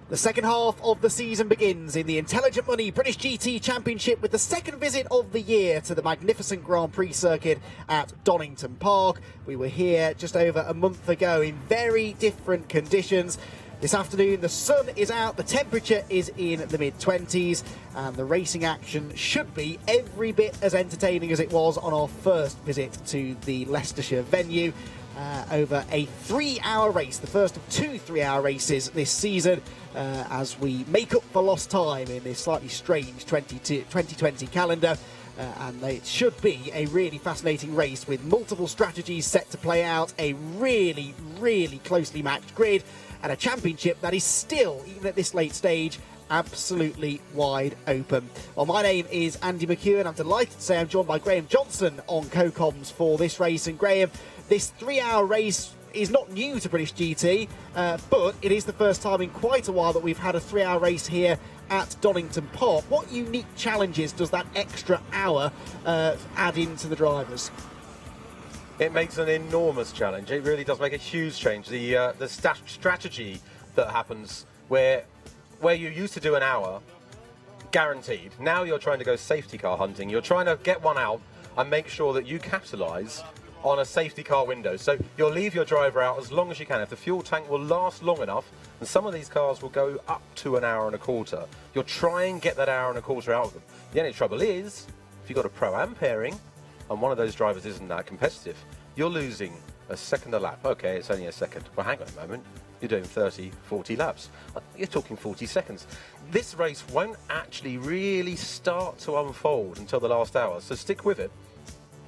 The second half of the season begins in the Intelligent Money British GT Championship with the second visit of the year to the magnificent Grand Prix circuit at Donington Park. We were here just over a month ago in very different conditions. This afternoon the sun is out, the temperature is in the mid-20s and the racing action should be every bit as entertaining as it was on our first visit to the Leicestershire venue. Over a 3-hour race, the first of 2 3-hour races this season, as we make up for lost time in this slightly strange 2020 calendar. And it should be a really fascinating race with multiple strategies set to play out, a really, really closely matched grid, and a championship that is still, even at this late stage, absolutely wide open. Well, my name is Andy McEwan. I'm delighted to say I'm joined by Graham Johnson on co-coms for this race. And Graham, this 3-hour race is not new to British GT, but it is the first time in quite a while that we've had a 3-hour race here at Donington Park. What unique challenges does that extra hour add into the drivers? It makes an enormous challenge. It really does make a huge change. The strategy that happens where you used to do an hour guaranteed, now you're trying to go safety car hunting. You're trying to get one out and make sure that you capitalise on a safety car window. So you'll leave your driver out as long as you can. If the fuel tank will last long enough, and some of these cars will go up to an hour and a quarter, you'll try and get that hour and a quarter out of them. The only trouble is, if you've got a Pro-Am pairing, and one of those drivers isn't that competitive, you're losing a second a lap. Okay, it's only a second. Well, hang on a moment. You're doing 30, 40 laps. You're talking 40 seconds. This race won't actually really start to unfold until the last hour, so stick with it.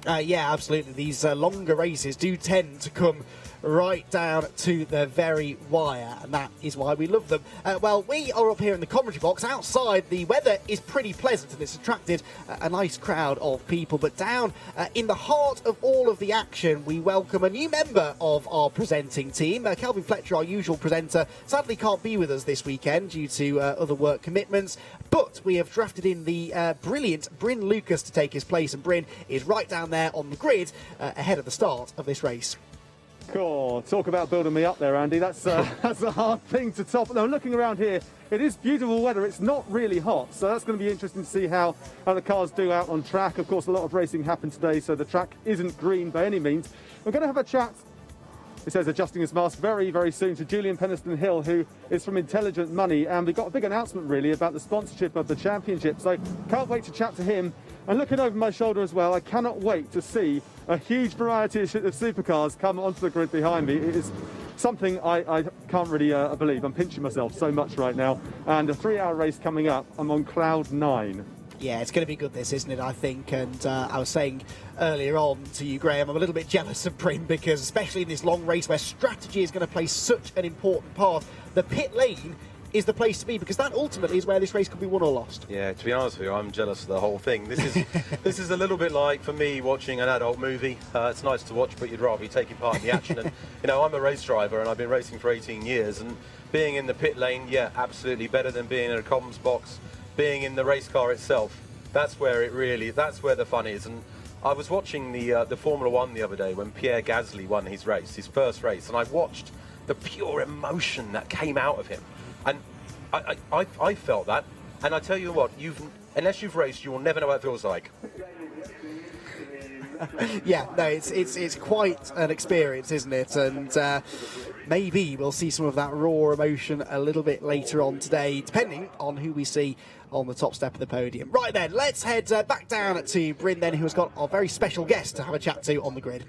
Yeah, absolutely. These longer races do tend to come right down to the very wire, and that is why we love them. Well, we are up here in the commentary box. Outside, the weather is pretty pleasant and it's attracted a nice crowd of people, but down in the heart of all of the action, we welcome a new member of our presenting team. Kelvin Fletcher, our usual presenter, sadly can't be with us this weekend due to other work commitments, but we have drafted in the brilliant Bryn Lucas to take his place, and Bryn is right down there on the grid ahead of the start of this race. God, talk about building me up there, Andy. That's a hard thing to top. Now, looking around here, it is beautiful weather. It's not really hot, so that's going to be interesting to see how the cars do out on track. Of course, a lot of racing happened today, so the track isn't green by any means. We're going to have a chat, it says adjusting his mask, very, very soon to Julian Penniston-Hill, who is from Intelligent Money, and we've got a big announcement, really, about the sponsorship of the championship, so can't wait to chat to him. And looking over my shoulder as well, I cannot wait to see a huge variety of supercars come onto the grid behind me. It is something I can't really believe. I'm pinching myself so much right now. And a 3-hour race coming up. I'm on cloud 9. Yeah, it's going to be good, this, isn't it, I think. And I was saying earlier on to you, Graham, I'm a little bit jealous of Bryn because, especially in this long race where strategy is going to play such an important part, the pit lane is the place to be, because that ultimately is where this race could be won or lost. Yeah, to be honest with you, I'm jealous of the whole thing. This is a little bit like, for me, watching an adult movie. It's nice to watch, but you'd rather be taking part in the action. And, you know, I'm a race driver and I've been racing for 18 years, and being in the pit lane, yeah, absolutely better than being in a comms box. Being in the race car itself, that's where the fun is. And I was watching the Formula One the other day when Pierre Gasly won his race, his first race, and I watched the pure emotion that came out of him. And I felt that, and I tell you what, unless you've raced, you will never know what it feels like. Yeah, no, it's quite an experience, isn't it? And maybe we'll see some of that raw emotion a little bit later on today, depending on who we see on the top step of the podium. Right then, let's head back down to Bryn then, who has got our very special guest to have a chat to on the grid.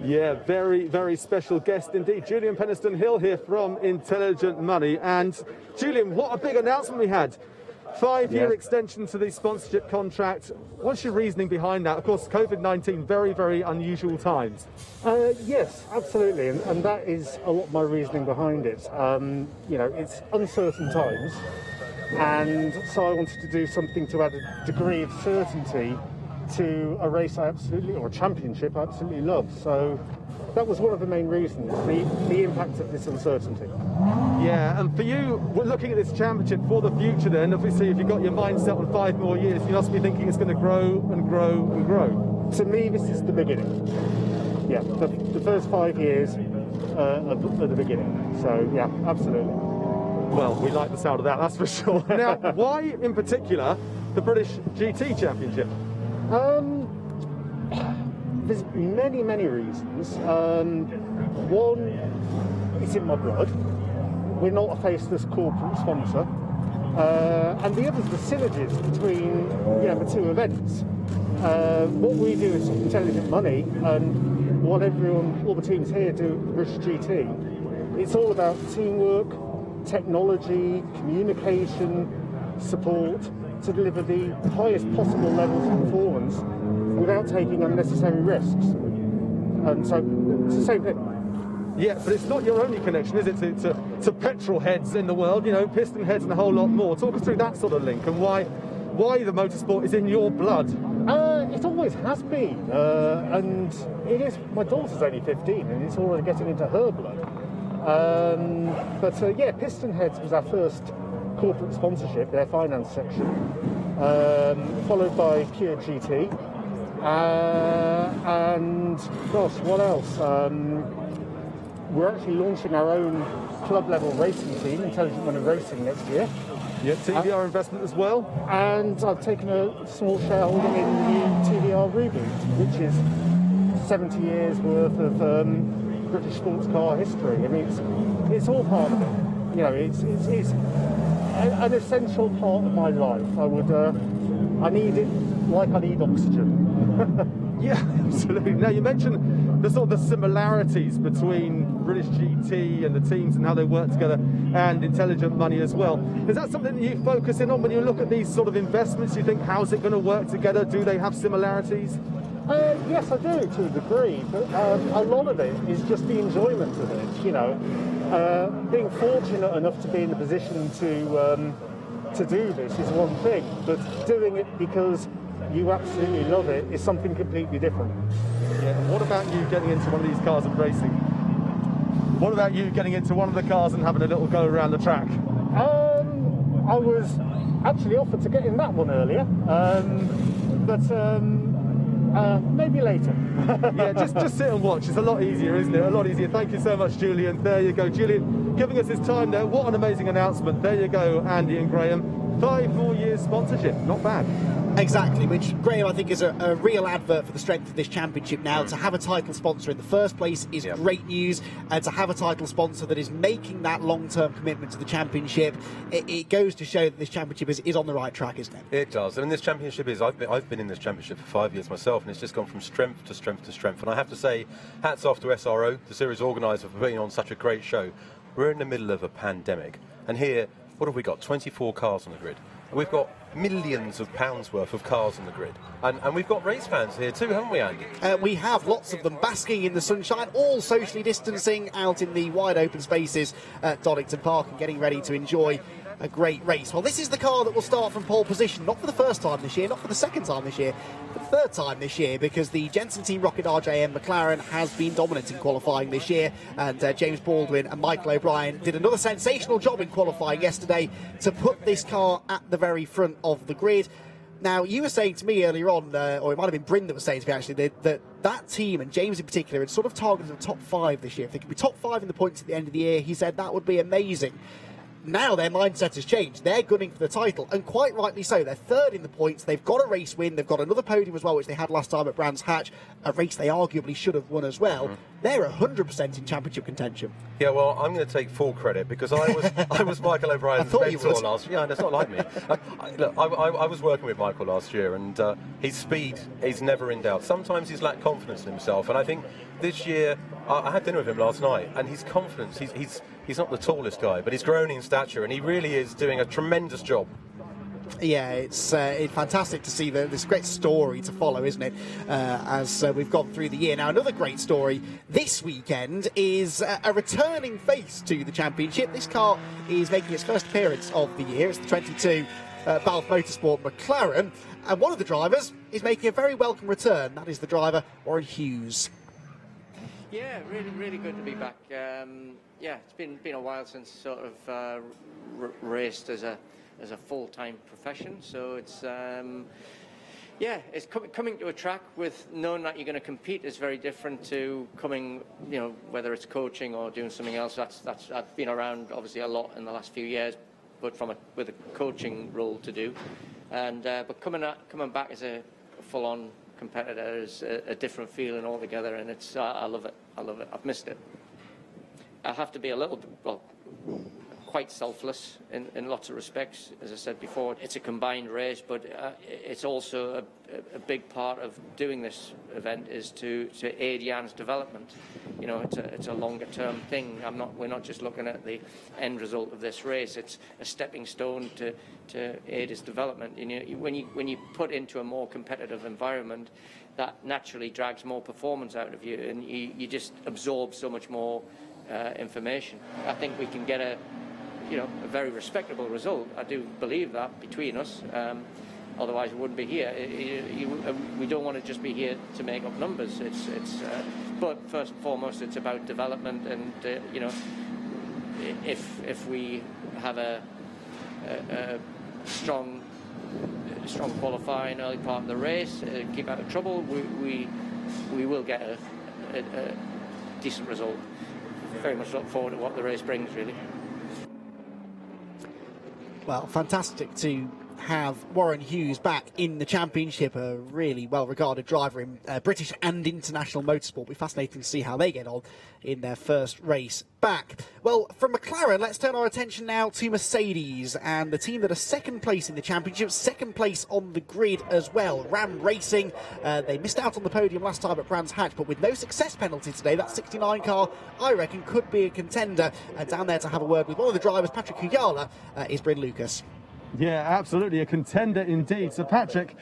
Yeah, very, very special guest indeed. Julian Penniston-Hill here from Intelligent Money. And Julian, what a big announcement we had. 5-year extension to the sponsorship contract. What's your reasoning behind that? Of course, COVID-19, very, very unusual times. Yes, absolutely. And that is a lot of my reasoning behind it. You know, it's uncertain times. And so I wanted to do something to add a degree of certainty to a race I absolutely, or a championship I absolutely love. So that was one of the main reasons, the impact of this uncertainty. Yeah, and for you, we're looking at this championship for the future then. Obviously, if you've got your mind set on 5 more years, you must be thinking it's going to grow and grow and grow. To me, this is the beginning. Yeah, the first 5 years are the beginning. So, yeah, absolutely. Well, we like the sound of that, that's for sure. Now, why in particular the British GT Championship? There's many, many reasons. One, it's in my blood. We're not a faceless corporate sponsor. And the other is the synergies between the two events. What we do is intelligent money, and what all the teams here do at the British GT, it's all about teamwork, technology, communication, support to deliver the highest possible levels of performance without taking unnecessary risks. And so it's the same thing. Yeah, but it's not your only connection, is it, to petrol heads in the world, piston heads and a whole lot more. Talk us through that sort of link and why the motorsport is in your blood. It always has been, and it is. My daughter's only 15 and it's already getting into her blood. But Piston Heads was our first corporate sponsorship, their finance section, followed by Pure GT, and gosh, what else? We're actually launching our own club level racing team, Intelligent Money Racing, next year. Yeah, TVR investment as well. And I've taken a small shareholding in the new TVR Reboot, which is 70 years worth of British sports car history. I mean, it's all part of it. It's an essential part of my life. I need it like I need oxygen. Yeah, absolutely. Now, you mentioned the sort of the similarities between British GT and the teams and how they work together, and Intelligent Money as well. Is that something that you focus in on when you look at these sort of investments? You think, how's it going to work together? Do they have similarities? Yes, I do, to a degree, but a lot of it is just the enjoyment of it, being fortunate enough to be in the position to do this is one thing, but doing it because you absolutely love it is something completely different. Yeah, and what about you getting into one of these cars and racing? What about you getting into one of the cars and having a little go around the track? I was actually offered to get in that one earlier, but maybe later. Yeah, just sit and watch. It's a lot easier, isn't it? A lot easier. Thank you so much, Julian. There you go. Julian giving us his time there. What an amazing announcement. There you go, Andy and Graham. 5 more years sponsorship. Not bad. Exactly, which, Graham, I think is a real advert for the strength of this championship now. To have a title sponsor in the first place is great news, and to have a title sponsor that is making that long-term commitment to the championship, it goes to show that this championship is on the right track, isn't it? It does. I mean, this championship is... I've been in this championship for 5 years myself, and it's just gone from strength to strength to strength. And I have to say, hats off to SRO, the series organiser, for putting on such a great show. We're in the middle of a pandemic, and here, what have we got? 24 cars on the grid. And we've got millions of pounds worth of cars on the grid. And we've got race fans here too, haven't we, Andy? We have lots of them basking in the sunshine, all socially distancing out in the wide open spaces at Donington Park and getting ready to enjoy a great race. Well, this is the car that will start from pole position, not for the first time this year, not for the second time this year, but the third time this year, because the Jensen Team Rocket RJM McLaren has been dominant in qualifying this year, and James Baldwin and Michael O'Brien did another sensational job in qualifying yesterday to put this car at the very front of the grid. Now, you were saying to me earlier on, or it might have been Bryn that was saying to me actually, that team, and James in particular, had sort of targeted the top 5 this year. If they could be top 5 in the points at the end of the year, he said that would be amazing. Now their mindset has changed. They're gunning for the title, and quite rightly so. They're third in the points. They've got a race win. They've got another podium as well, which they had last time at Brands Hatch, a race they arguably should have won as well. They're 100% in championship contention. Yeah, well, I'm going to take full credit because I was Michael O'Brien's mentor last year. Yeah, and it's not like me. I was working with Michael last year, and his speed is never in doubt. Sometimes he's lacked confidence in himself, and I think this year, I had dinner with him last night, and his confidence, he's not the tallest guy, but he's grown in stature, and he really is doing a tremendous job. Yeah, it's fantastic to see this great story to follow, isn't it, as we've gone through the year. Now, another great story this weekend is a returning face to the championship. This car is making its first appearance of the year. It's the 22 Barwell Motorsport McLaren, and one of the drivers is making a very welcome return. That is the driver, Warren Hughes. Yeah, really good to be back. Yeah, it's been a while since sort of raced as a full-time profession. So it's Yeah, it's coming to a track with knowing that you're going to compete is very different to coming, you know, whether it's coaching or doing something else. That's I've been around obviously a lot in the last few years, but with a coaching role to do, and but coming back as a full-on competitor is a different feeling altogether, and it's I love it. I've missed it. I have to be a little quite selfless in lots of respects. As I said before, it's a combined race, but it's also a big part of doing this event is to aid Jan's development. You know, it's a longer term thing. We're not just looking at the end result of this race. It's a stepping stone to aid his development. You know, when you put into a more competitive environment, that naturally drags more performance out of you, and you just absorb so much more information. I think we can get a very respectable result. I do believe that between us. Otherwise, we wouldn't be here. We don't want to just be here to make up numbers. But first and foremost, it's about development. And if we have a strong qualifying early part of the race, keep out of trouble, we will get a decent result. Very much look forward to what the race brings, really. Well, fantastic to have Warren Hughes back in the championship, a really well-regarded driver in British and international motorsport. It'll be fascinating to see how they get on in their first race back. Well, from McLaren, let's turn our attention now to Mercedes and the team that are second place in the championship, second place on the grid as well. Ram Racing, they missed out on the podium last time at Brands Hatch, but with no success penalty today, that 69 car, I reckon, could be a contender. Down there to have a word with one of the drivers, Patrick Kujala, is Bryn Lucas. Yeah, absolutely, a contender indeed. So Patrick,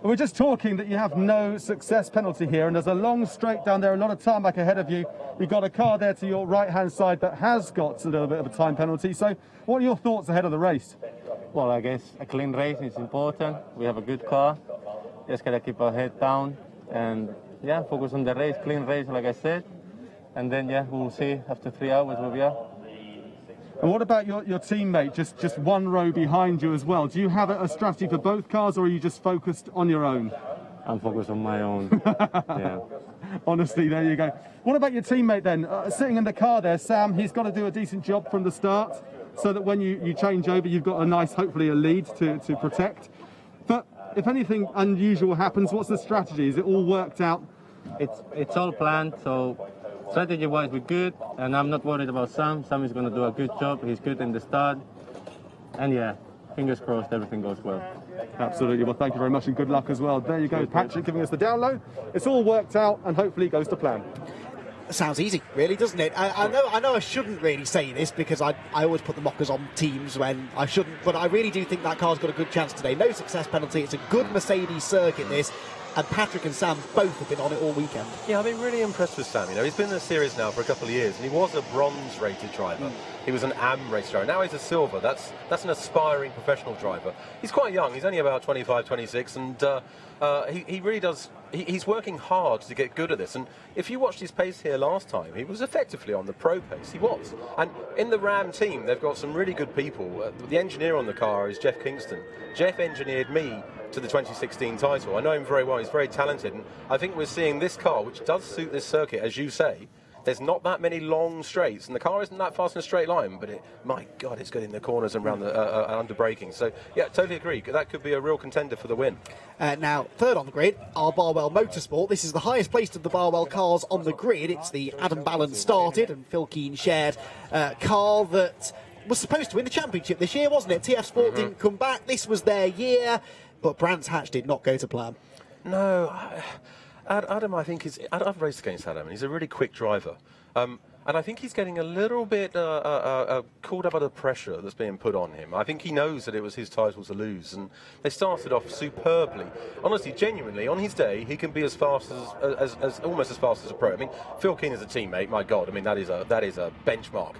we're just talking that you have no success penalty here, and there's a long straight down there, a lot of tarmac ahead of you. You've got a car there to your right-hand side that has got a little bit of a time penalty. So what are your thoughts ahead of the race? Well, I guess a clean race is important. We have a good car. Just gotta keep our head down and, yeah, focus on the race, clean race, like I said. And then, yeah, we'll see after 3 hours where we are. And what about your teammate, just one row behind you as well? Do you have a strategy for both cars, or are you just focused on your own? I'm focused on my own. Yeah. Honestly, there you go. What about your teammate then? Sitting in the car there, Sam, he's got to do a decent job from the start so that when you change over, you've got a nice, hopefully a lead to protect. But if anything unusual happens, what's the strategy? Is it all worked out? It's all planned, so strategy-wise we're good, and I'm not worried about Sam. Sam is going to do a good job. He's good in the start. And yeah, fingers crossed everything goes well. Absolutely. Well, thank you very much and good luck as well. There you go, Patrick, giving us the download. It's all worked out and hopefully it goes to plan. Sounds easy, really, doesn't it? I know I shouldn't really say this because I always put the mockers on teams when I shouldn't, but I really do think that car's got a good chance today. No success penalty. It's a good Mercedes circuit, this. And Patrick and Sam both have been on it all weekend. Yeah, I've been really impressed with Sam. You know, he's been in the series now for a couple of years, and he was a bronze-rated driver. He was an AM race driver. Now he's a silver. That's an aspiring professional driver. He's quite young. He's only about 25, 26, and he really does. He's working hard to get good at this. And if you watched his pace here last time, he was effectively on the pro pace. He was. And in the Ram team, they've got some really good people. The engineer on the car is Jeff Kingston. Jeff engineered me to the 2016 title. I know him very well. He's very talented, and I think we're seeing this car, which does suit this circuit, as you say. There's not that many long straights, and the car isn't that fast in a straight line, but my God, it's good in the corners and around the under braking. So, yeah, totally agree. That could be a real contender for the win. Now, third on the grid, our Barwell Motorsport. This is the highest placed of the Barwell cars on the grid. It's the Adam Ballan started and Phil Keane shared car that was supposed to win the championship this year, wasn't it? TF Sport didn't come back. This was their year, but Brands Hatch did not go to plan. No, Adam, I think I've raced against Adam, and he's a really quick driver. And I think he's getting a little bit caught up by the pressure that's being put on him. I think he knows that it was his title to lose, and they started off superbly. Honestly, genuinely, on his day, he can be as fast as almost as fast as a pro. I mean, Phil Keane is a teammate. My God, I mean that is a benchmark.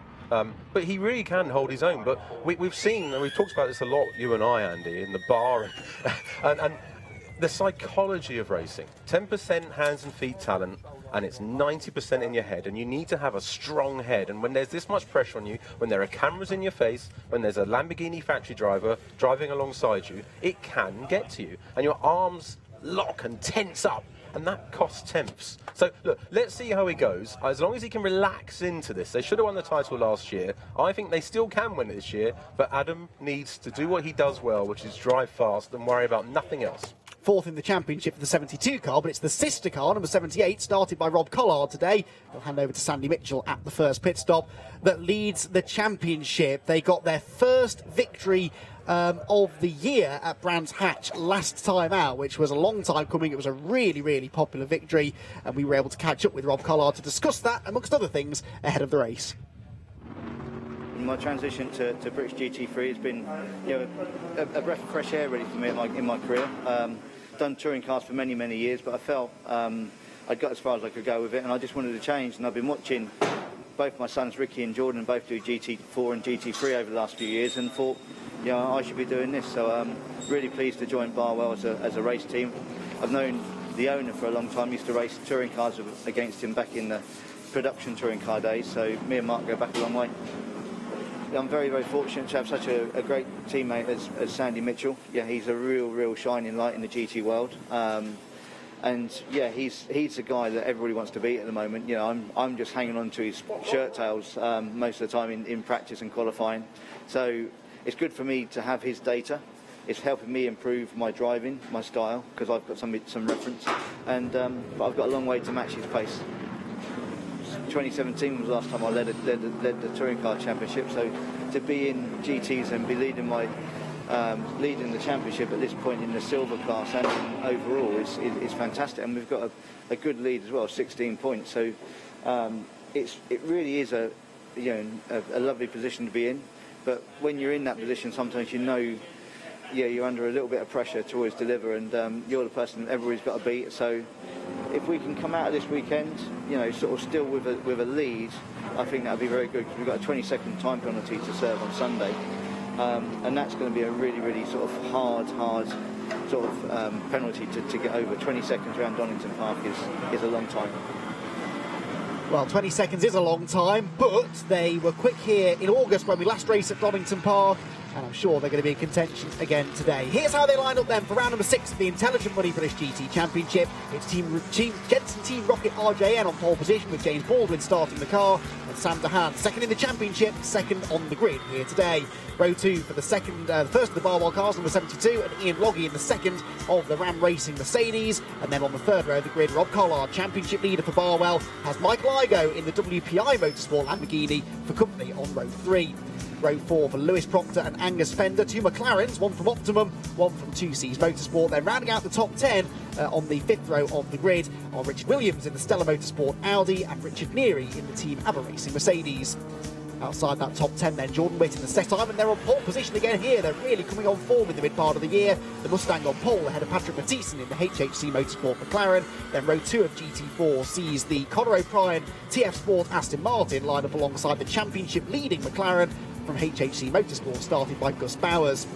But he really can hold his own. But we've seen, and we've talked about this a lot, you and I, Andy, in the bar, and the psychology of racing. 10% hands and feet talent, and it's 90% in your head, and you need to have a strong head. And when there's this much pressure on you, when there are cameras in your face, when there's a Lamborghini factory driver driving alongside you, it can get to you. And your arms lock and tense up, and that costs tenths. So look, let's see how he goes. As long as he can relax into this, they should have won the title last year. I think they still can win it this year, but Adam needs to do what he does well, which is drive fast and worry about nothing else. Fourth in the championship for the 72 car, but it's the sister car, number 78, started by Rob Collard today. They'll hand over to Sandy Mitchell at the first pit stop, that leads the championship. They got their first victory of the year at Brands Hatch last time out, which was a long time coming. It was a really, really popular victory, and we were able to catch up with Rob Collard to discuss that, amongst other things, ahead of the race. My transition to British GT3 has been, a breath of fresh air really for me in my career. Done touring cars for many, many years, but I felt I'd got as far as I could go with it, and I just wanted to change. And I've been watching both my sons, Ricky and Jordan, both do GT4 and GT3 over the last few years, and thought, I should be doing this. So I'm really pleased to join Barwell as a race team. I've known the owner for a long time. Used to race touring cars against him back in the production touring car days. So me and Mark go back a long way. I'm very, very fortunate to have such a great teammate as Sandy Mitchell. Yeah, he's a real shining light in the GT world. And yeah, he's the guy that everybody wants to beat at the moment. I'm just hanging on to his shirt tails most of the time in practice and qualifying. So it's good for me to have his data. It's helping me improve my driving, my style, because I've got some reference. And but I've got a long way to match his pace. 2017 was the last time I led the touring car championship, so to be in GTs and be leading the championship at this point in the silver class and overall is fantastic, and we've got a good lead as well, 16 points. So it really is a lovely position to be in. But when you're in that position, sometimes you're under a little bit of pressure to always deliver, and you're the person that everybody's got to beat. So if we can come out of this weekend, sort of still with a lead, I think that would be very good, because we've got a 20-second time penalty to serve on Sunday, and that's going to be a really, really sort of hard sort of penalty to get over. 20 seconds around Donington Park is a long time. Well, 20 seconds is a long time, but they were quick here in August when we last raced at Donington Park, and I'm sure they're going to be in contention again today. Here's how they line up then for round number 6 of the Intelligent Money British GT Championship. It's Jensen Team Rocket RJN on pole position, with James Baldwin starting the car, and Sam DeHaan second in the championship, second on the grid here today. Row 2 for the first of the Barwell cars, number 72, and Ian Loggy in the second of the Ram Racing Mercedes. And then on the third row of the grid, Rob Collard, championship leader for Barwell, has Michael Igo in the WPI Motorsport Lamborghini for company on row 3. Row 4 for Lewis Proctor and Angus Fender, 2 McLarens, 1 from Optimum, 1 from 2Cs Motorsport. Then rounding out the top 10 on the 5th row of the grid are Richard Williams in the Stella Motorsport Audi and Richard Neary in the Team Aber Racing Mercedes. Outside that top 10 then, Jordan Witt in the set time, and they're on pole position again here. They're really coming on form in the mid part of the year. The Mustang on pole ahead of Patrick Mathieson in the HHC Motorsport McLaren. Then row 2 of GT4 sees the Conor O'Brien TF Sport Aston Martin line up alongside the championship leading McLaren from HHC Motorsport, started by Gus Bowers.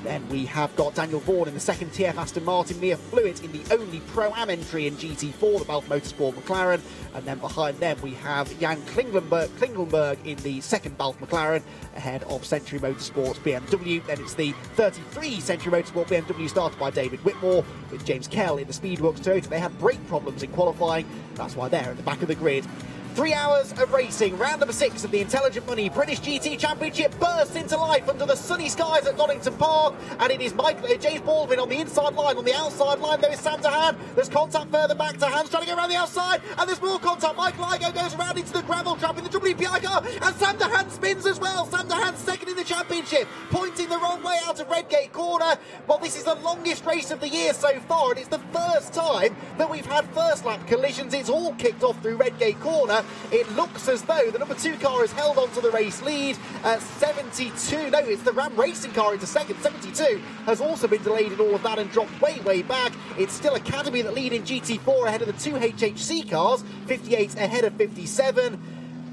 Then we have got Daniel Vaughan in the second TF Aston Martin, Mia Fluitt in the only Pro-Am entry in GT4, the Balf Motorsport McLaren, and then behind them we have Jan Klingelberg in the second Balf McLaren, ahead of Century Motorsports BMW. Then it's the 33 Century Motorsport BMW started by David Whitmore, with James Kell in the Speedworks Toyota. They had brake problems in qualifying, that's why they're at the back of the grid. 3 hours of racing, round number 6 of the Intelligent Money British GT Championship bursts into life under the sunny skies at Donington Park, and it is James Baldwin on the inside line. On the outside line there is Sam DeHaan. There's contact further back. DeHaan's trying to get around the outside, and there's more contact. Michael Igo goes around into the gravel trap in the WPI car, and Sam DeHaan spins as well. Sam DeHaan second in the championship, pointing the wrong way out of Redgate Corner. Well, this is the longest race of the year so far, and it's the first time that we've had first lap collisions. It's all kicked off through Redgate Corner. It looks as though the number 2 car has held on to the race lead at 72. No, it's the Ram Racing car into second. 72 has also been delayed in all of that and dropped way back. It's still Academy that lead in GT4 ahead of the 2 HHC cars, 58 ahead of 57.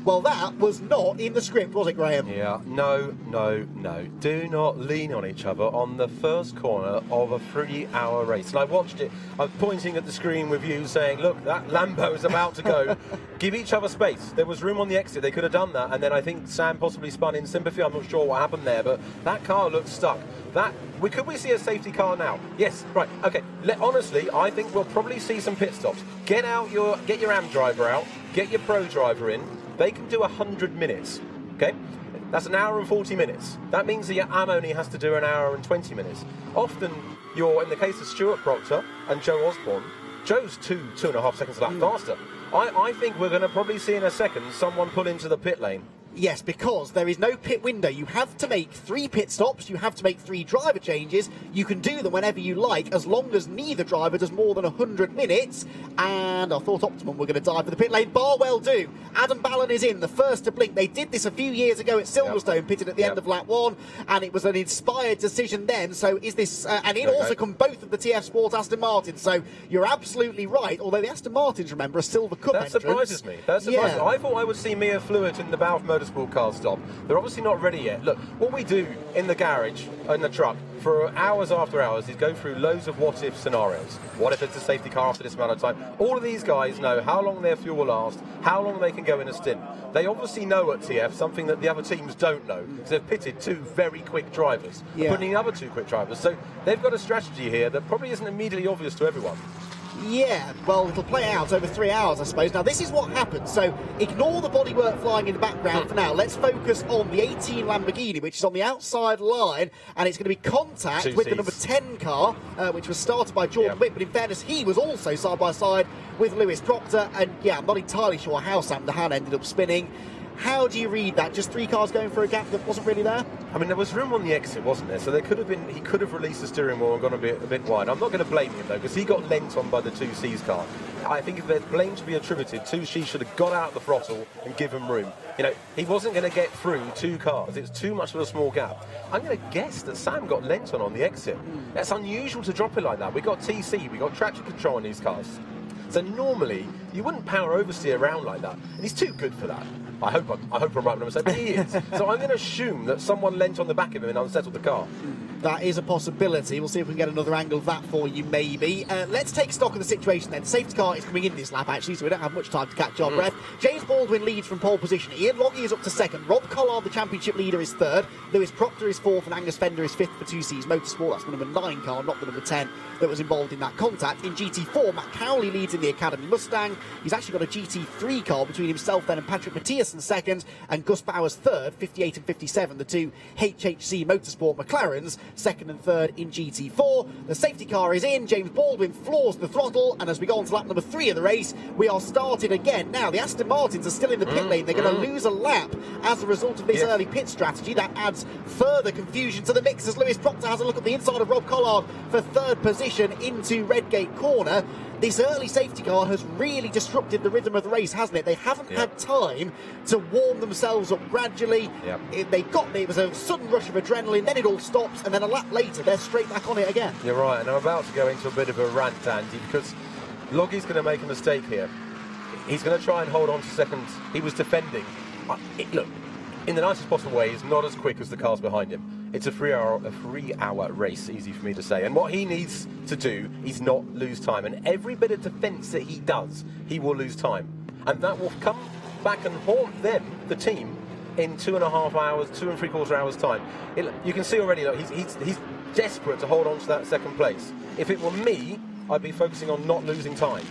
Well, that was not in the script, was it, Graham? Yeah, no. Do not lean on each other on the first corner of a 3-hour race. And I watched it. I'm pointing at the screen with you saying, look, that Lambo is about to go. Give each other space. There was room on the exit. They could have done that. And then I think Sam possibly spun in sympathy. I'm not sure what happened there, but that car looked stuck. Could we see a safety car now? Yes, right, okay. Honestly, I think we'll probably see some pit stops. Get your AM driver out, get your pro driver in. They can do 100 minutes, okay? That's an hour and 40 minutes. That means the AM only has to do an hour and 20 minutes. Often, in the case of Stuart Proctor and Joe Osborne, Joe's 2.5 seconds a lap faster. I think we're going to probably see in a second someone pull into the pit lane. Yes, because there is no pit window. You have to make 3 pit stops, you have to make 3 driver changes. You can do them whenever you like, as long as neither driver does more than 100 minutes. And I thought Optimum were going to dive for the pit lane. Barwell do. Adam Ballon is in, the first to blink. They did this a few years ago at Silverstone, pitted at the end of lap 1, and it was an inspired decision then. So is this... and in also come both of the TF Sport Aston Martins. So you're absolutely right, although the Aston Martins, remember, are Silver Cup That surprises me. That surprises me. I thought I would see Mia Fluid in the Barwell Motorsport car stop. They're obviously not ready yet. Look, what we do in the garage, in the truck, for hours after hours is go through loads of what-if scenarios. What if it's a safety car after this amount of time? All of these guys know how long their fuel will last, how long they can go in a stint. They obviously know at TF something that the other teams don't know, because they've pitted 2 very quick drivers, putting in other 2 quick drivers. So they've got a strategy here that probably isn't immediately obvious to everyone. Yeah, well, it'll play out over 3 hours, I suppose. Now, this is what happens. So, ignore the bodywork flying in the background for now. Let's focus on the 18 Lamborghini, which is on the outside line, and it's going to be contact with the number 10 car, which was started by Jordan Witt. But in fairness, he was also side-by-side with Lewis Proctor, and yeah, I'm not entirely sure how Sam DeHaan ended up spinning. How do you read that? Just 3 cars going for a gap that wasn't really there? I mean, there was room on the exit, wasn't there? So he could have released the steering wheel and gone a bit wide. I'm not going to blame him, though, because he got lent on by the 2C's car. I think if there's blame to be attributed, 2C should have got out the throttle and given room. He wasn't going to get through 2 cars. It's too much of a small gap. I'm going to guess that Sam got lent on the exit. That's unusual to drop it like that. We got TC, we got traction control on these cars. So normally, you wouldn't power oversteer around like that. And he's too good for that. I hope I'm right when I'm saying, but he is. So I'm going to assume that someone leant on the back of him and unsettled the car. That is a possibility. We'll see if we can get another angle of that for you, maybe. Let's take stock of the situation then. The safety car is coming in this lap, actually, so we don't have much time to catch our breath. James Baldwin leads from pole position. Ian Logie is up to 2nd. Rob Collard, the championship leader, is 3rd. Lewis Proctor is 4th, and Angus Fender is 5th for 2C's Motorsport. That's the number 9 car, not the number 10 that was involved in that contact. In GT4, Matt Cowley leads in the Academy Mustang. He's actually got a GT3 car between himself then and Patrick Mathiasen 2nd, and Gus Bowers 3rd, 58 and 57, the 2 HHC Motorsport McLarens, 2nd and 3rd in GT4. The safety car is in. James Baldwin floors the throttle, and as we go on to lap number 3 of the race, we are started again. Now, the Aston Martins are still in the pit lane. They're going to lose a lap as a result of this early pit strategy. That adds further confusion to the mix as Lewis Proctor has a look at the inside of Rob Collard for 3rd position into Redgate Corner. This early safety car has really disrupted the rhythm of the race, hasn't it? They haven't had time to warm themselves up gradually. It was a sudden rush of adrenaline, then it all stops, and then a lap later, they're straight back on it again. You're right, and I'm about to go into a bit of a rant, Andy, because Loggie's going to make a mistake here. He's going to try and hold on to 2nd. He was defending. Look, in the nicest possible way, he's not as quick as the cars behind him. It's a 3-hour race, easy for me to say. And what he needs to do is not lose time. And every bit of defence that he does, he will lose time. And that will come back and haunt them, the team, in 2.5 hours, 2 3/4 hours time. You can see already, look, he's desperate to hold on to that 2nd place. If it were me, I'd be focusing on not losing time.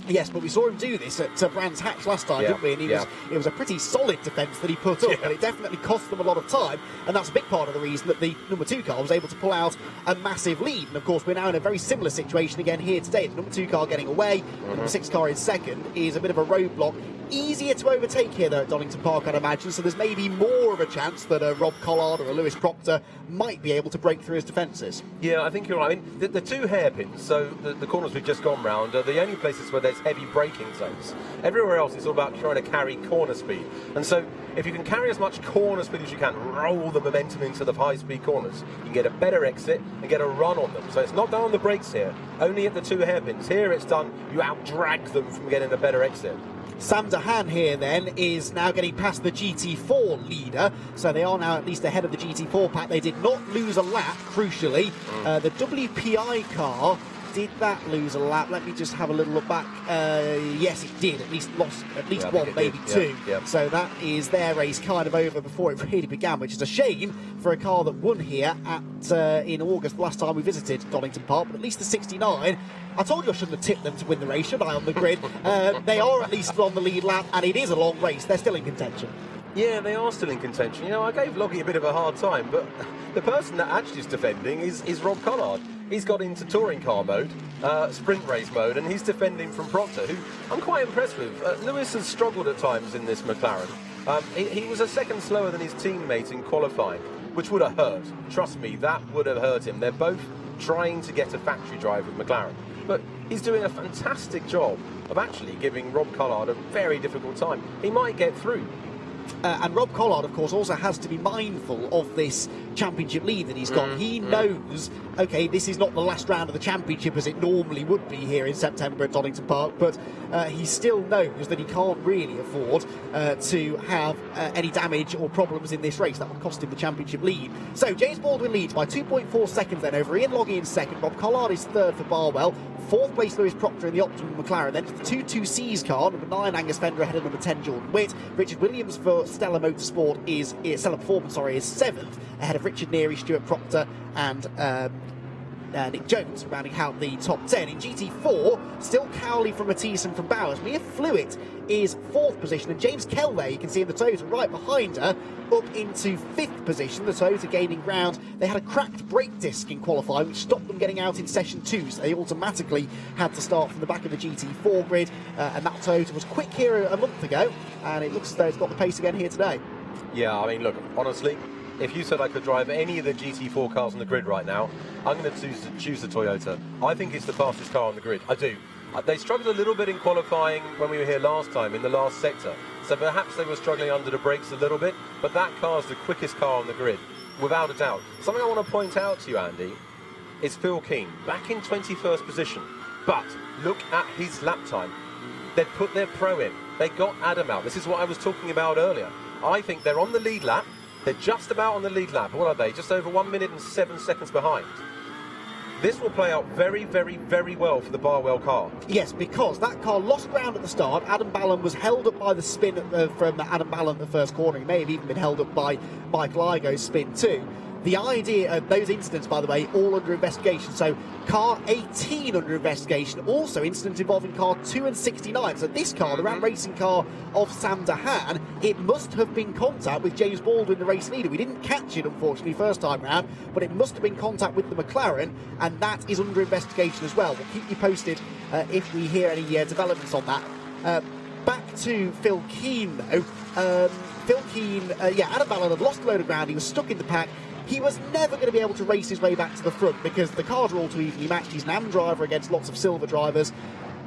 Yes, but we saw him do this at Brands Hatch last time, didn't we? And it was a pretty solid defence that he put up, but it definitely cost them a lot of time, and that's a big part of the reason that the number 2 car was able to pull out a massive lead. And of course, we're now in a very similar situation again here today. The number 2 car getting away, the number 6 car in 2nd is a bit of a roadblock. Easier to overtake here, though, at Donington Park, I'd imagine, so there's maybe more of a chance that a Rob Collard or a Lewis Proctor might be able to break through his defences. Yeah, I think you're right. I mean, the 2 hairpins, so the corners we've just gone round, are the only places where there's its heavy braking zones. Everywhere else, it's all about trying to carry corner speed. And so, if you can carry as much corner speed as you can, roll the momentum into the high-speed corners, you can get a better exit and get a run on them. So it's not done on the brakes here, only at the 2 hairpins. Here it's done, you out-drag them from getting a better exit. Sam Dahan here then is now getting past the GT4 leader, so they are now at least ahead of the GT4 pack. They did not lose a lap, crucially. The WPI car, did that lose a lap? Let me just have a little look back. Yes, it did. At least lost at least one, maybe two. Yeah. So that is their race kind of over before it really began, which is a shame for a car that won here at in August, the last time we visited Donington Park. But at least the 69. I told you I shouldn't have tipped them to win the race, should I, on the grid? They are at least on the lead lap, and it is a long race. They're still in contention. Yeah, they are still in contention. You know, I gave Loggy a bit of a hard time, but the person that actually is defending is Rob Collard. He's got into touring car mode, sprint race mode, and he's defending from Proctor, who I'm quite impressed with. Lewis has struggled at times in this McLaren. He was a second slower than his teammate in qualifying, which would have hurt. Trust me, that would have hurt him. They're both trying to get a factory drive with McLaren. But he's doing a fantastic job of actually giving Rob Collard a very difficult time. He might get through. And Rob Collard, of course, also has to be mindful of this championship lead that he's got. He knows, okay, this is not the last round of the championship as it normally would be here in September at Donington Park, but he still knows that he can't really afford to have any damage or problems in this race. That would cost him the championship lead. So James Baldwin leads by 2.4 seconds then over Ian Loggy in second. Rob Collard is third for Barwell. Fourth place Lewis Proctor in the Optimum McLaren. Then to the 2-2Cs car, number 9 Angus Fender ahead of number 10 Jordan Witt. Richard Williams for Stella Motorsport Stella Performance is seventh ahead of Richard Neary, Stuart Proctor and Nick Jones rounding out the top 10. In GT4, still Cowley from Matisse and from Bowers. Mia Flewitt is fourth position, and James Kell there, you can see in the Toyota right behind her, up into fifth position. The Toyota gaining ground. They had a cracked brake disc in qualifying, which stopped them getting out in session 2, so they automatically had to start from the back of the GT4 grid, and that Toyota was quick here a month ago, and it looks as though it's got the pace again here today. Yeah, I mean, look, honestly, if you said I could drive any of the GT4 cars on the grid right now, I'm going to choose the Toyota. I think it's the fastest car on the grid. I do. They struggled a little bit in qualifying when we were here last time in the last sector, so perhaps they were struggling under the brakes a little bit, but that car is the quickest car on the grid, without a doubt. Something I want to point out to you, Andy, is Phil Keane, back in 21st position, but look at his lap time. They've put their pro in. They got Adam out. This is what I was talking about earlier. I think they're on the lead lap. They're just about on the lead lap. What are they? Just over 1 minute and 7 seconds behind. This will play out very, very, very well for the Barwell car. Yes, because that car lost ground at the start. Adam Ballon was held up by the spin from Adam Ballon at the first corner. He may have even been held up by Michael Igo's spin too. The idea of those incidents, by the way, all under investigation. So car 18 under investigation. Also incident involving car 2 and 69. So this car, the Ram Racing car of Sam Dahan, it must have been contact with James Baldwin, the race leader. We didn't catch it, unfortunately, first time round, but it must have been contact with the McLaren, and that is under investigation as well. We'll keep you posted if we hear any developments on that. Back to Phil Keane, though. Phil Keane, Adam Ballon had lost a load of ground. He was stuck in the pack. He was never going to be able to race his way back to the front because the cars are all too evenly matched. He's an AM driver against lots of silver drivers.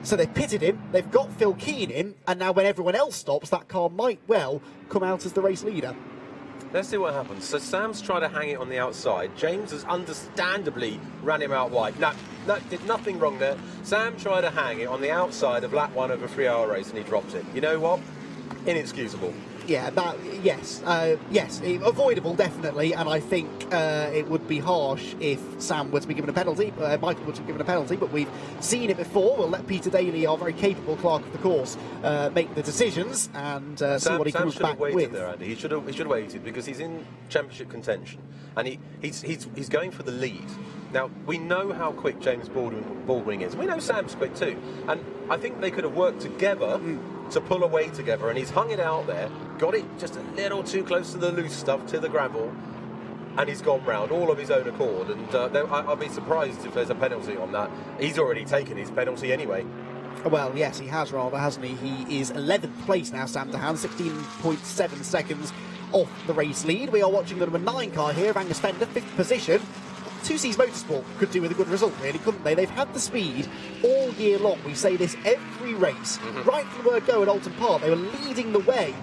So they've pitted him, they've got Phil Keane in, and now when everyone else stops, that car might well come out as the race leader. Let's see what happens. So Sam's trying to hang it on the outside. James has understandably ran him out wide. No, did nothing wrong there. Sam tried to hang it on the outside of lap 1 of a 3-hour race and he dropped it. You know what? Inexcusable. Yeah, yes, avoidable, definitely, and I think it would be harsh if Sam were to be given a penalty, Michael were to be given a penalty, but we've seen it before. We'll let Peter Daly, our very capable clerk of the course, make the decisions and see what he comes back with. Sam should have waited there, Andy. He should have waited because he's in championship contention and he's going for the lead. Now, we know how quick James Baldwin is. We know Sam's quick too, and I think they could have worked together to pull away together, and he's hung it out there, got it just a little too close to the loose stuff, to the gravel, and he's gone round all of his own accord, and I'll be surprised if there's a penalty on that. He's already taken his penalty anyway. Well, yes, he has rather, hasn't he? He is 11th place now, Sam Dahan, 16.7 seconds off the race lead. We are watching the number 9 car here of Angus Fender, 5th position. Two Seas Motorsport could do with a good result, really, couldn't they? They've had the speed all year long. We say this every race. Right from the word go at Alton Park, they were leading the way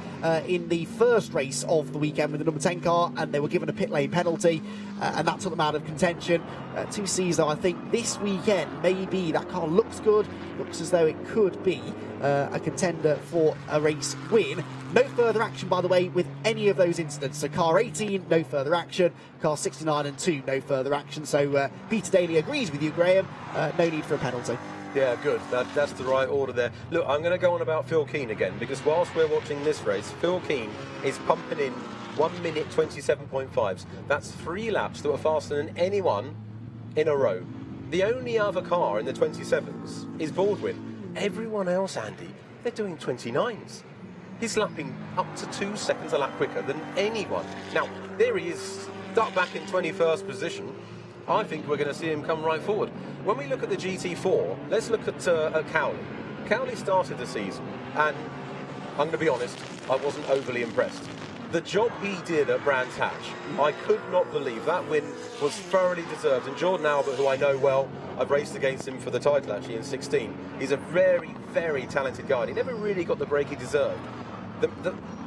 in the first race of the weekend with the number 10 car, and they were given a pit lane penalty, and that took them out of contention. Two Seas, though, I think this weekend, maybe that car looks good, looks as though it could be a contender for a race win. No further action, by the way, with any of those incidents. So car 18, no further action. Car 69 and 2, no further action. So Peter Daly agrees with you, Graham. No need for a penalty. Yeah, good. That's the right order there. Look, I'm going to go on about Phil Keane again, because whilst we're watching this race, Phil Keane is pumping in 1 minute 27.5s. That's 3 laps that were faster than anyone in a row. The only other car in the 27s is Baldwin. Everyone else, Andy, they're doing 29s. He's lapping up to 2 seconds a lap quicker than anyone. Now, there he is, stuck back in 21st position. I think we're going to see him come right forward. When we look at the GT4, let's look at Cowley. Cowley started the season, and I'm going to be honest, I wasn't overly impressed. The job he did at Brands Hatch, I could not believe. That win was thoroughly deserved. And Jordan Albert, who I know well, I've raced against him for the title actually in 16. He's a very, very talented guy. He never really got the break he deserved.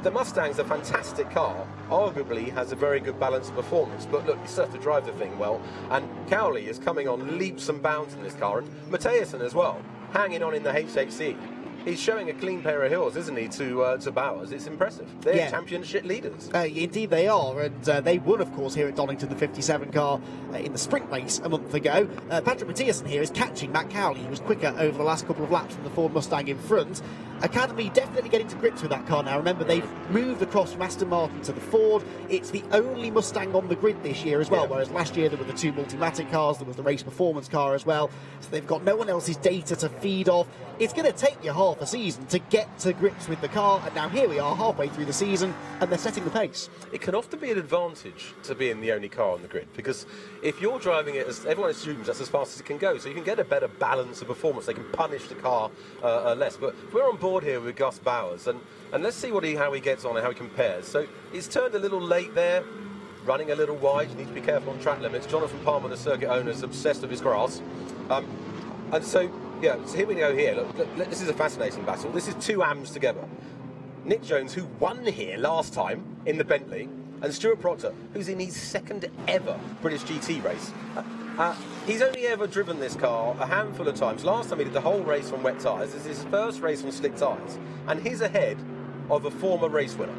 The Mustang's a fantastic car, arguably has a very good balance of performance, but look, you still have to drive the thing well, and Cowley is coming on leaps and bounds in this car, and Mathiasen as well, hanging on in the HHC. He's showing a clean pair of heels, isn't he, to Bowers? It's impressive. They're championship leaders. Indeed they are, and they won, of course, here at Donington, the 57 car in the sprint race a month ago. Patrick Mathiasen here is catching Matt Cowley, who was quicker over the last couple of laps from the Ford Mustang in front. Academy definitely getting to grips with that car now. Remember, they've moved across from Aston Martin to the Ford. It's the only Mustang on the grid this year as well, whereas last year there were the 2 Multimatic cars, there was the race performance car as well. So they've got no one else's data to feed off. It's going to take you half a season to get to grips with the car, and now here we are halfway through the season, and they're setting the pace. It can often be an advantage to being the only car on the grid, because if you're driving it, as everyone assumes that's as fast as it can go, so you can get a better balance of performance. They can punish the car less. But we're on board here with Gus Bowers, and let's see how he gets on and how he compares. So he's turned a little late there, running a little wide. You need to be careful on track limits. Jonathan Palmer, the circuit owner, is obsessed with his grass. And so, yeah, so here we go here. Look, this is a fascinating battle. This is 2 AMs together. Nick Jones, who won here last time in the Bentley, and Stuart Proctor, who's in his 2nd ever British GT race. He's only ever driven this car a handful of times. Last time he did the whole race on wet tyres. This is his first race on slick tyres. And he's ahead of a former race winner.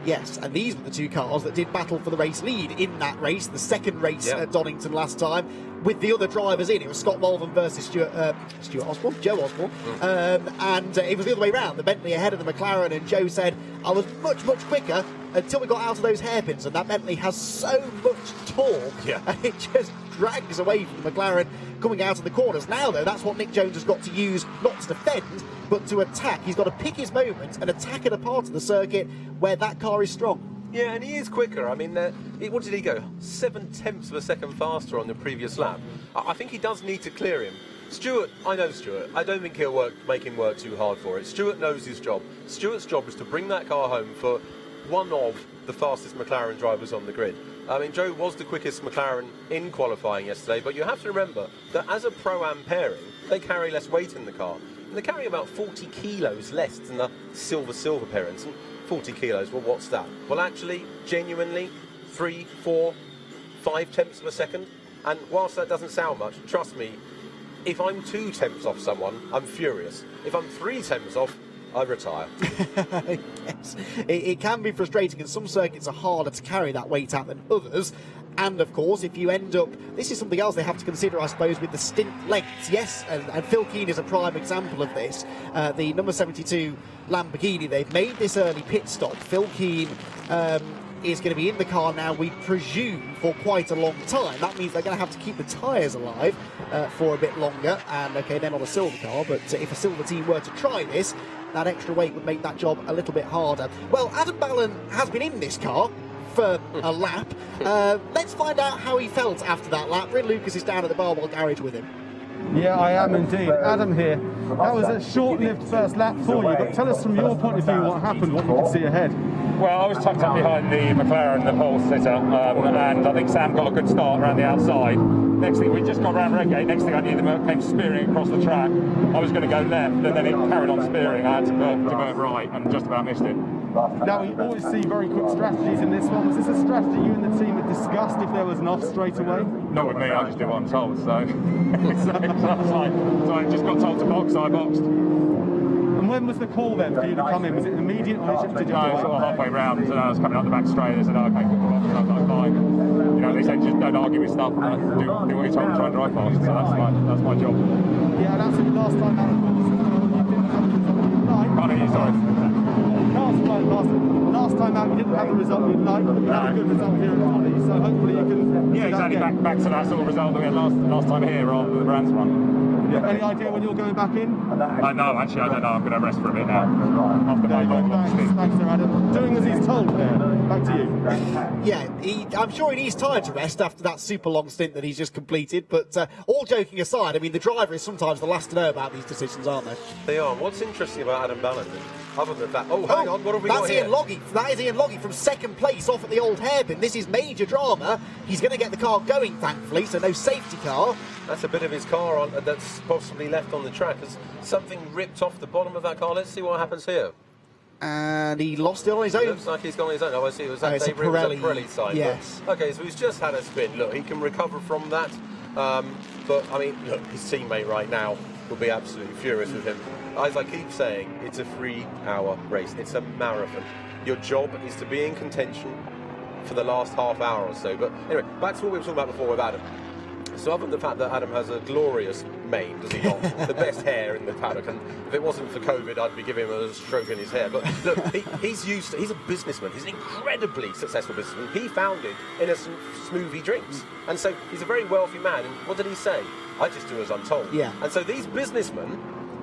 Yes, and these were the 2 cars that did battle for the race lead in that race, the 2nd race at Donington last time, with the other drivers in. It was Scott Malvern versus Joe Osborne, and it was the other way round. The Bentley ahead of the McLaren, and Joe said, I was much, much quicker until we got out of those hairpins, and that Bentley has so much torque, and it just drags away from the McLaren coming out of the corners. Now, though, that's what Nick Jones has got to use, not to defend, but to attack. He's got to pick his moment and attack at a part of the circuit where that car is strong. Yeah, and he is quicker. I mean, what did he go? 7/10 of a second faster on the previous lap. I think he does need to clear him. Stuart, I know Stuart. I don't think he'll make him work too hard for it. Stuart knows his job. Stuart's job is to bring that car home for one of the fastest McLaren drivers on the grid. I mean, Joe was the quickest McLaren in qualifying yesterday, but you have to remember that as a Pro-Am pairing, they carry less weight in the car. And they carry about 40 kilos less than the silver parents. And 40 kilos, well, what's that? Well, actually, genuinely, 3, 4, 5 tenths of a second. And whilst that doesn't sound much, trust me, if I'm 2 tenths off someone, I'm furious. If I'm 3 tenths off, I retire. Yes, it can be frustrating, and some circuits are harder to carry that weight out than others. And of course, if you end up, this is something else they have to consider, I suppose, with the stint lengths. Yes, and Phil Keane is a prime example of this. The number 72 Lamborghini, they've made this early pit stop. Phil Keane is going to be in the car now, we presume, for quite a long time. That means they're going to have to keep the tyres alive for a bit longer. And okay, they're not a silver car, but if a silver team were to try this, that extra weight would make that job a little bit harder. Well, Adam Ballon has been in this car for a lap. Let's find out how he felt after that lap. Bryn Lucas is down at the Barwell garage with him. Yeah, I am indeed. Adam here. That was a short-lived first lap for you, but tell us from your point of view what happened, what you could see ahead. Well, I was tucked up behind the McLaren, the pole sitter, and I think Sam got a good start around the outside. Next thing, we just got around Redgate. Next thing I knew, them came spearing across the track. I was going to go left, and then it carried on spearing. I had to go right, and just about missed it. Now, we always see very quick strategies in this one. Was this a strategy you and the team had discussed if there was an off straight away? Not with me, I just do what I'm told, so I just got told to box, so I boxed. And when was the call then for you to come in? Was it immediate or did you No, sort of halfway round, so I was coming up the back straight, they said, oh, okay, good box, and I was like, fine. You know, they said, just don't argue with stuff, and do what you're told and try and drive fast, so that's my job. Yeah, and absolutely last time out, of course, you didn't have the result you'd like. Can't hear you, sorry. Last time out, you didn't have the result you'd like, but you had a good result here at Penalties, so hopefully you can... Yeah, exactly, back to that sort of result that we had last time here, rather than the Brands one. Yeah. Any idea when you're going back in? No, actually, I don't know. I'm going to rest for a bit now. After my long stint. Thanks, Sir Adam. Doing as he's told there. Back to you. Yeah, I'm sure he needs time to rest after that super long stint that he's just completed. But all joking aside, I mean, the driver is sometimes the last to know about these decisions, aren't they? They are. What's interesting about Adam Ballard, other than that... Oh, hang on, what have we got here? Ian Loggy. That is Ian Loggy from second place off at the old hairpin. This is major drama. He's going to get the car going, thankfully, so no safety car. That's a bit of his car on that's possibly left on the track. Has something ripped off the bottom of that car? Let's see what happens here. And he lost it on his own. Looks like he's gone on his own. Oh, I see. It was that it's a Pirelli side. Yes. But, okay, so he's just had a spin. Look, he can recover from that. But, I mean, look, his teammate right now will be absolutely furious with him. As I keep saying, it's a 3-hour race. It's a marathon. Your job is to be in contention for the last half hour or so. But anyway, back to what we were talking about before with Adam. So other than the fact that Adam has a glorious mane, does he not? The best hair in the paddock, and if it wasn't for COVID, I'd be giving him a stroke in his hair. But look, he's a businessman. He's an incredibly successful businessman. He founded Innocent Smoothie Drinks, and so he's a very wealthy man. And what did he say? I just do as I'm told. Yeah. And so these businessmen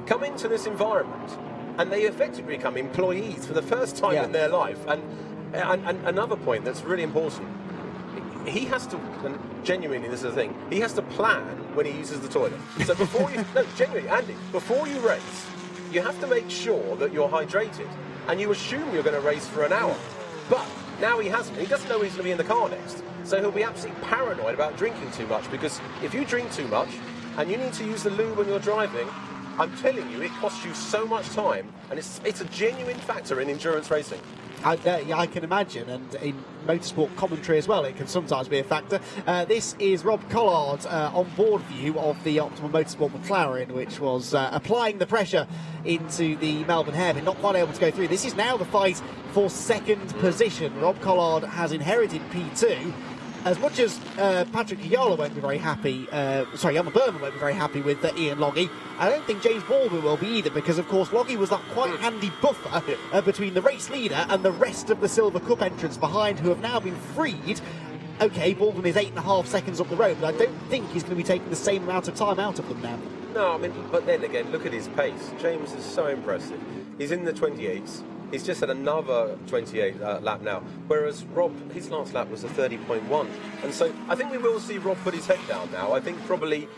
come into this environment, and they effectively become employees for the first time in their life. And another point that's really important. He has to, and genuinely this is the thing, he has to plan when he uses the toilet. So before you, no, genuinely, Andy, before you race, you have to make sure that you're hydrated. And you assume you're going to race for an hour. But now he hasn't. He doesn't know he's going to be in the car next. So he'll be absolutely paranoid about drinking too much, because if you drink too much and you need to use the lube when you're driving, I'm telling you, it costs you so much time, and it's a genuine factor in endurance racing. I can imagine, and in motorsport commentary as well, it can sometimes be a factor. This is Rob Collard's on-board view of the Optimum Motorsport McLaren, which was applying the pressure into the Melbourne hairpin, not quite able to go through. This is now the fight for second position. Rob Collard has inherited P2. As much as Patrick Ayala won't be very happy, Emma Berman won't be very happy with Ian Loggy, I don't think James Baldwin will be either, because of course Loggy was that quite handy buffer between the race leader and the rest of the Silver Cup entrants behind, who have now been freed. Okay, Baldwin is 8.5 seconds up the road, but I don't think he's going to be taking the same amount of time out of them now. No, I mean, but then again, look at his pace. James is so impressive. He's in the 28s. He's just had another 28 lap now, whereas Rob, his last lap was a 30.1. And so I think we will see Rob put his head down now. I think probably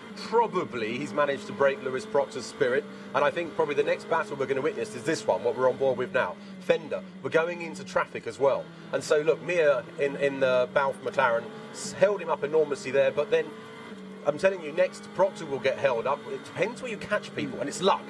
he's managed to break Lewis Proctor's spirit. And I think probably the next battle we're going to witness is this one, what we're on board with now. Fender. We're going into traffic as well. And so, look, Mia in the Balfe McLaren held him up enormously there, but then I'm telling you, next Proctor will get held up. It depends where you catch people, and it's luck.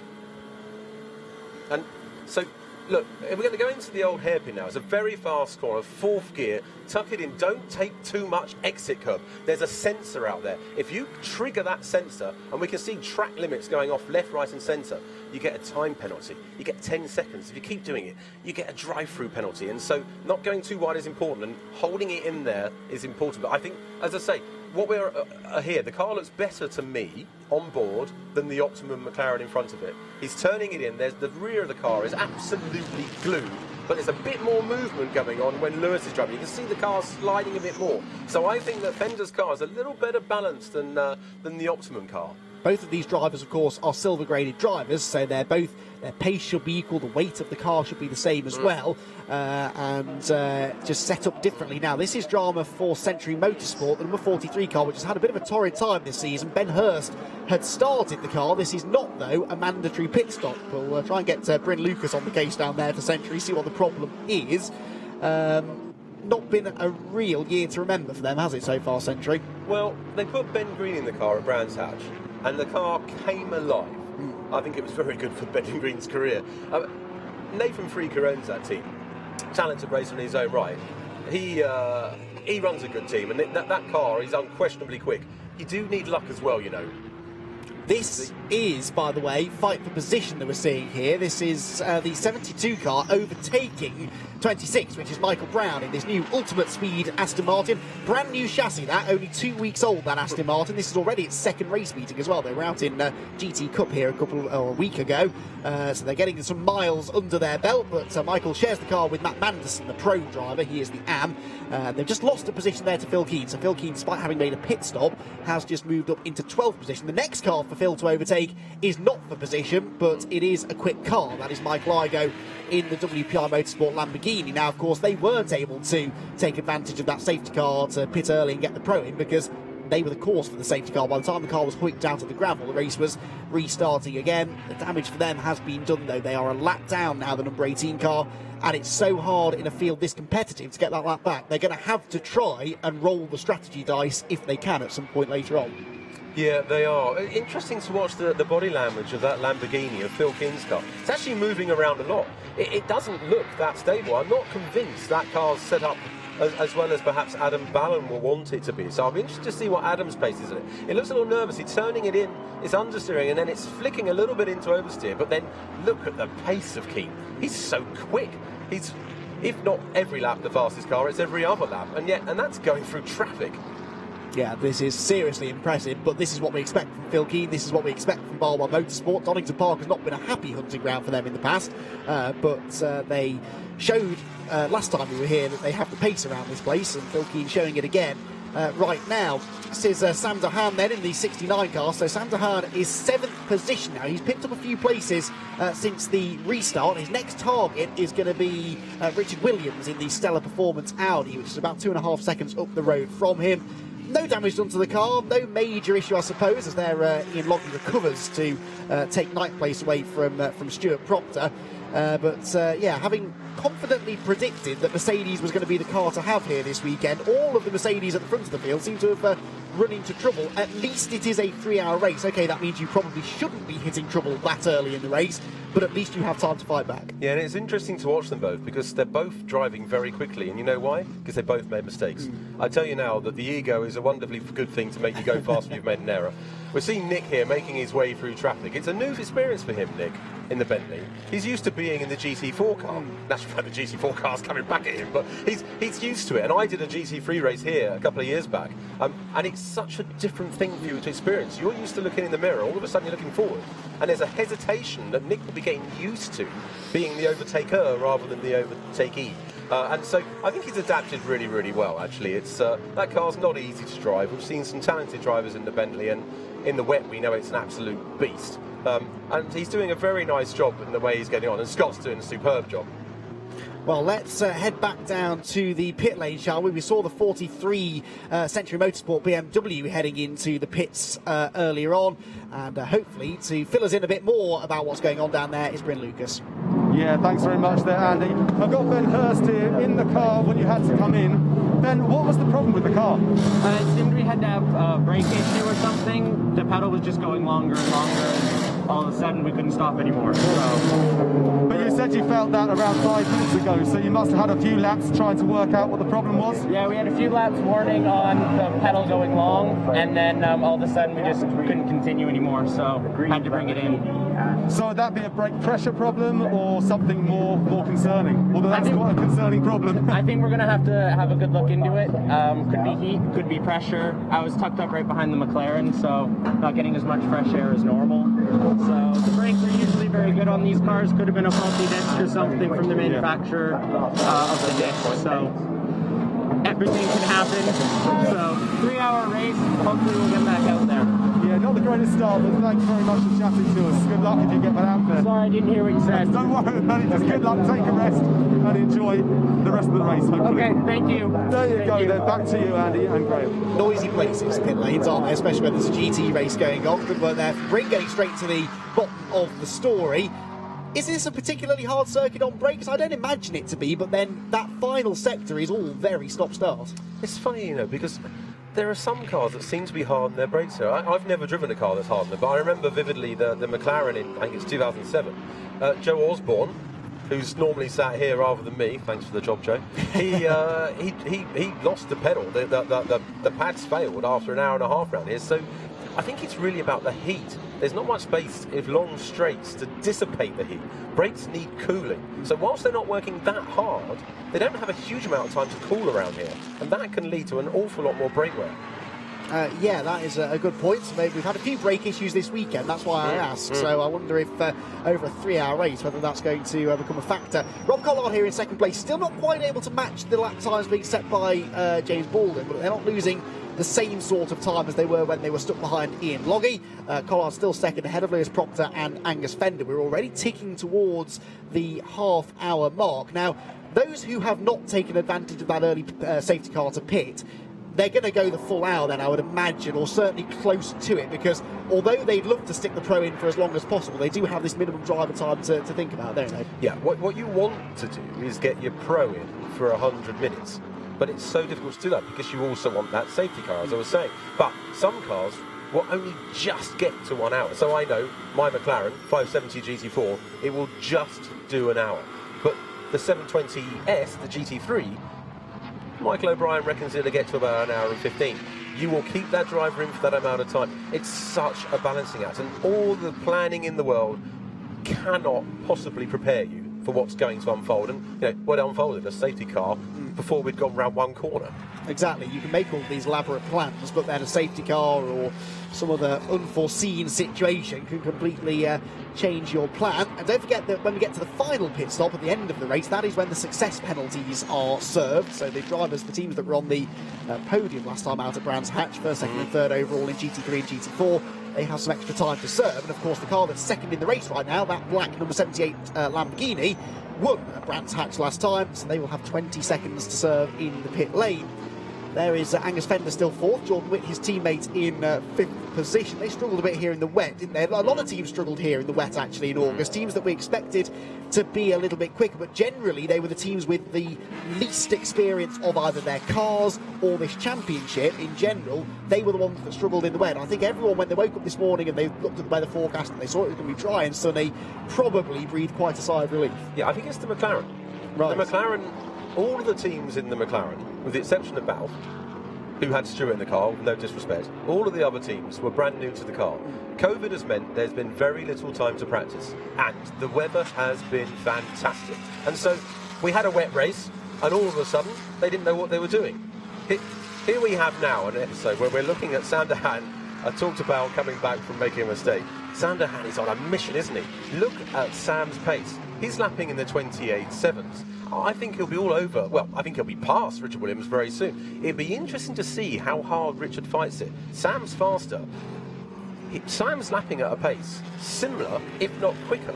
And so... Look, we're going to go into the old hairpin now. It's a very fast corner, fourth gear. Tuck it in. Don't take too much exit curb. There's a sensor out there. If you trigger that sensor, and we can see track limits going off left, right and centre, you get a time penalty. You get 10 seconds. If you keep doing it, you get a drive-through penalty. And so not going too wide is important, and holding it in there is important. But I think, as I say, what we're here, the car looks better to me on board than the Optimum McLaren in front of it. He's turning it in. There's the rear of the car is absolutely glued, but there's a bit more movement going on when Lewis is driving. You can see the car sliding a bit more. So I think that Fender's car is a little better balanced than the Optimum car. Both of these drivers, of course, are silver graded drivers, so their pace should be equal, the weight of the car should be the same as well, and just set up differently. Now, this is drama for Century Motorsport, the number 43 car, which has had a bit of a torrid time this season. Ben Hurst had started the car. This is not, though, a mandatory pit stop. We'll try and get Bryn Lucas on the case down there for Century, see what the problem is. Not been a real year to remember for them, has it, so far, Century? Well, they put Ben Green in the car at Brands Hatch, and the car came alive. I think it was very good for Ben Green's career. Nathan Freaker owns that team. Talented racer in his own right. He runs a good team, and that car is unquestionably quick. You do need luck as well, you know. This is, by the way, fight for position that we're seeing here. This is the 72 car overtaking 26, which is Michael Brown in this new Ultimate Speed Aston Martin. Brand new chassis, that, only 2 weeks old, that Aston Martin. This is already its second race meeting as well. They were out in GT Cup here a week ago, so they're getting some miles under their belt, but Michael shares the car with Matt Manderson, the pro driver. He is the AM. They've just lost a position there to Phil Keane, so Phil Keane, despite having made a pit stop, has just moved up into 12th position. The next car for Phil to overtake is not for position, but it is a quick car. That is Michael Igoe in the WPI Motorsport Lamborghini. Now, of course, they weren't able to take advantage of that safety car to pit early and get the pro in, because they were the cause for the safety car. By the time the car was hoiked out of the gravel, the race was restarting again. The damage for them has been done, though. They are a lap down now, the number 18 car, and it's so hard in a field this competitive to get that lap back. They're going to have to try and roll the strategy dice if they can at some point later on. Yeah, they are. Interesting to watch the body language of that Lamborghini, of Phil Keane's car. It's actually moving around a lot. It doesn't look that stable. I'm not convinced that car's set up as well as perhaps Adam Ballon will want it to be. So I'll be interested to see what Adam's pace is in it. It looks a little nervous. He's turning it in, it's understeering, and then it's flicking a little bit into oversteer. But then look at the pace of Keane. He's so quick. He's, if not every lap the fastest car, it's every other lap. And that's going through traffic. Yeah, this is seriously impressive, but this is what we expect from Phil Keane. This is what we expect from Barwell Motorsport. Donington Park has not been a happy hunting ground for them in the past, but they showed last time we were here that they have the pace around this place, and Phil Keane showing it again right now. This is Sam Dahan then in the 69 car. So Sam Dahan is 7th position now. He's picked up a few places since the restart. His next target is going to be Richard Williams in the Stellar Performance Audi, which is about 2.5 seconds up the road from him. No damage done to the car, no major issue, I suppose, as there Ian Logley recovers to take ninth place away from Stuart Proctor. But having confidently predicted that Mercedes was going to be the car to have here this weekend, all of the Mercedes at the front of the field seem to have run into trouble. At least it is a 3-hour race. Okay, that means you probably shouldn't be hitting trouble that early in the race, but at least you have time to fight back. Yeah, and it's interesting to watch them both because they're both driving very quickly, and you know why? Because they both made mistakes. I tell you now that the ego is a wonderfully good thing to make you go fast when you've made an error. We're seeing Nick here making his way through traffic. It's a new experience for him, Nick, in the Bentley. He's used to being in the GT4 car. That's right, the GT4 car's coming back at him, but he's used to it. And I did a GT3 race here a couple of years back, and it's such a different thing for you to experience. You're used to looking in the mirror, all of a sudden you're looking forward, and there's a hesitation that Nick will be getting used to, being the overtaker rather than the overtakee. And so I think he's adapted really, really well, actually. It's that car's not easy to drive. We've seen some talented drivers in the Bentley, and in the wet we know it's an absolute beast. And he's doing a very nice job in the way he's getting on, and Scott's doing a superb job. Well, let's head back down to the pit lane, shall we? We saw the 43 Century Motorsport BMW heading into the pits earlier on, and hopefully to fill us in a bit more about what's going on down there is Bryn Lucas. Yeah, thanks very much there, Andy. I've got Ben Hurst here in the car when you had to come in. Ben, what was the problem with the car? It seemed we had to have a brake issue or something. The pedal was just going longer and longer, and all of a sudden we couldn't stop anymore. So. But you said you felt that around 5 minutes ago, so you must have had a few laps trying to work out what the problem was? Yeah, we had a few laps warning on the pedal going long, and then all of a sudden we just couldn't continue anymore, so had to bring it in. So would that be a brake pressure problem or something more concerning? Although that's quite a concerning problem. I think we're going to have a good look into it. Could be heat, could be pressure. I was tucked up right behind the McLaren, so not getting as much fresh air as normal. So the brakes are usually very good on these cars. Could have been a faulty disc or something from the manufacturer of the disc. So everything can happen. So 3-hour race, hopefully we'll get back out there. Yeah, not the greatest start, but thank you very much for chatting to us. Good luck if you get that out there. Sorry, I didn't hear what you said. Don't worry about it. Just good luck, take a rest, and enjoy the rest of the race, hopefully. Okay, thank you. There you go, then. Back to you, Andy and Graham. Noisy places, pit lanes, aren't they? Especially when there's a GT race going on. Good work there for Brink, getting straight to the bottom of the story. Is this a particularly hard circuit on brakes? I don't imagine it to be, but then that final sector is all very stop-start. It's funny, you know, because there are some cars that seem to be hard on their brakes here. I've never driven a car that's hard on them, but I remember vividly the McLaren in, I think it's 2007. Joe Osborne, who's normally sat here rather than me, thanks for the job, Joe, he lost the pedal. The pads failed after an hour and a half round here, so I think it's really about the heat. There's not much space in long straights to dissipate the heat. Brakes need cooling. So whilst they're not working that hard, they don't have a huge amount of time to cool around here. And that can lead to an awful lot more brake wear. Yeah, that is a good point. Maybe we've had a few brake issues this weekend, that's why I asked. So I wonder if over a 3-hour race, whether that's going to become a factor. Rob Collard here in second place, still not quite able to match the lap times being set by James Baldwin, but they're not losing the same sort of time as they were when they were stuck behind Ian Loggy. Collard still second ahead of Lewis Proctor and Angus Fender. We're already ticking towards the half-hour mark. Now, those who have not taken advantage of that early safety car to pit, they're going to go the full hour then, I would imagine, or certainly close to it, because although they'd love to stick the pro in for as long as possible, they do have this minimum driver time to think about, don't they? Yeah, what you want to do is get your pro in for 100 minutes. But it's so difficult to do that because you also want that safety car, as I was saying. But some cars will only just get to 1 hour. So I know my McLaren 570 GT4, it will just do an hour. But the 720S, the GT3, Michael O'Brien reckons it'll get to about an hour and 15. You will keep that driver in for that amount of time. It's such a balancing act, and all the planning in the world cannot possibly prepare you for what's going to unfold. And you know what unfolded, a safety car before we'd gone round one corner. Exactly, you can make all these elaborate plans, but then a safety car or some other unforeseen situation can completely change your plan. And don't forget that when we get to the final pit stop at the end of the race, that is when the success penalties are served. So the drivers, the teams that were on the podium last time out at Brands Hatch, first, second and third overall in GT3 and GT4, they have some extra time to serve. And of course the car that's second in the race right now, that black number 78 Lamborghini, won at Brands Hatch last time, so they will have 20 seconds to serve in the pit lane. There is Angus Fender still fourth, Jordan Witt, his teammate, in fifth position. They struggled a bit here in the wet, didn't they? A lot of teams struggled here in the wet, actually, in August. Teams that we expected to be a little bit quicker, but generally they were the teams with the least experience of either their cars or this championship in general. They were the ones that struggled in the wet. I think everyone, when they woke up this morning and they looked at the weather forecast and they saw it was going to be dry and sunny, probably breathed quite a sigh of relief. Yeah, I think it's the McLaren. Right. The McLaren, all of the teams in the McLaren, with the exception of Balfe, who had Stewart in the car, with no disrespect, all of the other teams were brand new to the car. COVID has meant there's been very little time to practice, and the weather has been fantastic. And so we had a wet race, and all of a sudden they didn't know what they were doing. Here we have now an episode where we're looking at Sam Dehan. I talked about coming back from making a mistake. Sam Dehan is on a mission, isn't he? Look at Sam's pace. He's lapping in the 28.7s. I think he'll be all over. Well, I think he'll be past Richard Williams very soon. It'd be interesting to see how hard Richard fights it. Sam's faster. Sam's lapping at a pace similar, if not quicker,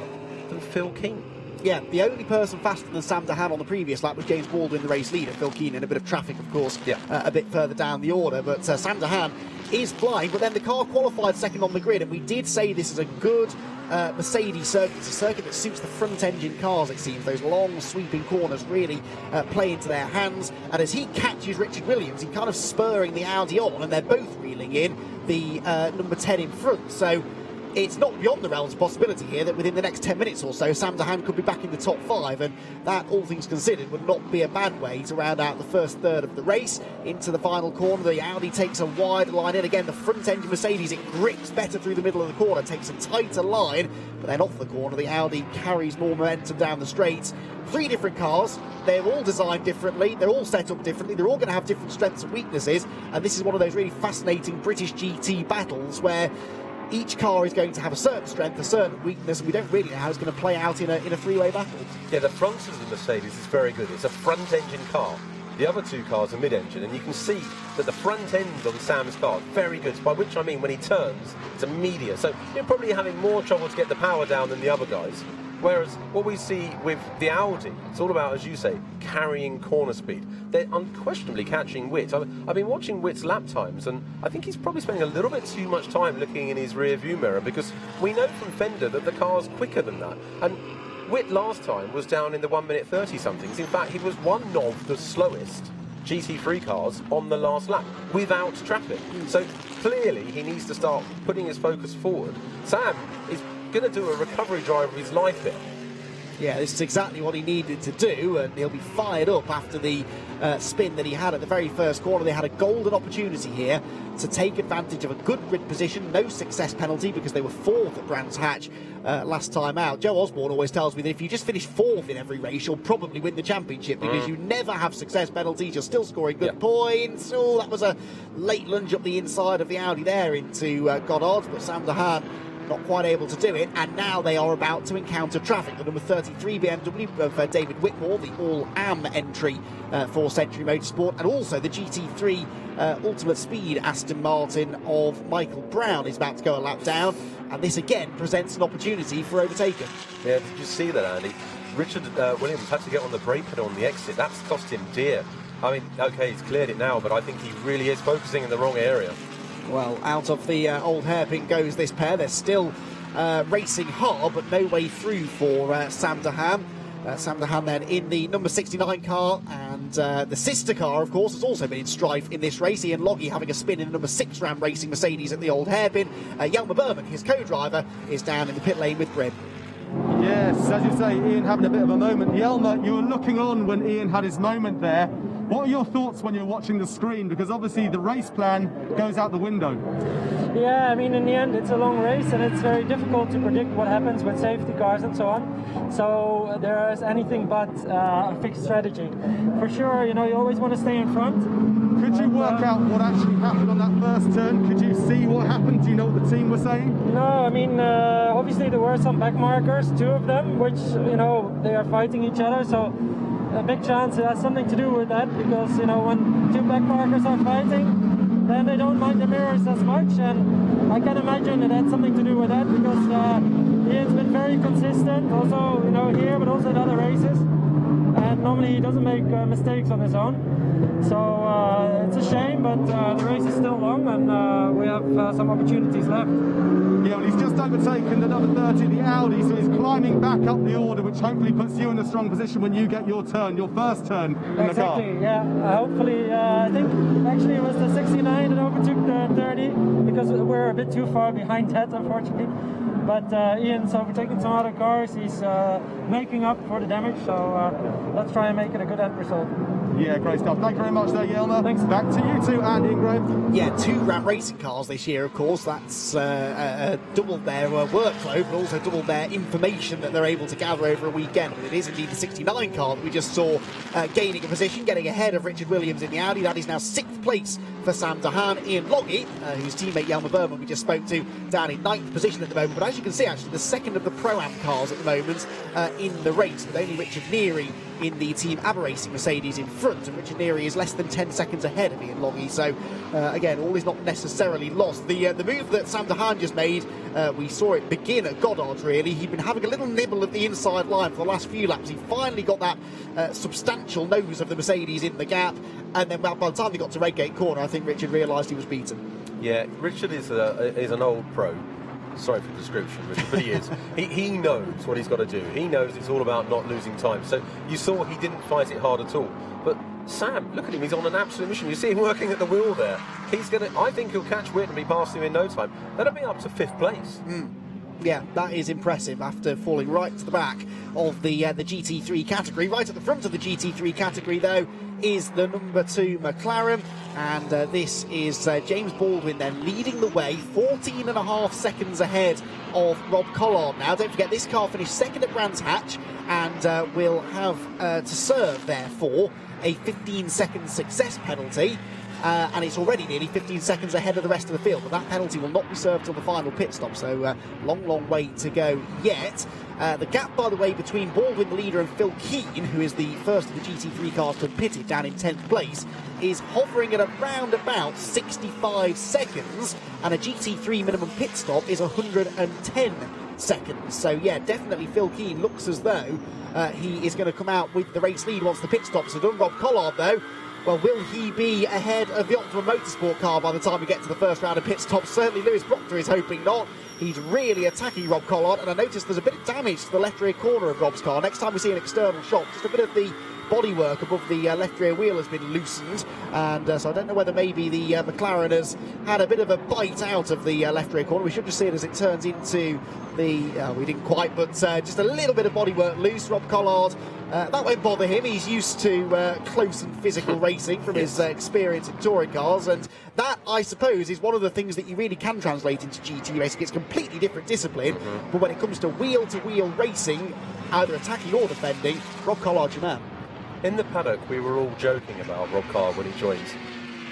than Phil Keane. Yeah, the only person faster than Sam Dehan on the previous lap was James Baldwin, the race leader. Phil Keane in a bit of traffic, of course, a bit further down the order. But Sam Dehan is flying, but then the car qualified second on the grid, and we did say this is a good Mercedes circuit. It's a circuit that suits the front engine cars, it seems. Those long sweeping corners really play into their hands, and as he catches Richard Williams, he's kind of spurring the Audi on, and they're both reeling in the number 10 in front. So it's not beyond the realms of possibility here that within the next 10 minutes or so, Sam Dehan could be back in the top 5, and that, all things considered, would not be a bad way to round out the first third of the race. Into the final corner, the Audi takes a wider line in. Again, the front-engine Mercedes, it grips better through the middle of the corner, takes a tighter line, but then off the corner, the Audi carries more momentum down the straights. 3 different cars, they're all designed differently, they're all set up differently, they're all going to have different strengths and weaknesses, and this is one of those really fascinating British GT battles where each car is going to have a certain strength, a certain weakness, and we don't really know how it's going to play out in a three-way battle. Yeah, the front of the Mercedes is very good. It's a front-engine car. The other two cars are mid-engine, and you can see that the front end on Sam's car, very good, by which I mean when he turns, it's immediate. So you're probably having more trouble to get the power down than the other guys. Whereas what we see with the Audi, it's all about, as you say, carrying corner speed. They're unquestionably catching Witt. I've been watching Witt's lap times, and I think he's probably spending a little bit too much time looking in his rear view mirror, because we know from Fender that the car's quicker than that. And Witt last time was down in the 1 minute 30 somethings. In fact, he was one of the slowest GT3 cars on the last lap without traffic. So clearly he needs to start putting his focus forward. Sam is going to do a recovery drive of his life here. Yeah, this is exactly what he needed to do, and he'll be fired up after the spin that he had at the very first corner. They had a golden opportunity here to take advantage of a good grid position. No success penalty because they were fourth at Brands Hatch last time out. Joe Osborne always tells me that if you just finish fourth in every race, you'll probably win the championship, because you never have success penalties. You're still scoring good points. Oh, that was a late lunge up the inside of the Audi there into Goddard, but Sam Dahan not quite able to do it, and now they are about to encounter traffic. The number 33 BMW of David Whitmore, the all-AM entry for Century Motorsport, and also the GT3 Ultimate Speed Aston Martin of Michael Brown is about to go a lap down, and this again presents an opportunity for overtaking. Yeah, did you see that, Andy? Richard Williams had to get on the brake pedal on the exit. That's cost him dear. I mean, okay, he's cleared it now, but I think he really is focusing in the wrong area. Well, out of the old hairpin goes this pair. They're still racing hard, but no way through for Sam Dahan. Sam Dahan then in the number 69 car, and the sister car, of course, has also been in strife in this race. Ian Loggy having a spin in the number 6 Ram Racing Mercedes at the old hairpin. Jelmer Berman, his co-driver, is down in the pit lane with Grim. Yes, as you say, Ian having a bit of a moment. Jelmer, you were looking on when Ian had his moment there. What are your thoughts when you're watching the screen? Because obviously the race plan goes out the window. Yeah, I mean, in the end, it's a long race, and it's very difficult to predict what happens with safety cars and so on. So there is anything but a fixed strategy. For sure, you know, you always want to stay in front. Could you work out what actually happened on that first turn? Could you see what happened? Do you know what the team was saying? No, I mean, obviously there were some back markers, 2 of them, which, you know, they are fighting each other. So a big chance it has something to do with that, because, you know, when 2 back markers are fighting, then they don't mind the mirrors as much, and I can imagine it had something to do with that, because Ian's been very consistent, also, you know, here, but also in other races, and normally he doesn't make mistakes on his own. So it's a shame, but the race is still long, and we have some opportunities left. Yeah, well, he's just overtaken the number 30, the Audi, so he's climbing back up the order, which hopefully puts you in a strong position when you get your turn, your first turn in the car. Exactly, yeah. Hopefully, I think actually it was the 69 that overtook the 30, because we're a bit too far behind that, unfortunately. But Ian's overtaking some other cars. He's making up for the damage, so let's try and make it a good end result. Yeah, great stuff. Thank you very much there, Jelmer. Thanks. Back to you two, Andy and Graham. Yeah, 2 Ram Racing cars this year, of course. That's doubled their workload, but also doubled their information that they're able to gather over a weekend. But it is indeed the 69 car that we just saw gaining a position, getting ahead of Richard Williams in the Audi. That is now 6th place for Sam Dahan. Ian Loggy, whose teammate Jelmer Berman we just spoke to, down in 9th position at the moment. But as you can see, actually, the second of the Pro-Am cars at the moment in the race, with only Richard Neary in the Team ABBA Racing Mercedes in front, and Richard Neary is less than 10 seconds ahead of Ian Loggy. So again, all is not necessarily lost. The move that Sam Dahan just made, we saw it begin at Goddard, really. He'd been having a little nibble at the inside line for the last few laps. He finally got that substantial nose of the Mercedes in the gap, and then by the time they got to Redgate Corner, I think Richard realised he was beaten. Yeah, Richard is an old pro. Sorry for the description, Richard, but he is. He knows what he's got to do. He knows it's all about not losing time. So you saw he didn't fight it hard at all. But Sam, look at him, he's on an absolute mission. You see him working at the wheel there. I think he'll catch Witt and be past him in no time. That'll be up to 5th place. Yeah, that is impressive after falling right to the back of the GT3 category. Right at the front of the GT3 category, though, is the number 2 McLaren, and this is James Baldwin then leading the way, 14.5 seconds ahead of Rob Collard now. Don't forget, this car finished 2nd at Brands Hatch, and will have to serve, therefore, a 15-second success penalty. and it's already nearly 15 seconds ahead of the rest of the field. But that penalty will not be served till the final pit stop, so long way to go yet. The gap, by the way, between Baldwin, the leader, and Phil Keane, who is the first of the GT3 cars to have pitted down in 10th place, is hovering at around about 65 seconds, and a GT3 minimum pit stop is 110 seconds. So yeah, definitely Phil Keane looks as though he is going to come out with the race lead once the pit stops are done. Rob Collard, though, well, will he be ahead of the Optimum Motorsport car by the time we get to the first round of pit stops? Certainly Lewis Proctor is hoping not. He's really attacking Rob Collard, and I noticed there's a bit of damage to the left rear corner of Rob's car. Next time we see an external shot, just a bit of the bodywork above the left rear wheel has been loosened, and so I don't know whether maybe the McLaren has had a bit of a bite out of the left rear corner. We should just see it as it turns into the, we didn't quite, but just a little bit of bodywork loose. Rob Collard, that won't bother him. He's used to close and physical racing from his experience in touring cars, and that, I suppose, is one of the things that you really can translate into GT racing. It's a completely different discipline, but when it comes to wheel-to-wheel racing, either attacking or defending, Rob Collard's your man. In the paddock, we were all joking about Rob Collard when he joined.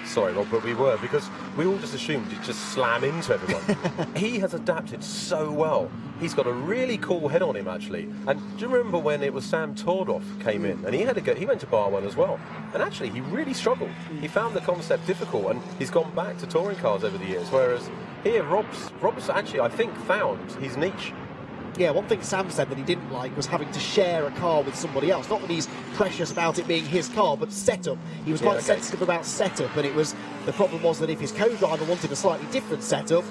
Sorry, Rob, but we were, because we all just assumed he'd just slam into everyone. He has adapted so well. He's got a really cool head on him, actually. And do you remember when it was Sam Tordoff came in, and he had he went to Barwell as well, and actually he really struggled. He found the concept difficult, and he's gone back to touring cars over the years. Whereas here, Rob's actually, I think, found his niche. Yeah, one thing Sam said that he didn't like was having to share a car with somebody else. Not that he's precious about it being his car, but setup. He was quite sensitive about setup, and the problem was that if his co-driver wanted a slightly different setup,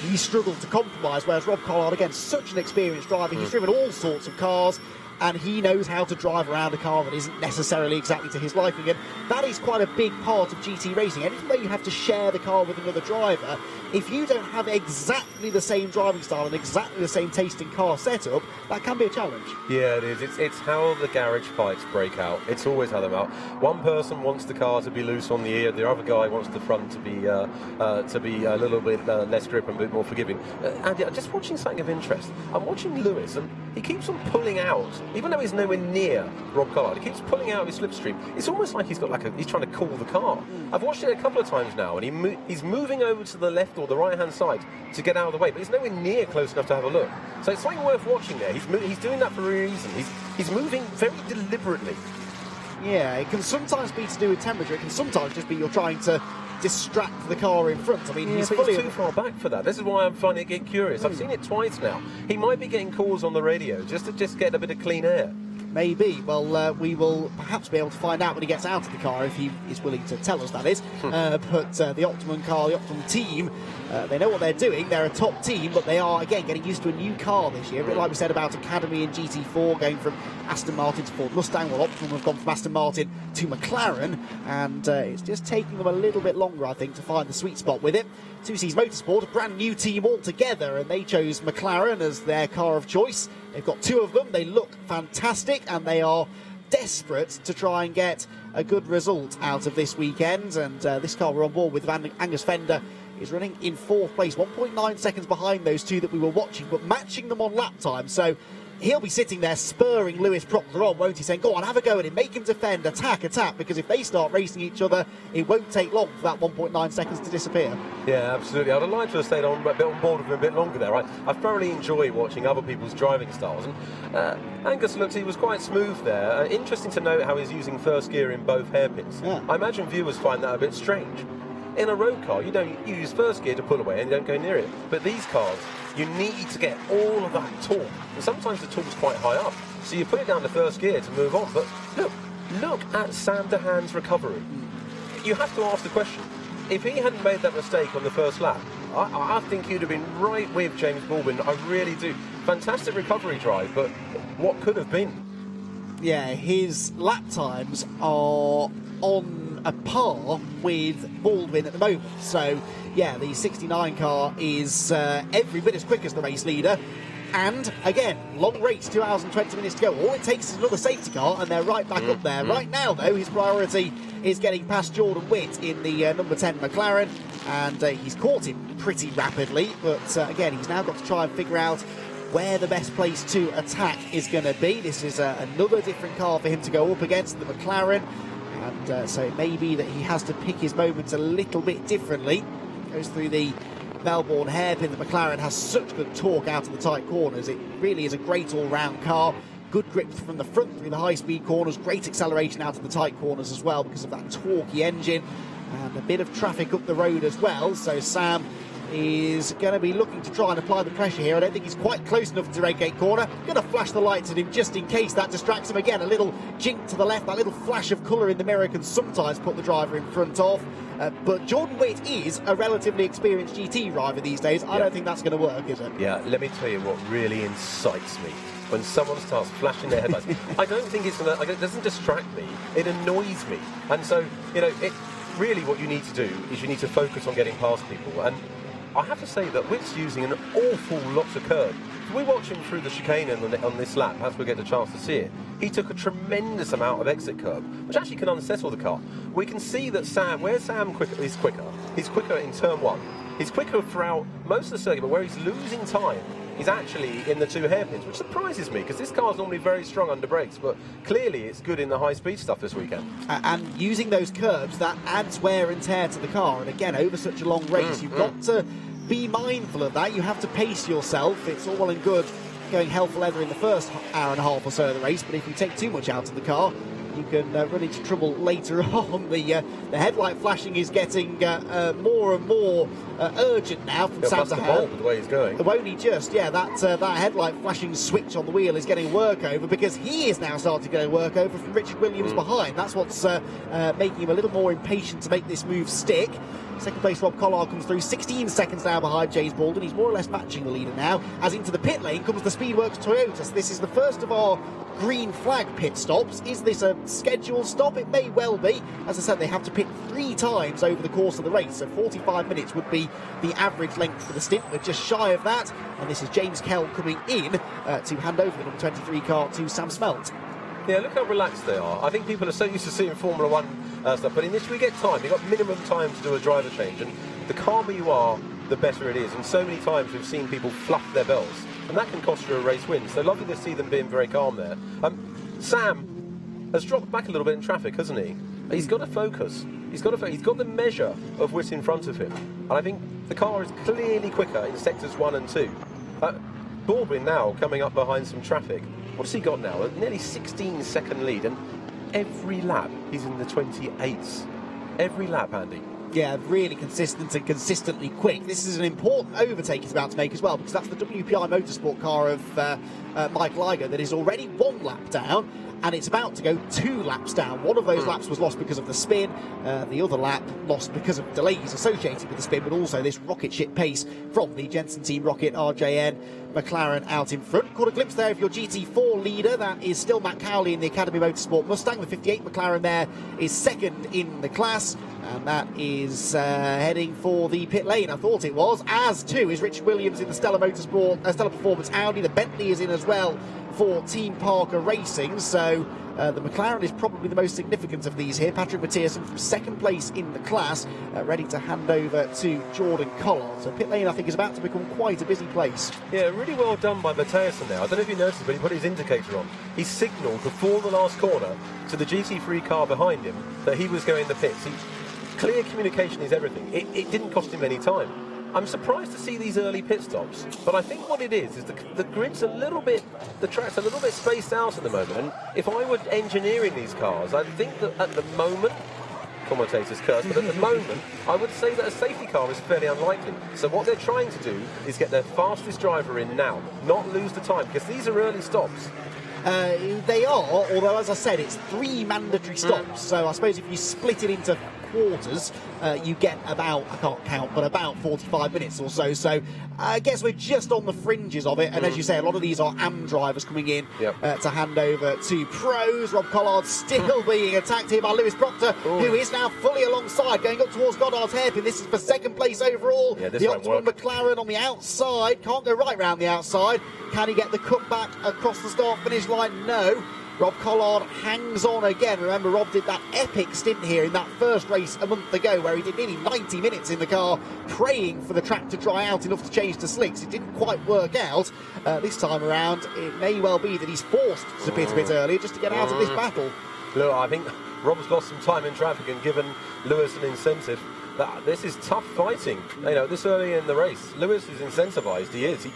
he struggled to compromise, whereas Rob Collard, again, such an experienced driver, he's driven all sorts of cars, and he knows how to drive around a car that isn't necessarily exactly to his liking, and that is quite a big part of GT racing. Anything where you have to share the car with another driver, if you don't have exactly the same driving style and exactly the same taste in car setup, that can be a challenge. Yeah, it is. It's how the garage fights break out. It's always how them out. One person wants the car to be loose on the ear, the other guy wants the front to be a little bit less grip and a bit more forgiving. Andy, I'm just watching something of interest. I'm watching Lewis, and he keeps on pulling out, even though he's nowhere near Rob Collard. He keeps pulling out of his slipstream. It's almost like he's got he's trying to cool the car. I've watched it a couple of times now, and he's moving over to the left or the right-hand side to get out of the way, but he's nowhere near close enough to have a look. So it's something worth watching there. He's doing that for a reason. He's moving very deliberately. Yeah, it can sometimes be to do with temperature. It can sometimes just be you're trying to distract the car in front. I mean, he's too far back for that. This is why I'm finding it curious. I've seen it twice now. He might be getting calls on the radio just to get a bit of clean air. Maybe. Well, we will perhaps be able to find out when he gets out of the car, if he is willing to tell us, that is. But the Optimum car, the Optimum team, they know what they're doing. They're a top team, but they are, again, getting used to a new car this year. A bit like we said about Academy and GT4, going from Aston Martin to Ford Mustang. Well, Optimum have gone from Aston Martin to McLaren, and it's just taking them a little bit longer, I think, to find the sweet spot with it. 2C's Motorsport, a brand new team altogether, and they chose McLaren as their car of choice. They've got two of them. They look fantastic, and they are desperate to try and get a good result out of this weekend. And this car we're on board with, Angus Fender, is running in fourth place, 1.9 seconds behind those two that we were watching, but matching them on lap time. So he'll be sitting there spurring Lewis Proctor on, won't he, saying, go on, have a go at him, make him defend, attack, because if they start racing each other, it won't take long for that 1.9 seconds to disappear. Yeah, absolutely. I'd like to have stayed on board with him a bit longer there. I thoroughly enjoy watching other people's driving styles, and Angus he was quite smooth there. Interesting to note how he's using first gear in both hairpins. Yeah. I imagine viewers find that a bit strange. In a road car, you use first gear to pull away and you don't go near it. But these cars, you need to get all of that torque. And sometimes the torque's quite high up. So you put it down to first gear to move on. But look at Sam Dehaan's recovery. You have to ask the question, if he hadn't made that mistake on the first lap, I think he'd have been right with James Baldwin. I really do. Fantastic recovery drive, but what could have been? Yeah, his lap times are on a par with Baldwin at the moment. So, yeah, the 69 car is every bit as quick as the race leader. And, again, long race, 2 hours and 20 minutes to go. All it takes is another safety car, and they're right back up there. Right now, though, his priority is getting past Jordan Witt in the number 10 McLaren, and he's caught him pretty rapidly. But, again, he's now got to try and figure out where the best place to attack is going to be. This is another different car for him to go up against, the McLaren. And so it may be that he has to pick his moments a little bit differently. Goes through the Melbourne hairpin. The McLaren has such good torque out of the tight corners. It really is a great all-round car. Good grip from the front through the high-speed corners. Great acceleration out of the tight corners as well because of that torquey engine. And a bit of traffic up the road as well. So Sam is going to be looking to try and apply the pressure here. I don't think he's quite close enough to Redgate corner. Going to flash the lights at him just in case that distracts him again. A little jink to the left, that little flash of colour in the mirror can sometimes put the driver in front of. But Jordan Witt is a relatively experienced GT driver these days. I don't think that's going to work, is it? Yeah, let me tell you what really incites me. When someone starts flashing their headlights, I don't think it's going to, it doesn't distract me, it annoys me. And so, really what you need to do is you need to focus on getting past people. And I have to say that Witt's using an awful lot of curb. If we watch him through the chicane on this lap, as we get the chance to see it, he took a tremendous amount of exit curb, which actually can unsettle the car. We can see that Sam is quicker, he's quicker in turn 1. He's quicker throughout most of the circuit, but where he's losing time, he's actually in the 2 hairpins, which surprises me, because this car's normally very strong under brakes, but clearly it's good in the high-speed stuff this weekend. And using those curbs, that adds wear and tear to the car. And again, over such a long race, you've got to be mindful of that. You have to pace yourself. It's all well and good going hell for leather in the first hour and a half or so of the race, but if you take too much out of the car, you can run into trouble later on. The headlight flashing is getting more and more urgent now from Sam Sahel. The way he's going. Won't he just? Yeah, that headlight flashing switch on the wheel is getting work over because he is now starting to get work over from Richard Williams behind. That's what's making him a little more impatient to make this move stick. Second place Rob Collard comes through, 16 seconds now behind James Baldwin. He's more or less matching the leader now. As into the pit lane comes the Speedworks Toyota. So this is the first of our green flag pit stops. Is this a scheduled stop? It may well be. As I said, they have to pit 3 times over the course of the race, so 45 minutes would be the average length for the stint. We're just shy of that, and this is James Kell coming in to hand over the number 23 car to Sam Smelt. Yeah, look how relaxed they are. I think people are so used to seeing Formula 1 stuff, but in this we get time. You've got minimum time to do a driver change, and the calmer you are, the better it is. And so many times we've seen people fluff their bells, and that can cost you a race win. So lovely to see them being very calm there. Sam has dropped back a little bit in traffic, hasn't he? He's got to focus. He's got the measure of Witt in front of him, and I think the car is clearly quicker in sectors 1 and 2. Baldwin now coming up behind some traffic. What's he got now? A nearly 16-second lead, and every lap he's in the 28s. Every lap, Andy. Yeah, really consistent and consistently quick. This is an important overtake he's about to make as well, because that's the WPI Motorsport car of Mike Ligo that is already 1 lap down, and it's about to go 2 laps down. One of those laps was lost because of the spin, the other lap lost because of delays associated with the spin, but also this rocket ship pace from the Jensen Team Rocket RJN McLaren out in front. Caught a glimpse there of your GT4 leader. That is still Matt Cowley in the Academy Motorsport Mustang. The 58 McLaren there is second in the class, and that is heading for the pit lane. I thought it was, as too is Richard Williams in the Stella Motorsport, Stella Performance Audi. The Bentley is in as well for Team Parker Racing. So the McLaren is probably the most significant of these here. Patrick Mathiasen from second place in the class, ready to hand over to Jordan Collard. So pit lane, I think, is about to become quite a busy place. Yeah, really well done by Mathiasen there. I don't know if you noticed, but he put his indicator on. He signalled before the last corner to the GT3 car behind him that he was going in the pits. Clear communication is everything. It didn't cost him any time. I'm surprised to see these early pit stops, but I think what it is the grid's the track's a little bit spaced out at the moment, and if I were engineering these cars, I think that at the moment, commentators curse, but at the moment, I would say that a safety car is fairly unlikely. So what they're trying to do is get their fastest driver in now, not lose the time, because these are early stops. They are, although as I said, it's 3 mandatory stops, so I suppose if you split it into quarters, you get about, I can't count, but about 45 minutes or so. So I guess we're just on the fringes of it. And as you say, a lot of these are AM drivers coming in to hand over to pros. Rob Collard still being attacked here by Lewis Proctor, who is now fully alongside, going up towards Goddard's hairpin. This is for second place overall. The Optimum McLaren on the outside. Can't go right round the outside. Can he get the cutback across the start-finish line? No. Rob Collard hangs on again. Remember, Rob did that epic stint here in that first race a month ago where he did nearly 90 minutes in the car praying for the track to dry out enough to change to slicks. It didn't quite work out. This time around, it may well be that he's forced to pit a bit earlier just to get out of this battle. Look, I think Rob's lost some time in traffic and given Lewis an incentive. This is tough fighting, this early in the race. Lewis is incentivized, he is.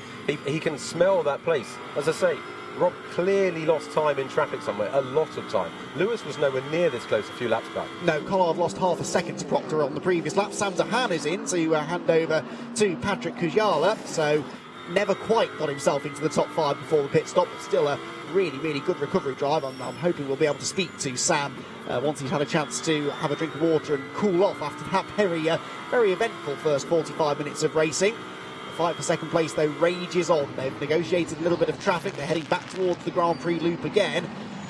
He can smell that place. As I say, Rob clearly lost time in traffic somewhere, a lot of time. Lewis was nowhere near this close a few laps back. No, Collard lost half a second to Proctor on the previous lap. Sam Zahan is in to hand over to Patrick Kujala, so never quite got himself into the top 5 before the pit stop, but still a really, really good recovery drive. I'm hoping we'll be able to speak to Sam once he's had a chance to have a drink of water and cool off after that very eventful first 45 minutes of racing. The fight for second place, though, rages on. They've negotiated a little bit of traffic. They're heading back towards the Grand Prix loop again.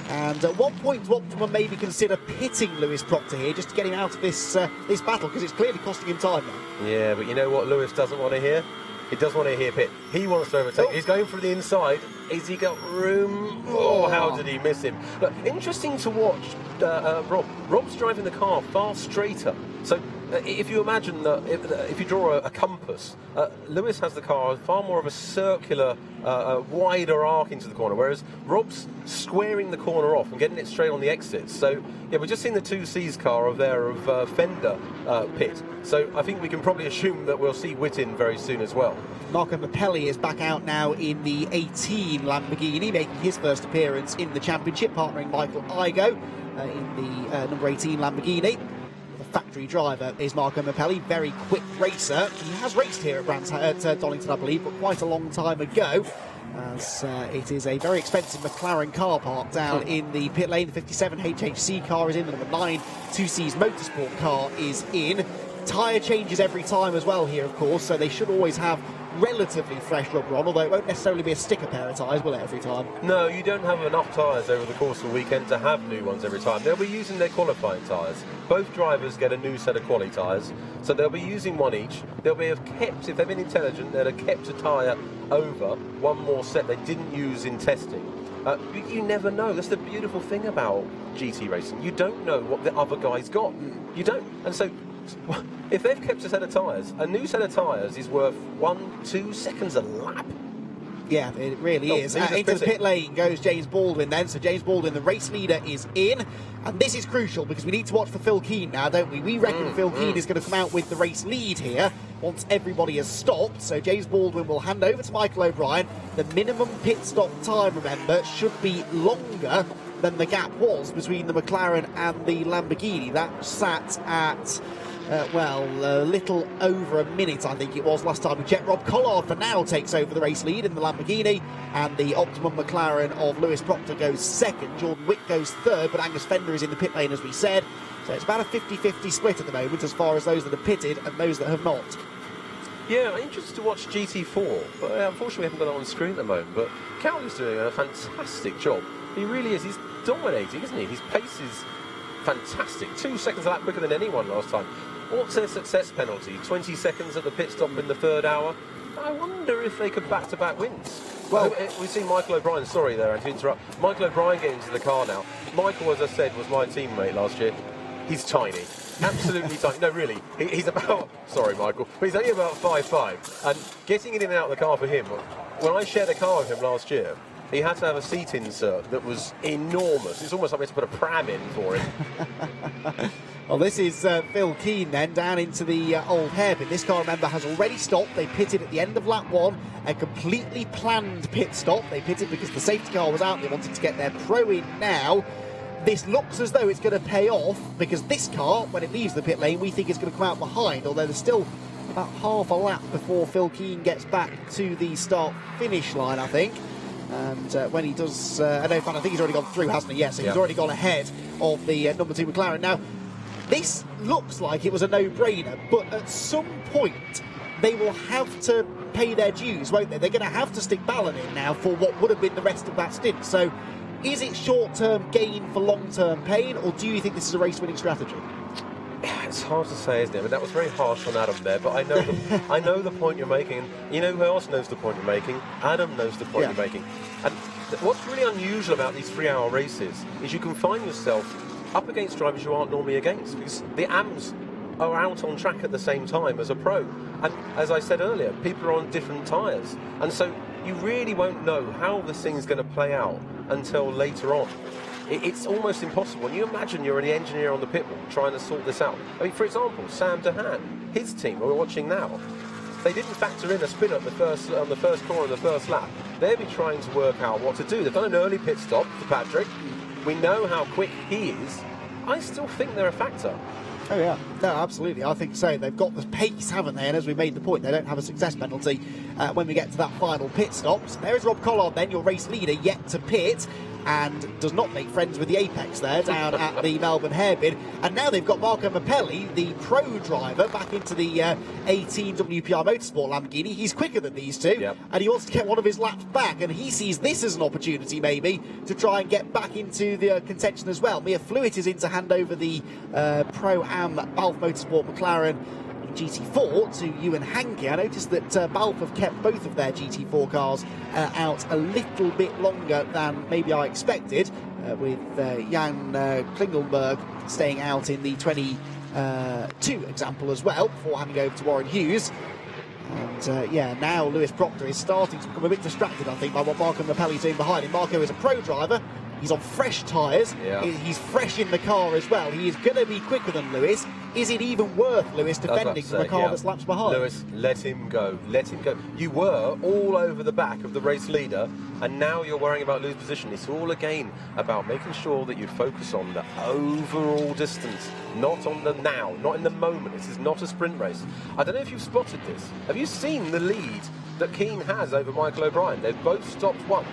And at what point do Optimum maybe consider pitting Lewis Proctor here just to get him out of this battle, because it's clearly costing him time now. Yeah, but you know what Lewis doesn't want to hear? He does want to hear pit. He wants to overtake. He's going for the inside. Has he got room? Oh, how did he miss him? But interesting to watch Rob. Rob's driving the car far straighter. So if you imagine that, if you draw a compass, Lewis has the car far more of a circular, wider arc into the corner, whereas Rob's squaring the corner off and getting it straight on the exits. So yeah, we've just seen the 2C's car of Fender pit. So I think we can probably assume that we'll see Whitin very soon as well. Marco Mappelli is back out now in the 18 Lamborghini, making his first appearance in the championship, partnering Michael Igo in the number 18 Lamborghini. The factory driver is Marco Mappelli, very quick racer. He has raced here at Donington, I believe, but quite a long time ago, as it is a very expensive McLaren car park down in the pit lane. The 57 HHC car is in, the number 9 2C's Motorsport car is in. Tyre changes every time as well here, of course, so they should always have relatively fresh rubber on, although it won't necessarily be a sticker pair of tyres, will it, every time? No, you don't have enough tyres over the course of the weekend to have new ones every time. They'll be using their qualifying tyres. Both drivers get a new set of quali tyres, so they'll be using one each. They'll be have kept, if they've been intelligent, they'll have kept a tyre over one more set they didn't use in testing. You never know. That's the beautiful thing about GT racing. You don't know what the other guy's got. You don't. And so if they've kept a set of tyres, a new set of tyres is worth 1-2 seconds a lap. Yeah, it really is. Into the pit lane goes James Baldwin then. So James Baldwin, the race leader, is in. And this is crucial because we need to watch for Phil Keane now, don't we? We reckon Phil Keane is going to come out with the race lead here once everybody has stopped. So James Baldwin will hand over to Michael O'Brien. The minimum pit stop time, remember, should be longer than the gap was between the McLaren and the Lamborghini. That sat at a little over a minute, I think it was last time we checked. Rob Collard for now takes over the race lead in the Lamborghini, and the Optimum McLaren of Lewis Proctor goes second. Jordan Wick goes third, but Angus Fender is in the pit lane, as we said. So it's about a 50-50 split at the moment as far as those that have pitted and those that have not. Yeah, I'm interested to watch GT4, but unfortunately we haven't got it on screen at the moment. But Cowley's doing a fantastic job. He really is. He's dominating, isn't he? His pace is fantastic. 2 seconds a lap quicker than anyone last time. What's their success penalty? 20 seconds at the pit stop in the third hour? I wonder if they could back-to-back wins. Well, we've seen Michael O'Brien, sorry there, and to interrupt. Michael O'Brien getting into the car now. Michael, as I said, was my teammate last year. He's tiny. Absolutely tiny. No, really. He's about, sorry, Michael, but he's only about 5'5". And getting in and out of the car for him, when I shared a car with him last year, he had to have a seat insert that was enormous. It's almost like we had to put a pram in for him. Well, this is Phil Keane then, down into the old hairpin. This car, remember, has already stopped. They pitted at the end of lap 1, a completely planned pit stop. They pitted because the safety car was out. They wanted to get their pro in now. This looks as though it's going to pay off, because this car, when it leaves the pit lane, we think it's going to come out behind, although there's still about half a lap before Phil Keane gets back to the start-finish line, I think. And when he does, I think he's already gone through, hasn't he? Yes, so he's already gone ahead of the number 2 McLaren. Now, this looks like it was a no-brainer, but at some point they will have to pay their dues, won't they? They're going to have to stick Ballon in now for what would have been the rest of that stint. So is it short-term gain for long-term pain, or do you think this is a race-winning strategy? It's hard to say, isn't it? I mean, that was very harsh on Adam there, but I know the point you're making. And you know who else knows the point you're making? Adam knows the point you're making. And what's really unusual about these 3-hour races is you can find yourself up against drivers you aren't normally against, because the AMs are out on track at the same time as a pro. And as I said earlier, people are on different tyres. And so you really won't know how this thing's going to play out until later on. It's almost impossible. And you imagine you're the engineer on the pit wall trying to sort this out. I mean, for example, Sam Dehan, his team, we're watching now, they didn't factor in a spin up on the first corner of the first lap. They'll be trying to work out what to do. They've done an early pit stop for Patrick. We know how quick he is. I still think they're a factor. Oh yeah, no, absolutely. I think so. They've got the pace, haven't they? And as we made the point, they don't have a success penalty when we get to that final pit stop. So there is Rob Collard, then your race leader, yet to pit, and does not make friends with the apex there down at the Melbourne hairpin. And now they've got Marco Mappelli, the pro driver, back into the 18 WPR Motorsport Lamborghini. He's quicker than these two, and he wants to get one of his laps back, and he sees this as an opportunity maybe to try and get back into the contention as well. Mia Fluid is in to hand over the Pro-Am Barwell Motorsport McLaren GT4 to Ewan Hankey. I noticed that Barwell have kept both of their GT4 cars out a little bit longer than maybe I expected, with Jan Klingelberg staying out in the 22 example as well, before handing over to Warren Hughes. And yeah, now Lewis Proctor is starting to become a bit distracted, I think, by what Marco Mappelli's doing behind him. Marco is a pro driver. He's on fresh tyres. Yeah. He's fresh in the car as well. He is going to be quicker than Lewis. Is it even worth Lewis defending from a car that's laps behind? Lewis, let him go. Let him go. You were all over the back of the race leader, and now you're worrying about Lewis' position. It's all, again, about making sure that you focus on the overall distance, not on the now, not in the moment. This is not a sprint race. I don't know if you've spotted this. Have you seen the lead that Keane has over Michael O'Brien? They've both stopped once.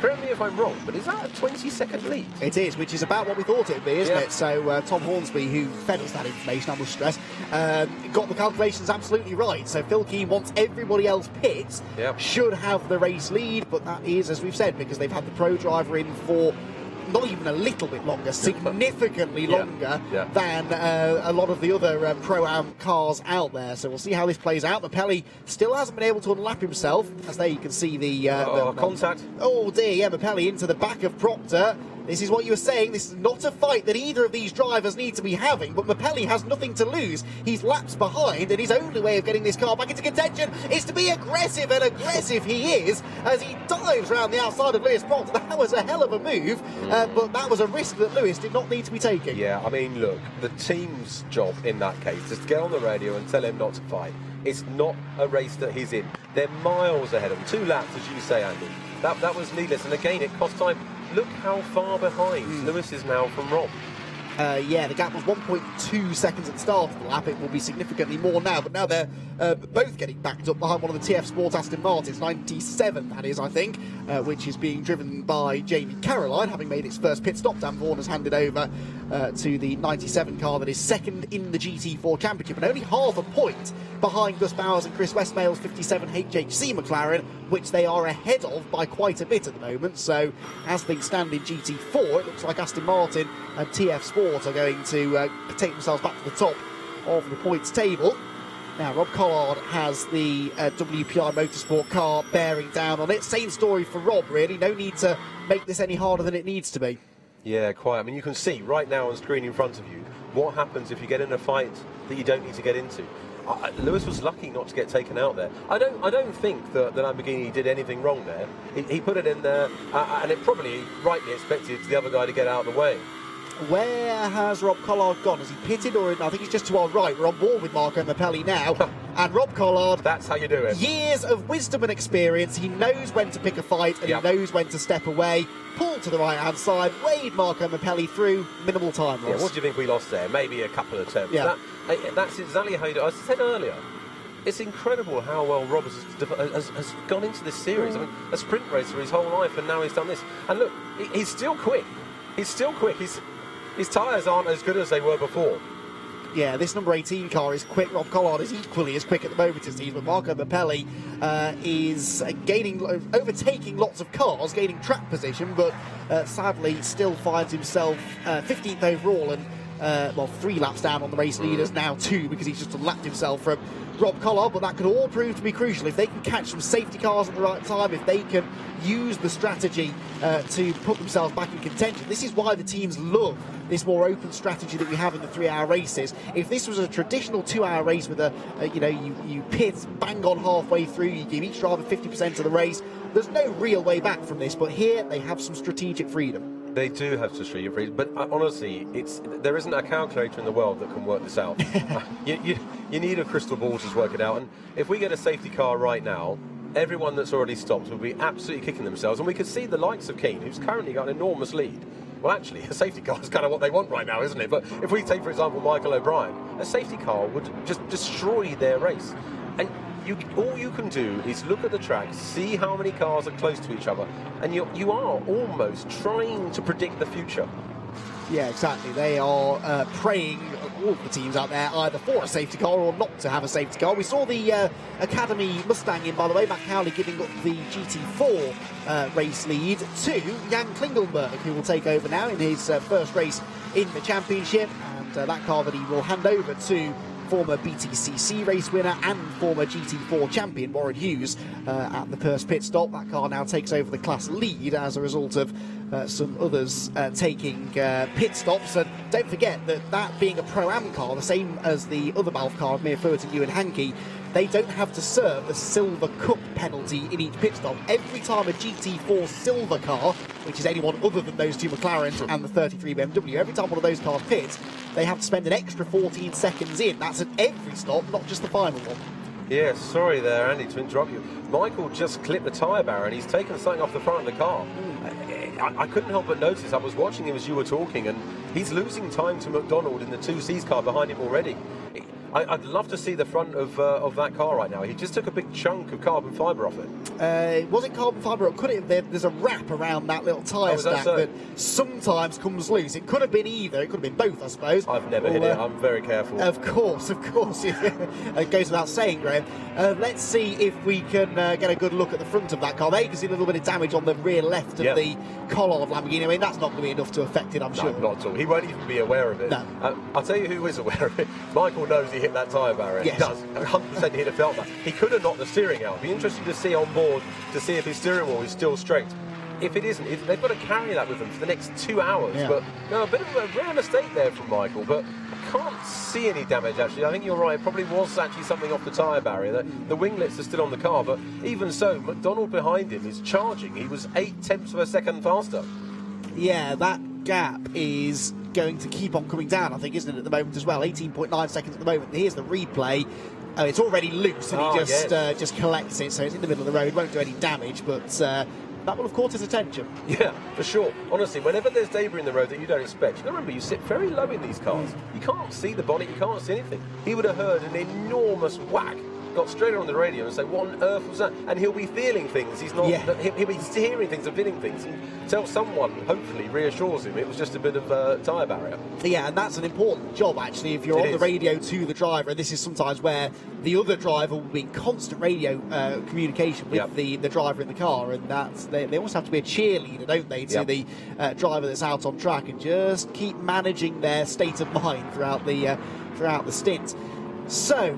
Correct me if I'm wrong, but is that a 20-second lead? It is, which is about what we thought it would be, isn't it? So Tom Hornsby, who fed us that information, I must stress, got the calculations absolutely right. So Phil Keane, once everybody else pits, should have the race lead, but that is, as we've said, because they've had the pro driver in for not even a little bit longer, significantly longer than a lot of the other Pro-Am cars out there. So we'll see how this plays out. Mappelli still hasn't been able to unlap himself, as there you can see the contact. Oh dear, yeah, Mappelli into the back of Proctor. This is what you were saying. This is not a fight that either of these drivers need to be having, but Mappelli has nothing to lose. He's laps behind, and his only way of getting this car back into contention is to be aggressive, and aggressive he is, as he dives around the outside of Lewis Proctor. That was a hell of a move, but that was a risk that Lewis did not need to be taking. Yeah, I mean, look, the team's job in that case is to get on the radio and tell him not to fight. It's not a race that he's in. They're miles ahead of him. 2 laps, as you say, Andy. That was needless, and again, it cost time. Look how far behind Lewis is now from Rob. Yeah, the gap was 1.2 seconds at the start of the lap. It will be significantly more now, but now they're both getting backed up behind one of the TF Sport Aston Martins, 97 that is, I think, which is being driven by Jamie Caroline, having made its first pit stop. Dan Vaughan has handed over to the 97 car that is second in the GT4 Championship, and only half a point behind Gus Bowers and Chris Westmail's 57 HHC McLaren, which they are ahead of by quite a bit at the moment. So as things stand in GT4, it looks like Aston Martin and TF Sport are going to take themselves back to the top of the points table. Now, Rob Collard has the WPR Motorsport car bearing down on it. Same story for Rob, really. No need to make this any harder than it needs to be. Yeah, quite. I mean, you can see right now on screen in front of you what happens if you get in a fight that you don't need to get into. Lewis was lucky not to get taken out there. I don't think that Lamborghini did anything wrong there. He put it in there, and it probably rightly expected the other guy to get out of the way. Where has Rob Collard gone? Has he pitted, or I think he's just to our right? We're on board with Marco Mappelli now. And Rob Collard, that's how you do it. Years of wisdom and experience. He knows when to pick a fight, and he knows when to step away. Pull to the right-hand side, wade Marco Mappelli through, minimal time loss. Yeah, what do you think we lost there? Maybe a couple of attempts. Yeah. That's exactly how you do it. I said earlier, it's incredible how well Rob has gone into this series. I mean, a sprint racer his whole life, and now he's done this. And look, he's still quick. He's still quick. His tyres aren't as good as they were before. Yeah, this number 18 car is quick. Rob Collard is equally as quick at the moment, it seems, but Marco Mappelli is overtaking lots of cars, gaining track position, but sadly still finds himself 15th overall and 3 laps down on the race leaders, now 2, because he's just lapped himself from Rob Collard. But that could all prove to be crucial if they can catch some safety cars at the right time, if they can use the strategy to put themselves back in contention. This is why the teams love this more open strategy that we have in the 3-hour races. If this was a traditional 2-hour race with you pit bang on halfway through, you give each driver 50% of the race, there's no real way back from this. But here they have some strategic freedom. They do have to street freeze, but honestly, there isn't a calculator in the world that can work this out. you need a crystal ball to work it out, and if we get a safety car right now, everyone that's already stopped will be absolutely kicking themselves, and we could see the likes of Keane, who's currently got an enormous lead. Well, actually, a safety car is kind of what they want right now, isn't it? But if we take, for example, Michael O'Brien, a safety car would just destroy their race. And all you can do is look at the track, see how many cars are close to each other, and you are almost trying to predict the future. Yeah, exactly. They are praying, all of the teams out there, either for a safety car or not to have a safety car. We saw the Academy Mustang in, by the way, Matt Cowley giving up the GT4 race lead to Jan Klingelberg, who will take over now in his first race in the championship, and that car that he will hand over to former BTCC race winner and former GT4 champion Warren Hughes at the first pit stop. That car now takes over the class lead as a result of some others taking pit stops. And don't forget that being a Pro-Am car, the same as the other Balf car of Mir Furt and Ewan Hankey, they don't have to serve the Silver Cup penalty in each pit stop. Every time a GT4 Silver car, which is anyone other than those two McLarens and the 33 BMW, every time one of those cars pits, they have to spend an extra 14 seconds in. That's at every stop, not just the final one. Yeah, sorry there, Andy, to interrupt you. Michael just clipped the tyre barrier and he's taken something off the front of the car. I couldn't help but notice, I was watching him as you were talking, and he's losing time to McDonald in the 2Cs car behind him already. I'd love to see the front of that car right now. He just took a big chunk of carbon fibre off it. Was it carbon fibre, or could it have been? There's a wrap around that little tyre stack that sometimes comes loose. It could have been either. It could have been both, I suppose. I've never hit it. I'm very careful. Of course. It goes without saying, Graham. Let's see if we can get a good look at the front of that car. There you can see a little bit of damage on the rear left of the Collard Lamborghini. I mean, that's not going to be enough to affect it, I'm sure. No, not at all. He won't even be aware of it. No. I'll tell you who is aware of it. Michael knows he hit that tyre barrier. Yes. He does. 100% he'd have felt that. He could have knocked the steering out. It'd be interesting to see on board to see if his steering wheel is still straight. If it isn't, they've got to carry that with them for the next 2 hours. Yeah. But no, a bit of a rare mistake there from Michael, but I can't see any damage actually. I think you're right, it probably was actually something off the tyre barrier. The winglets are still on the car, but even so, McDonald behind him is charging. He was 8/10 of a second faster. Yeah, that gap is going to keep on coming down, I think, isn't it, at the moment as well? 18.9 seconds at the moment. Here's the replay. It's already loose, and he just collects it, so it's in the middle of the road, won't do any damage, but that will have caught his attention. Yeah, for sure. Honestly, whenever there's debris in the road that you don't expect, you got to remember, you sit very low in these cars. You can't see the bonnet, you can't see anything. He would have heard an enormous whack, got straight on the radio and say, what on earth was that? And he'll be feeling things. He's not. Yeah. He'll be hearing things and feeling things. And tell someone, hopefully, reassures him it was just a bit of a tyre barrier. Yeah, and that's an important job, actually, if you're on the radio to the driver. And this is sometimes where the other driver will be in constant radio communication with the driver in the car, and that's they almost have to be a cheerleader, don't they, to the driver that's out on track, and just keep managing their state of mind throughout the stint. So,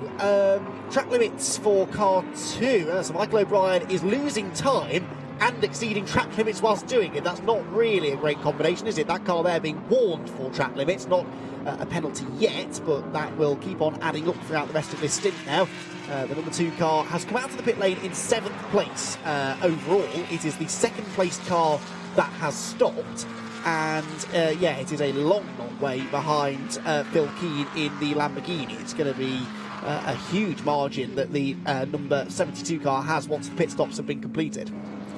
track limits for car 2. So Michael O'Brien is losing time and exceeding track limits whilst doing it. That's not really a great combination, is it? That car there being warned for track limits, not a penalty yet, but that will keep on adding up throughout the rest of this stint now. The number 2 car has come out of the pit lane in 7th place overall. It is the 2nd placed car that has stopped. And it is a long way behind Phil Keane in the Lamborghini. It's going to be a huge margin that the number 72 car has once the pit stops have been completed.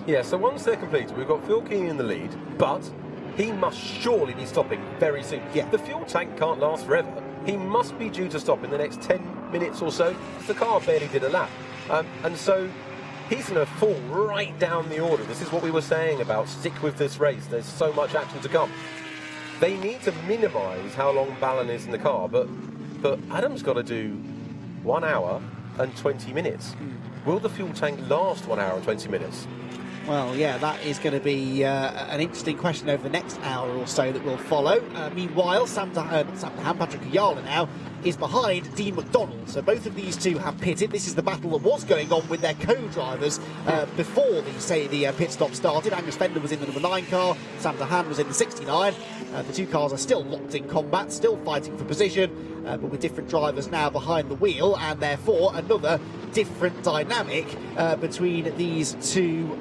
Yeah, so once they're completed, we've got Phil Keane in the lead, but he must surely be stopping very soon. Yeah. The fuel tank can't last forever. He must be due to stop in the next 10 minutes or so, because the car barely did a lap. And so he's going to fall right down the order. This is what we were saying about stick with this race. There's so much action to come. They need to minimise how long Ballon is in the car, but Adam's got to do 1 hour and 20 minutes. Will the fuel tank last 1 hour and 20 minutes? Well, yeah, that is going to be an interesting question over the next hour or so that will follow. Meanwhile, Patrick Ayala now is behind Dean McDonald. So both of these two have pitted. This is the battle that was going on with their co-drivers before the pit stop started. Angus Fender was in the number 9 car, Sam Dahan was in the 69. The two cars are still locked in combat, still fighting for position, but with different drivers now behind the wheel, and therefore another different dynamic between these two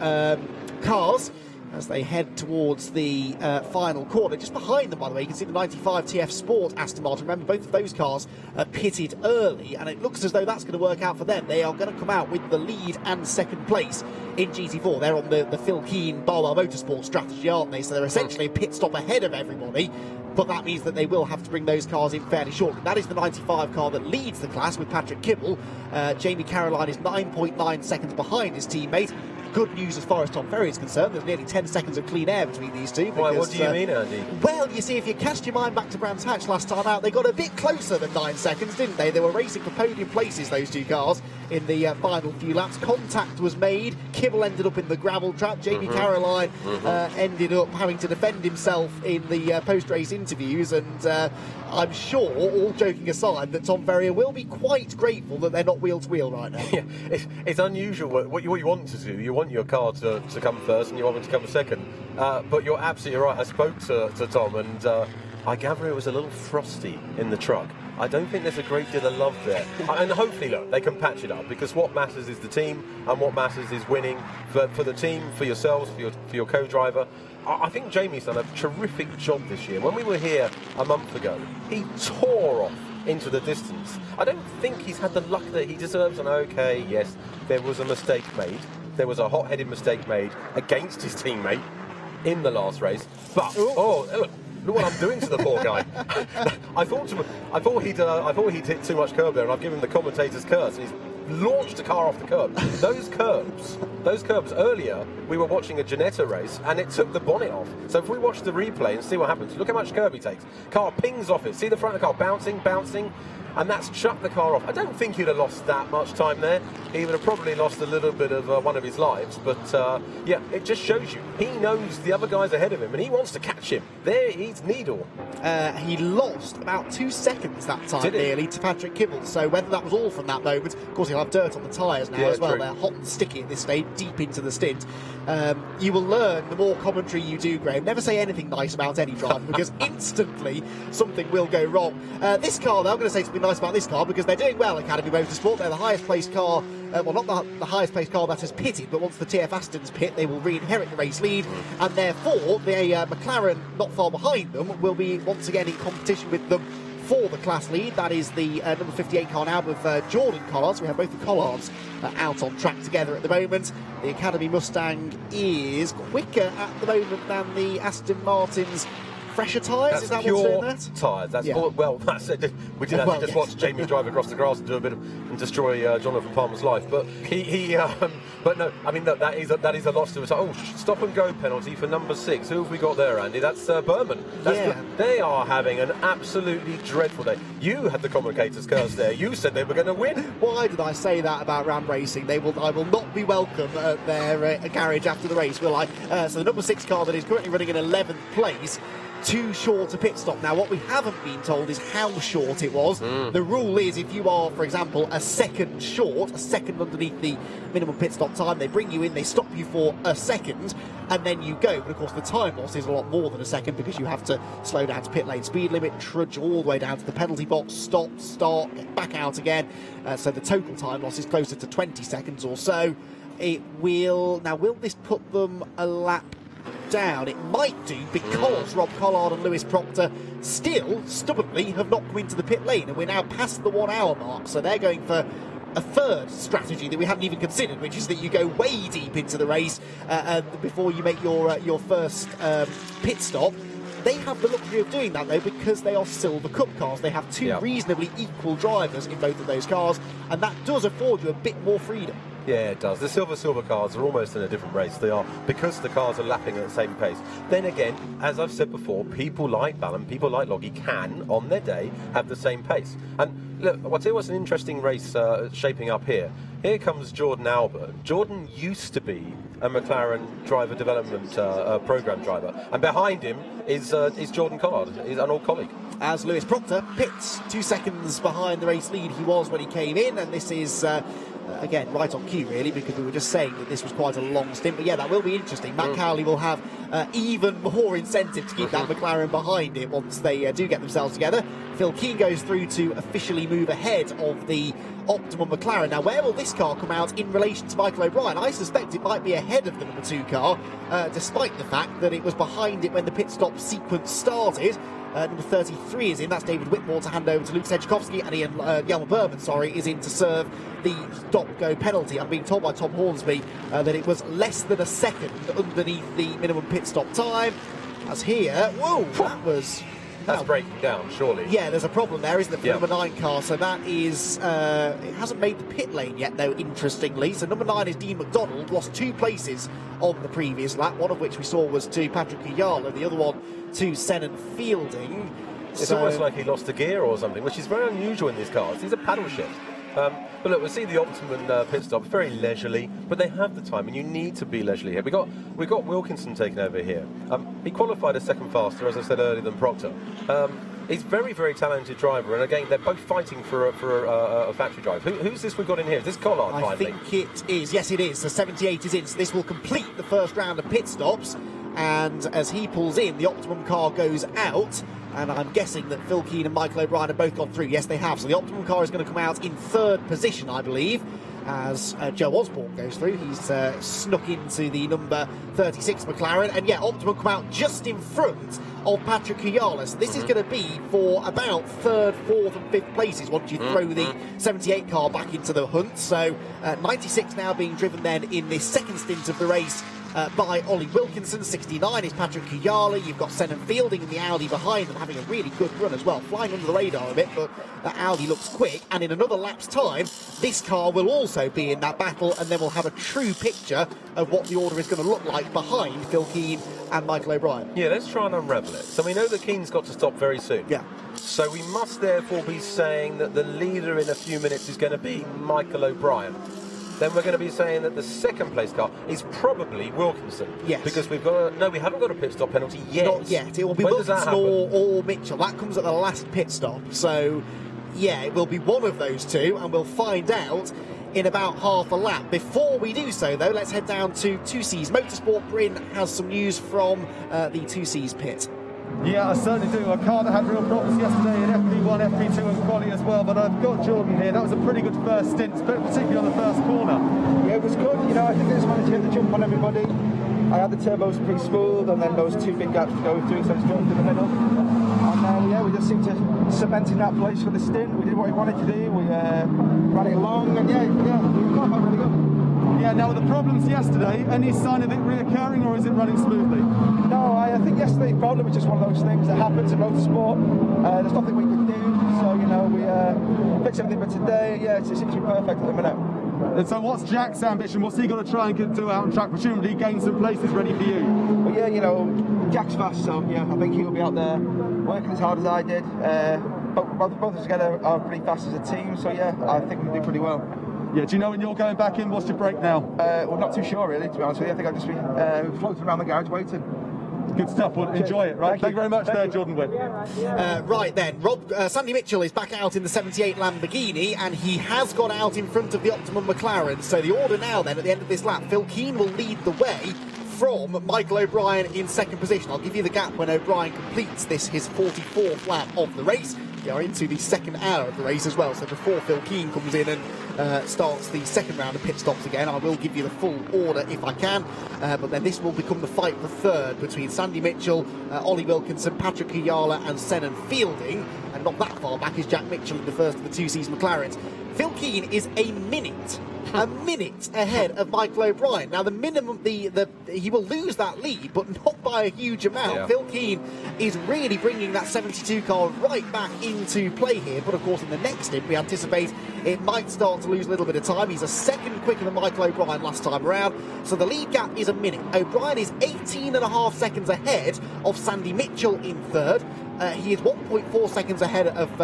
cars. as they head towards the final corner. Just behind them, by the way, you can see the 95 TF Sport Aston Martin. Remember, both of those cars pitted early, and it looks as though that's going to work out for them. They are going to come out with the lead and second place in GT4. They're on the Phil Keane Barwell Motorsport strategy, aren't they? So they're essentially a pit stop ahead of everybody, but that means that they will have to bring those cars in fairly shortly. That is the 95 car that leads the class with Patrick Kibble. Jamie Caroline is 9.9 seconds behind his teammate. Good news as far as Tom Ferry is concerned. There's nearly 10 seconds of clean air between these two. Why, what do you mean, Andy? Well, you see, if you cast your mind back to Brands Hatch last time out, they got a bit closer than 9 seconds, didn't they? They were racing for podium places, those two cars, in the final few laps. Contact was made. Kibble ended up in the gravel trap. Jamie Caroline ended up having to defend himself in the post-race interviews, and I'm sure, all joking aside, that Tom Ferrier will be quite grateful that they're not wheel-to-wheel right now. Yeah, it's unusual. What you want to do, you want your car to come first and you want them to come second. But you're absolutely right. I spoke to Tom, and I gather it was a little frosty in the truck. I don't think there's a great deal of love there. And hopefully, look, they can patch it up, because what matters is the team, and what matters is winning for the team, for yourselves, for your co-driver. I think Jamie's done a terrific job this year. When we were here a month ago, he tore off into the distance. I don't think he's had the luck that he deserves. And okay, yes, there was a mistake made. There was a hot-headed mistake made against his teammate in the last race. But look what I'm doing to the poor guy. I thought he'd hit too much curb there, and I've given the commentator's curse, and he's launched the car off the curb. Those curbs earlier, we were watching a Ginetta race, and it took the bonnet off. So if we watch the replay and see what happens, look how much curb he takes. Car pings off it. See the front of the car bouncing, and that's chucked the car off. I don't think he'd have lost that much time there. He would have probably lost a little bit of one of his lives, but yeah, it just shows you he knows the other guy's ahead of him, and he wants to catch him. There, he's Needle. He lost about 2 seconds that time, nearly, to Patrick Kibble. So whether that was all from that moment, of course he'll have dirt on the tyres now as well. True. They're hot and sticky at this stage, deep into the stint. You will learn the more commentary you do, Graham. Never say anything nice about any driver, because instantly something will go wrong. This car, though, I'm going to say something nice about this car, because they're doing well, Academy Motorsport. They're the highest placed car, well, not the highest placed car that has pitted, but once the TF Astons pit, they will re-inherit the race lead, and therefore the McLaren, not far behind them, will be once again in competition with them for the class lead. That is the number 58 car now with Jordan Collards. We have both the Collards out on track together at the moment. The Academy Mustang is quicker at the moment than the Aston Martin's fresher tyres. Is that what's doing that? Tyres. That's all, well. That's it. We did actually just watch Jamie drive across the grass and do a bit of and destroy Jonathan Palmer's life. But but no, I mean that is a loss to us. Oh, stop and go penalty for number 6. Who have we got there, Andy? That's Berman. They are having an absolutely dreadful day. You had the commentator's curse there. You said they were going to win. Why did I say that about Ram Racing? I will not be welcome at their garage after the race, will I? So the number 6 car that is currently running in 11th place, too short a pit stop. Now, what we haven't been told is how short it was. The rule is, if you are, for example, a second short, a second underneath the minimum pit stop time, they bring you in, they stop you for a second, and then you go. But of course, the time loss is a lot more than a second, because you have to slow down to pit lane speed limit, trudge all the way down to the penalty box, stop, start, get back out again. So the total time loss is closer to 20 seconds or so. Will this put them a lap down? It might do, because Rob Collard and Lewis Proctor still stubbornly have not come into the pit lane, and we're now past the 1 hour mark. So they're going for a third strategy that we hadn't even considered, which is that you go way deep into the race before you make your first pit stop. They have the luxury of doing that, though, because they are Silver Cup cars. They have two reasonably equal drivers in both of those cars, and that does afford you a bit more freedom. Yeah, it does. The silver cars are almost in a different race. They are, because the cars are lapping at the same pace. Then again, as I've said before, people like Ballon, people like Loggy can, on their day, have the same pace. And look, I'll tell you what's an interesting race shaping up here. Here comes Jordan Albert. Jordan used to be a McLaren driver development program driver, and behind him is Jordan Collard, an old colleague. As Lewis Proctor pits 2 seconds behind the race lead he was when he came in, and this is again right on cue really, because we were just saying that this was quite a long stint. But yeah, that will be interesting. Matt Cowley will have even more incentive to keep that McLaren behind him once they do get themselves together. Phil Keane goes through to officially move ahead of the Optimum McLaren. Now, where will this car come out in relation to Michael O'Brien? I suspect it might be ahead of the number 2 car, despite the fact that it was behind it when the pit stop sequence started. Number 33 is in, that's David Whitmore to hand over to Luke Sedgwickowski, and Ian Yelmer Berman, is in to serve the stop-go penalty. I'm being told by Tom Hornsby that it was less than a second underneath the minimum pit stop time. As here, whoa, That's breaking down, surely. Yeah, there's a problem there, isn't there, for Yeah. number 9 car? So that is, it hasn't made the pit lane yet, though, interestingly. So number 9 is Dean McDonald, lost 2 places on the previous lap, one of which we saw was to Patrick Kuyala, the other one to Senan Fielding. It's almost like he lost a gear or something, which is very unusual in these cars. These are paddle shifts. But look, we'll see the Optimum pit stop, very leisurely, but they have the time, and you need to be leisurely here. We got Wilkinson taking over here. He qualified a second faster, as I said earlier, than Proctor. He's very, very talented driver, and again, they're both fighting for a factory drive. Who's this we've got in here? Is this Collard I finally? think it is. Yes, it is. So 78 is in. So this will complete the first round of pit stops. And as he pulls in, the Optimum car goes out. And I'm guessing that Phil Keane and Michael O'Brien have both gone through. Yes, they have. So the Optimum car is going to come out in 3rd position, I believe, as Joe Osborne goes through. He's snuck into the number 36 McLaren. And yeah, Optimum come out just in front of Patrick Kuyala. So this is going to be for about 3rd, 4th and 5th places once you throw the 78 car back into the hunt. So 96 now being driven then in this second stint of the race by Ollie Wilkinson. 69 is Patrick Kuyala. You've got Senan Fielding in the Audi behind them, having a really good run as well, flying under the radar a bit, but that Audi looks quick. And in another lap's time, this car will also be in that battle, and then we'll have a true picture of what the order is going to look like behind Phil Keane and Michael O'Brien. Yeah, let's try and unravel it. So we know that Keane's got to stop very soon. Yeah. So we must therefore be saying that the leader in a few minutes is going to be Michael O'Brien. Then we're going to be saying that the second place car is probably Wilkinson. Yes. Because we haven't got a pit stop penalty yet. Not yet. It will be When does that Wilkinson happen? or Mitchell. That comes at the last pit stop. So, yeah, it will be one of those two, and we'll find out in about half a lap. Before we do so, though, let's head down to 2C's Motorsport. Bryn has some news from the 2C's pit. Yeah, I certainly do. A car that had real problems yesterday in FP1, FP2 and quali as well, but I've got Jordan here. That was a pretty good first stint, particularly on the first corner. Yeah, it was good. You know, I think I just wanted to hit the jump on everybody. I had the turbos pretty smooth, and then those 2 big gaps to go through, so I just drove through the middle. And yeah, we just seemed to cement in that place for the stint. We did what we wanted to do. We ran it along, and yeah, we qualified really good. Yeah, now with the problems yesterday, any sign of it reoccurring, or is it running smoothly? No, I think yesterday's problem was just one of those things that happens in motorsport. There's nothing we could do, so you know we fixed everything. But today, yeah, it seems to be perfect at the minute. And so what's Jack's ambition? What's he got to try and do out on track? Presumably gain some places ready for you. Well, yeah, you know, Jack's fast, so yeah, I think he'll be out there working as hard as I did. Both of us together are pretty fast as a team, so yeah, I think we'll do pretty well. Yeah, do you know when you're going back in? What's your break now? Well, not too sure really, to be honest with you. I think I'll just be floating around the garage waiting. Good stuff. Well, enjoy it, right? Thank you very much there, Jordan Witt. Right then, Sandy Mitchell is back out in the 78 Lamborghini, and he has got out in front of the Optimum McLaren. So the order now then, at the end of this lap, Phil Keane will lead the way from Michael O'Brien in second position. I'll give you the gap when O'Brien completes this, his 44th lap of the race. We are into the second hour of the race as well, so before Phil Keane comes in and starts the second round of pit stops again, I will give you the full order if I can, but then this will become the fight for third between Sandy Mitchell, Ollie Wilkinson, Patrick Kuyala and Senan Fielding, and not that far back is Jack Mitchell in the first of the 2C's McLarens. Phil Keane is a minute ahead of Michael O'Brien. Now the minimum, he will lose that lead, but not by a huge amount. Yeah. Phil Keane is really bringing that 72 car right back into play here, but of course in the next stint we anticipate it might start to lose a little bit of time. He's a second quicker than Michael O'Brien last time around, so the lead gap is a minute. O'Brien is 18.5 seconds ahead of Sandy Mitchell in third. He is 1.4 seconds ahead of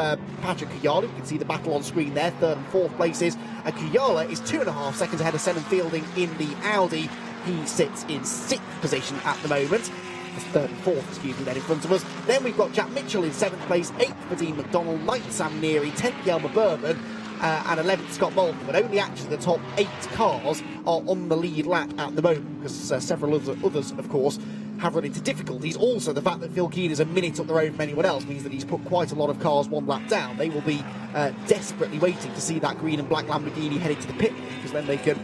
Patrick Kuyala. You can see the battle on screen there, third and fourth places. Kuyala is 2.5 seconds ahead of Senan Fielding in the Audi. He sits in sixth position at the moment. That's third and fourth, excuse me, then in front of us. Then we've got Jack Mitchell in seventh place, eighth for Dean McDonald, ninth Sam Neary, 10th Yelmer Berman, and 11th Scott Moulton, but only actually the top 8 cars are on the lead lap at the moment, because several others, of course, have run into difficulties. Also, the fact that Phil Keane is a minute up the road from anyone else means that he's put quite a lot of cars one lap down. They will be desperately waiting to see that green and black Lamborghini heading to the pit, because then they can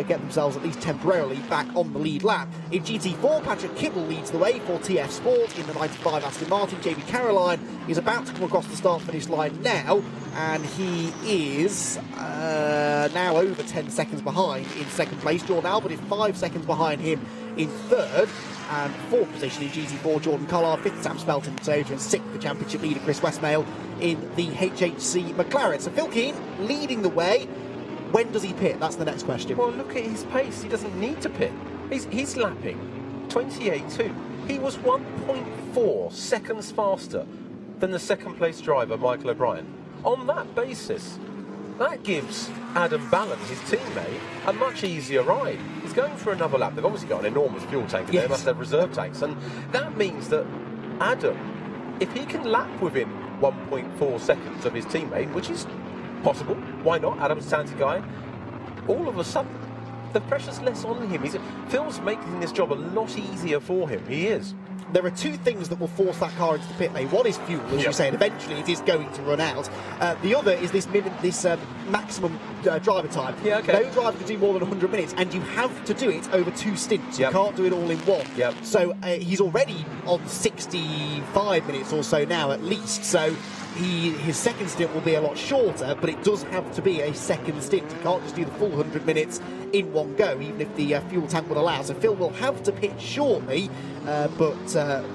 get themselves at least temporarily back on the lead lap. In GT4, Patrick Kibble leads the way for TF Sport in the 95 Aston Martin. Jamie Caroline is about to come across the start-finish line now, and he is now over 10 seconds behind in second place. Jordan Albert is 5 seconds behind him in third. And fourth position in GT4, Jordan Collard, fifth Sam Spelton Toyota, and sixth the championship leader Chris Westmail in the HHC McLaren. So Phil Keane leading the way. When does he pit? That's the next question. Well, look at his pace. He doesn't need to pit. He's lapping 28.2. He was 1.4 seconds faster than the second place driver, Michael O'Brien. On that basis, that gives Adam Ballon, his teammate, a much easier ride. He's going for another lap. They've obviously got an enormous fuel tank, and they must have reserve tanks. And that means that Adam, if he can lap within 1.4 seconds of his teammate, which is possible, why not? Adam's a talented guy. All of a sudden, the pressure's less on him. Phil's making this job a lot easier for him. He is. There are two things that will force that car into the pit lane. One is fuel, as you say, and eventually it is going to run out. The other is this maximum driver time. Yeah, okay. No driver can do more than 100 minutes, and you have to do it over 2 stints. You can't do it all in one. So he's already on 65 minutes or so now, at least. So his second stint will be a lot shorter, but it does have to be a second stint. You can't just do the full 100 minutes in one go, even if the fuel tank would allow. So Phil will have to pit shortly, but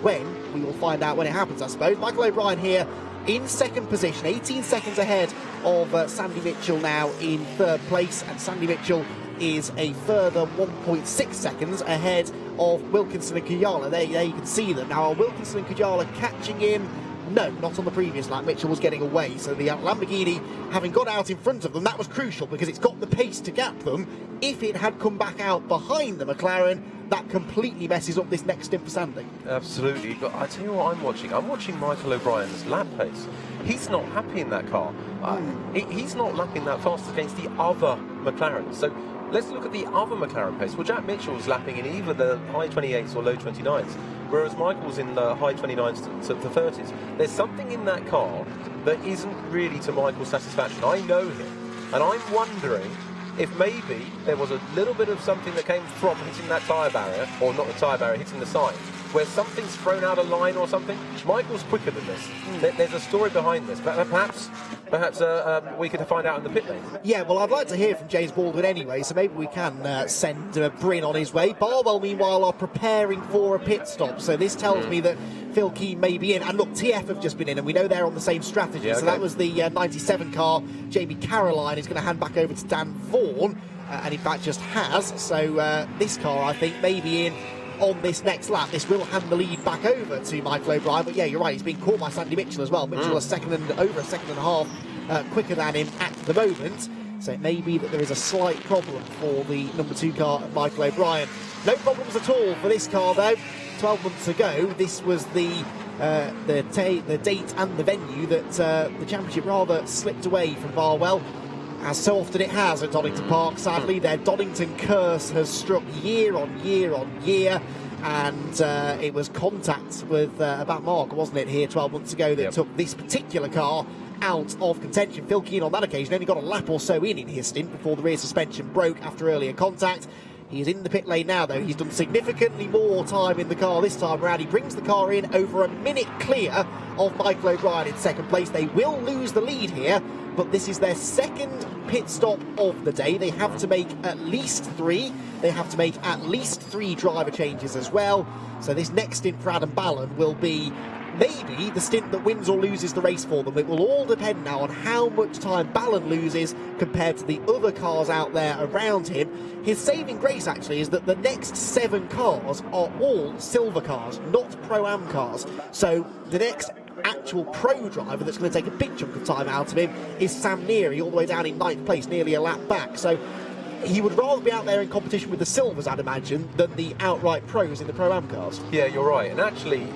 when, we will find out when it happens, I suppose. Michael O'Brien here in second position, 18 seconds ahead of Sandy Mitchell now in third place, and Sandy Mitchell is a further 1.6 seconds ahead of Wilkinson and Kujala. There you can see them. Now, are Wilkinson and Kujala catching him? No, not on the previous lap. Mitchell was getting away, so the Lamborghini, having got out in front of them, that was crucial because it's got the pace to gap them. If it had come back out behind the McLaren, that completely messes up this next stint for Sandy. Absolutely, but I tell you what I'm watching. I'm watching Michael O'Brien's lap pace. He's not happy in that car. He's not lapping that fast against the other McLarens. So let's look at the other McLaren pace. Well, Jack Mitchell's lapping in either the high 28s or low 29s, whereas Michael's in the high 29s to the 30s. There's something in that car that isn't really to Michael's satisfaction. I know him, and I'm wondering if maybe there was a little bit of something that came from hitting that tyre barrier, or not the tyre barrier, hitting the sign, where something's thrown out of line or something. Michael's quicker than this. There's a story behind this, but perhaps we could find out in the pit lane. Yeah, well, I'd like to hear from James Baldwin anyway, so maybe we can send Bryn on his way. Barwell, meanwhile, are preparing for a pit stop, so this tells me that Phil Keane may be in. And look, TF have just been in, and we know they're on the same strategy. So that was the 97 car. Jamie Caroline is going to hand back over to Dan Vaughan, and in fact just has. So this car, I think, may be in on this next lap. This will hand the lead back over to Michael O'Brien, but yeah, you're right, he's been caught by Sandy Mitchell as well. Mitchell over a second and a half quicker than him at the moment, so it may be that there is a slight problem for the number 2 car at Michael O'Brien. No problems at all for this car though. 12 months ago, this was the date and the venue that the championship rather slipped away from Barwell, as so often it has at Donington Park. Sadly, their Donington curse has struck year on year on year, and it was contact with about Mark, wasn't it, here 12 months ago that took this particular car out of contention. Phil Keane on that occasion only got a lap or so in his stint before the rear suspension broke after earlier contact. He is in the pit lane now, though. He's done significantly more time in the car this time around. He brings the car in over a minute clear of Michael O'Brien in second place. They will lose the lead here, but this is their second pit stop of the day. They have to make at least 3. They have to make at least 3 driver changes as well. So this next stint for Adam Ballon will be maybe the stint that wins or loses the race for them. It will all depend now on how much time Ballon loses compared to the other cars out there around him. His saving grace actually is that the next 7 cars are all silver cars, not Pro-Am cars. So the next actual pro driver that's going to take a big chunk of time out of him is Sam Neary, all the way down in 9th place, nearly a lap back. So he would rather be out there in competition with the silvers, I'd imagine, than the outright pros in the Pro-Am cars. Yeah, you're right. And actually,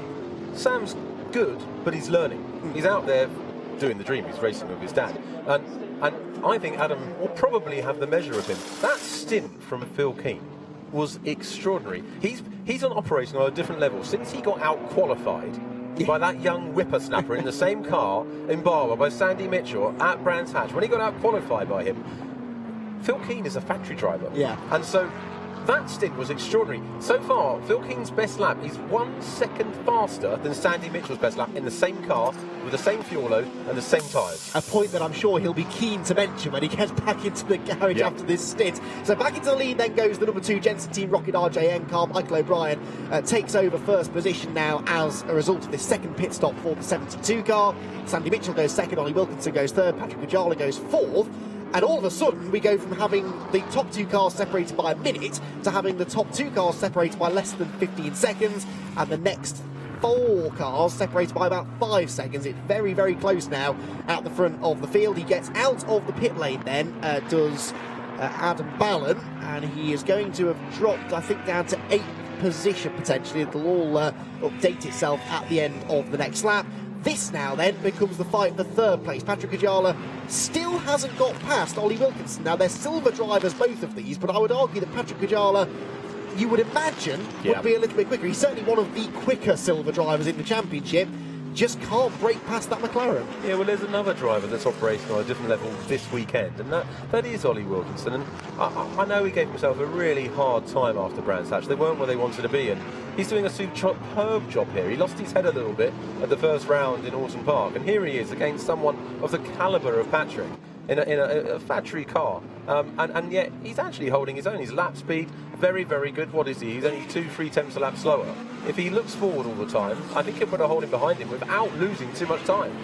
Sam's good, but he's learning. He's out there doing the dream. He's racing with his dad. And And I think Adam will probably have the measure of him. That stint from Phil Keane was extraordinary. He's operating on a different level. Since he got out-qualified by that young whippersnapper in the same car in Barwell by Sandy Mitchell at Brands Hatch, when he got out-qualified by him, Phil Keane is a factory driver. Yeah. And so that stint was extraordinary. So far, Phil Keane's best lap is 1 second faster than Sandy Mitchell's best lap in the same car, with the same fuel load and the same tyres. A point that I'm sure he'll be keen to mention when he gets back into the garage after this stint. So back into the lead then goes the number 2 Jensen Team Rocket RJN car. Michael O'Brien takes over first position now as a result of this second pit stop for the 72 car. Sandy Mitchell goes second, Ollie Wilkinson goes third, Patrick Ujala goes fourth. And all of a sudden, we go from having the top 2 cars separated by a minute to having the top 2 cars separated by less than 15 seconds, and the next 4 cars separated by about 5 seconds. It's very, very close now at the front of the field. He gets out of the pit lane then, does Adam Ballon, and he is going to have dropped, I think, down to 8th position potentially. It'll all update itself at the end of the next lap. This now then becomes the fight for third place. Patrick Ujala still hasn't got past Ollie Wilkinson. Now they're silver drivers, both of these, but I would argue that Patrick Ujala, you would imagine, would be a little bit quicker. He's certainly one of the quicker silver drivers in the championship. Just can't break past that McLaren. Yeah, well, there's another driver that's operating on a different level this weekend, and that is Ollie Wilkinson. And I know he gave himself a really hard time after Brands Hatch. They weren't where they wanted to be, and he's doing a superb job here. He lost his head a little bit at the first round in Donington Park, and here he is against someone of the calibre of Patrick in a factory car, and yet he's actually holding his own. His lap speed, very, very good. What is he? He's only 2-3 tenths a lap slower. If he looks forward all the time, I think he'll put a holding behind him without losing too much time.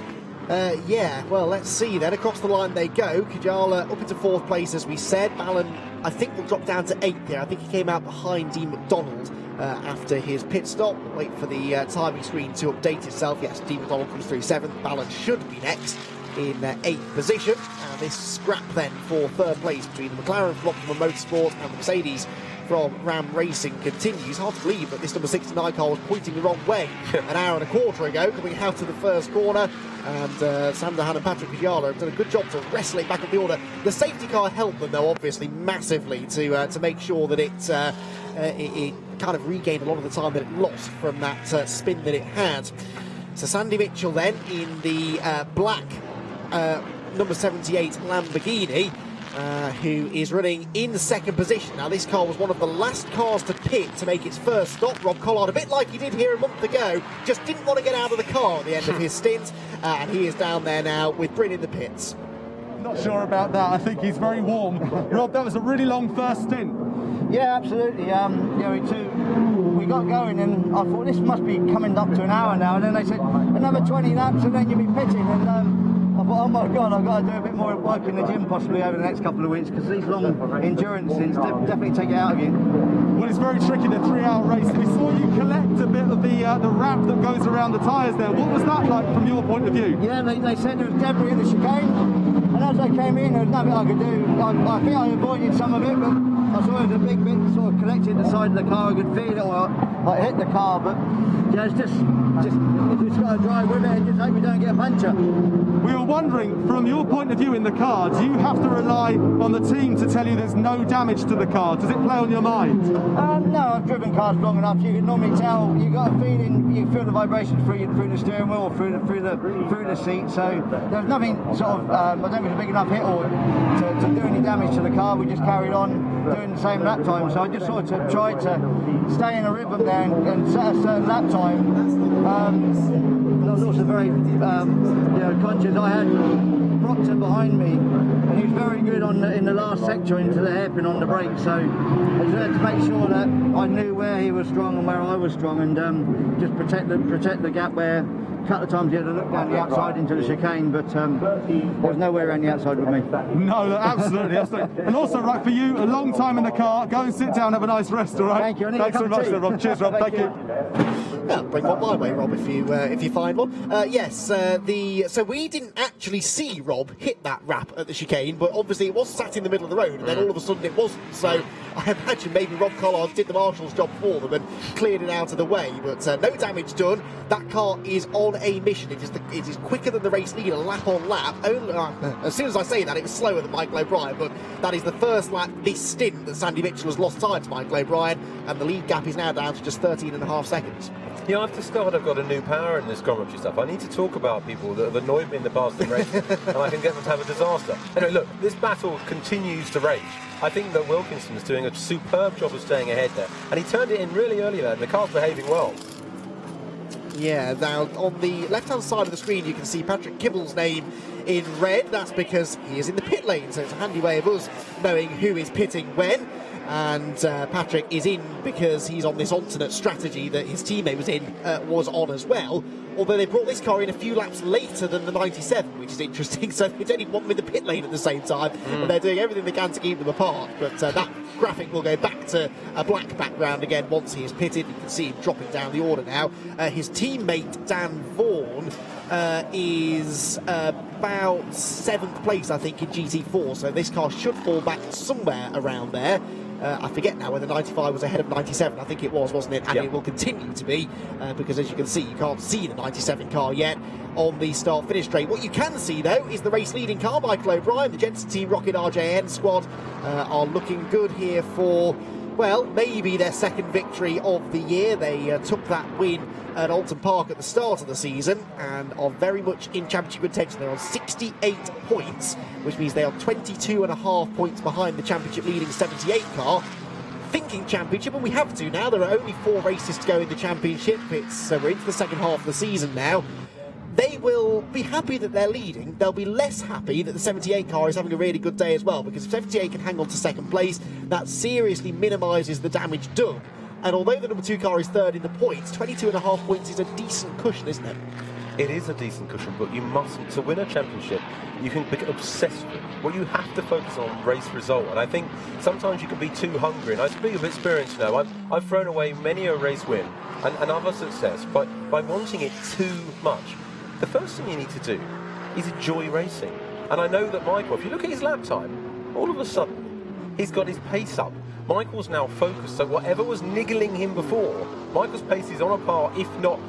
Yeah, well, let's see then. Across the line they go. Kujala up into 4th place, as we said. Ballon, I think, will drop down to 8th here. I think he came out behind Dean McDonald after his pit stop. Wait for the timing screen to update itself. Yes, Dean McDonald comes through 7th. Ballon should be next in 8th position. And this scrap then for 3rd place between the McLaren from Optimum Motorsport and the Mercedes from Ram Racing continues. Hard to believe that this number 69 car was pointing the wrong way an hour and a quarter ago, coming out of the first corner. And Sandahan and Patrick Ujala have done a good job to wrestle it back up the order. The safety car helped them, though, obviously, massively to make sure that it kind of regained a lot of the time that it lost from that spin that it had. So Sandy Mitchell then in the black number 78 Lamborghini, who is running in 2nd position. Now, this car was one of the last cars to pit to make its first stop. Rob Collard, a bit like he did here a month ago, just didn't want to get out of the car at the end of his stint, and he is down there now with Bryn in the pits. Not sure about that. I think he's very warm. Rob, that was a really long first stint. Yeah, absolutely. We got going, and I thought this must be coming up to an hour now, and then they said another 20 laps, and then you'll be pitting. And I thought, oh my God, I've got to do a bit more work in the gym possibly over the next couple of weeks, because these long endurance things definitely take it out of you. Well, it's very tricky, the 3-hour race. We saw you collect a bit of the wrap that goes around the tyres there. What was that like from your point of view? Yeah, they said there was debris in the chicane, and as I came in, there was nothing I could do. I think I avoided some of it, but I saw it was a big bit sort of collected the side of the car. I could feel it, or I hit the car, but yeah, it's just you just got to drive with it and just hope you don't get a puncture. We were wondering, from your point of view in the car, do you have to rely on the team to tell you there's no damage to the car? Does it play on your mind? No, I've driven cars long enough. You can normally tell. You got a feeling. You feel the vibrations through the steering wheel, or through the seat. So there's nothing sort of. I don't think it was a big enough hit or to do any damage to the car. We just carried on doing the same lap time. So I just sort of tried to stay in a rhythm there and set a certain lap time. I was also very conscious. I had Proctor behind me, and he was very good in the last sector into the hairpin on the brake. So I just had to make sure that I knew where he was strong and where I was strong, and just protect the gap where. A couple of times he had to look down the outside into the chicane, but there was nowhere around the outside with me. No, absolutely. And also, right, for you, a long time in the car, go and sit down, have a nice rest, all right? Thank you. Thanks very much, Rob. Cheers, Rob. Thank you. Yeah, bring one my way, Rob, if you find one. So we didn't actually see Rob hit that wrap at the chicane. chicane, but obviously it was sat in the middle of the road, and then all of a sudden it wasn't. So I imagine maybe Rob Collard did the marshal's job for them and cleared it out of the way, but no damage done. That car is on a mission. It is quicker than the race leader, lap on lap. As soon as I say that, it was slower than Michael O'Brien, but that is the first lap this stint that Sandy Mitchell has lost time to Michael O'Brien, and the lead gap is now down to just 13.5 seconds. Yeah, I've discovered I've got a new power in this commentary stuff. I need to talk about people that have annoyed me in the past in racing, and I can get them to have a disaster. Anyway, look, this battle continues to rage. I think that Wilkinson is doing a superb job of staying ahead there, and he turned it in really early there, and the car's behaving well. Yeah, now on the left-hand side of the screen you can see Patrick Kibble's name in red. That's because he is in the pit lane, so it's a handy way of us knowing who is pitting when. And Patrick is in because he's on this alternate strategy that his teammate was on as well. Although they brought this car in a few laps later than the 97, which is interesting. So they don't even want them in the pit lane at the same time, and they're doing everything they can to keep them apart. But that graphic will go back to a black background again once he is pitted. You can see him dropping down the order now. His teammate Dan Vaughan is about 7th place, I think, in GT4. So this car should fall back somewhere around there. I forget now whether 95 was ahead of 97. I think it was, wasn't it? And it will continue to be, because as you can see, you can't see the 97 car yet on the start-finish straight. What you can see, though, is the race-leading car, Michael O'Brien. The Jensen Team Rocket RJN squad are looking good here for, well, maybe their second victory of the year. They took that win at Donington Park at the start of the season and are very much in championship contention. They're on 68 points, which means they are 22.5 points behind the championship leading 78 car. Thinking championship, and we have to now. There are only 4 races to go in the championship. We're into the second half of the season now. They will be happy that they're leading. They'll be less happy that the 78 car is having a really good day as well, because if 78 can hang on to second place, that seriously minimises the damage done. And although the number 2 car is third in the points, 22.5 points is a decent cushion, isn't it? It is a decent cushion, but you mustn't. To win a championship, you can become obsessed with it. Well, you have to focus on race result, and I think sometimes you can be too hungry. And I speak of experience now. I've thrown away many a race win and other success by wanting it too much. The first thing you need to do is enjoy racing. And I know that Michael, if you look at his lap time, all of a sudden he's got his pace up. Michael's now focused, so whatever was niggling him before, Michael's pace is on a par, if not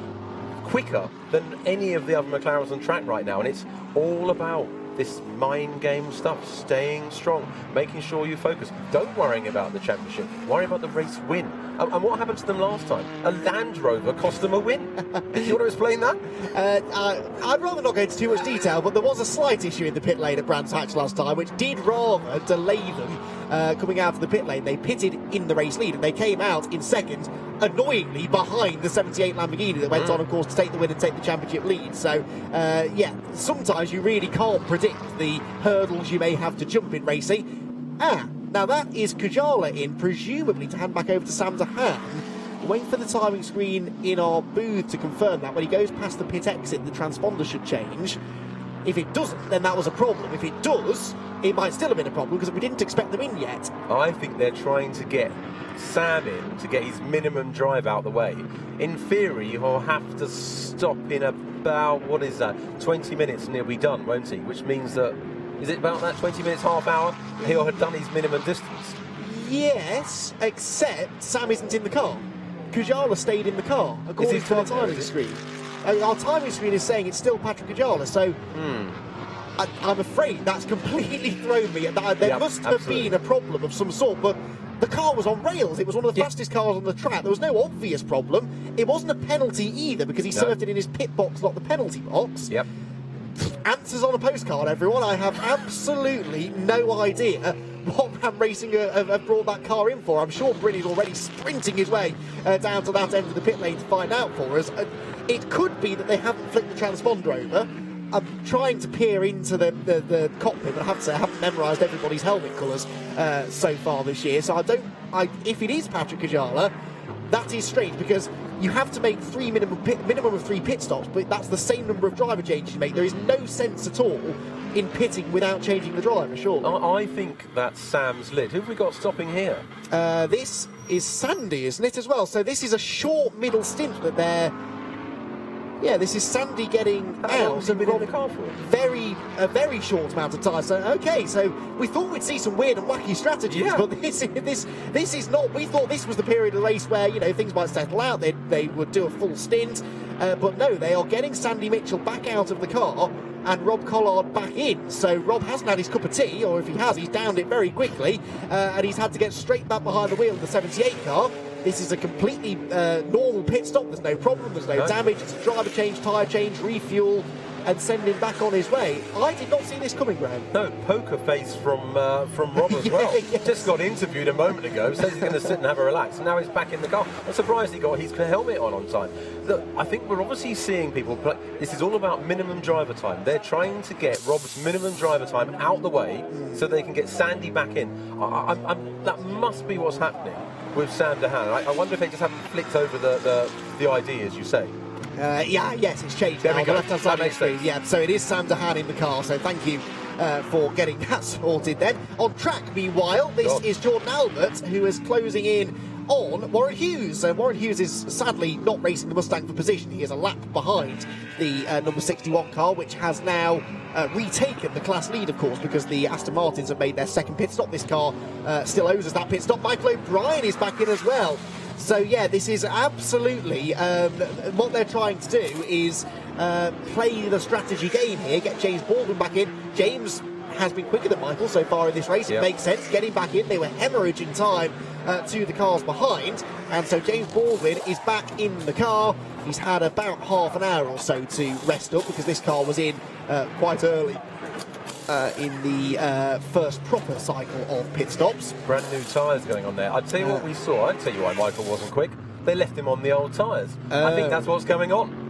quicker than any of the other McLarens on track right now, and it's all about this mind game stuff, staying strong, making sure you focus. Don't worry about the championship, worry about the race win. And what happened to them last time? A Land Rover cost them a win. Do you want to explain that? I'd rather not go into too much detail, but there was a slight issue in the pit lane at Brands Hatch last time, which did rather delay them coming out of the pit lane. They pitted in the race lead, and they came out in second, annoyingly behind the 78 Lamborghini that went on, of course, to take the win and take the championship lead. So, yeah, sometimes you really can't predict the hurdles you may have to jump in racing. Now that is Kujala in, presumably to hand back over to Sam Dahan. Waiting for the timing screen in our booth to confirm that. When he goes past the pit exit, the transponder should change. If it doesn't, then that was a problem. If it does, it might still have been a problem because we didn't expect them in yet. I think they're trying to get Sam in to get his minimum drive out the way. In theory, he'll have to stop in about, 20 minutes and he'll be done, won't he? Which means that, is it about that 20 minutes, half hour, he'll have done his minimum distance? Yes, except Sam isn't in the car. Kujala stayed in the car, according to our timing screen. Our timing screen is saying it's still Patrick Kujala, so I'm afraid that's completely thrown me. There must have been a problem of some sort, but the car was on rails. It was one of the fastest cars on the track. There was no obvious problem. It wasn't a penalty either, because he served it in his pit box, not the penalty box. Yep. Answers on a postcard, everyone. I have absolutely no idea what Ram Racing have brought that car in for. I'm sure Brynny's already sprinting his way down to that end of the pit lane to find out for us. It could be that they haven't flipped the transponder over. I'm trying to peer into the cockpit, but I have to say I haven't memorised everybody's helmet colours so far this year. So if it is Patrick Kujala, that is strange, because you have to make minimum of 3 pit stops, but that's the same number of driver changes you make. There is no sense at all in pitting without changing the driver, surely. I think that's Sam's lid. Who have we got stopping here? This is Sandy, isn't it, as well? So this is a short middle stint that they're Yeah, this is Sandy getting How long out has he been in the car for? a very short amount of time. So okay, so we thought we'd see some weird and wacky strategies, but this is not. We thought this was the period of the race where things might settle out. They would do a full stint, but no, they are getting Sandy Mitchell back out of the car and Rob Collard back in. So Rob hasn't had his cup of tea, or if he has, he's downed it very quickly, and he's had to get straight back behind the wheel of the 78 car. This is a completely normal pit stop. There's no problem, there's no damage. It's a driver change, tyre change, refuel, and send him back on his way. I did not see this coming, Graham. No, poker face from Rob as well. Yes. Just got interviewed a moment ago, says he's going to sit and have a relax, and now he's back in the car. I'm surprised he got his helmet on time. Look, I think we're obviously seeing people play. This is all about minimum driver time. They're trying to get Rob's minimum driver time out the way so they can get Sandy back in. That must be what's happening with Sam DeHaan. I wonder if they just haven't flicked over the ID, as you say. Yes, it's changed there now. We go. The left-hand side that of the screen. Yeah, so it is Sam DeHaan in the car, so thank you for getting that sorted then. On track, meanwhile, this is Jordan Albert, who is closing in on Warren Hughes. Warren Hughes is sadly not racing the Mustang for position. He is a lap behind the number 61 car, which has now retaken the class lead, of course, because the Aston Martins have made their second pit stop. This car still owes us that pit stop. Michael O'Brien is back in as well. So yeah, this is absolutely what they're trying to do is play the strategy game here, get James Baldwin back in. James has been quicker than Michael so far in this race. It makes sense, getting back in. They were hemorrhaging time to the cars behind, and so James Baldwin is back in the car. He's had about half an hour or so to rest up because this car was in quite early in the first proper cycle of pit stops. Brand new tyres going on there. I'd tell you what we saw. I'd tell you why Michael wasn't quick. They left him on the old tyres. I think that's what's going on.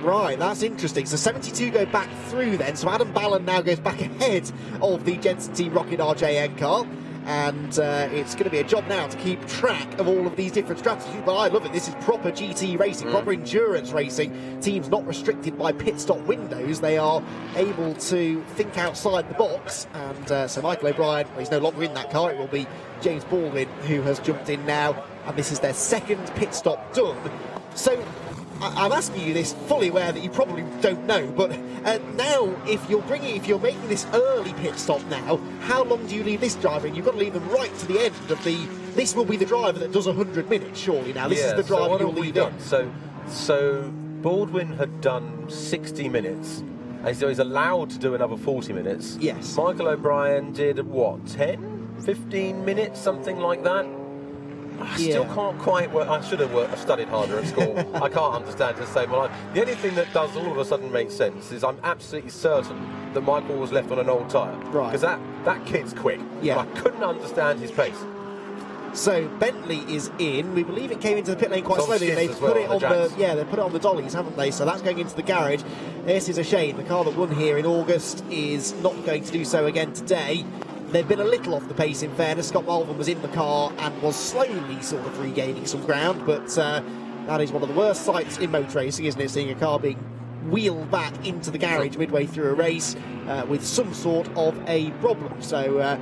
Right, that's interesting. So 72 go back through then. So Adam Ballon now goes back ahead of the Jensen Team Rocket RJN car. And it's going to be a job now to keep track of all of these different strategies. But I love it. This is proper GT racing, proper endurance racing. Teams not restricted by pit stop windows. They are able to think outside the box. And so Michael O'Brien, well, he's no longer in that car. It will be James Baldwin who has jumped in now. And this is their second pit stop done. So I'm asking you this fully aware that you probably don't know, but now if you're making this early pit stop now, how long do you leave this driver in? You've got to leave them right to the end of this will be the driver that does 100 minutes, surely now. This is the driver you'll leave in. So Baldwin had done 60 minutes, and so he's allowed to do another 40 minutes. Yes. Michael O'Brien did, what, 10, 15 minutes, something like that? I still can't quite work. I should have studied harder at school. I can't understand to save my life. The only thing that does all of a sudden make sense is I'm absolutely certain that Michael was left on an old tyre. Right. Because that kid's quick. Yeah. I couldn't understand his pace. So Bentley is in. We believe it came into the pit lane quite It's on slowly. They skids as put well, it on they put it on the dollies, haven't they? So that's going into the garage. This is a shame. The car that won here in August is not going to do so again today. They've been a little off the pace, in fairness. Scott Malvern was in the car and was slowly sort of regaining some ground, but that is one of the worst sights in motor racing, isn't it? Seeing a car being wheeled back into the garage midway through a race with some sort of a problem. So,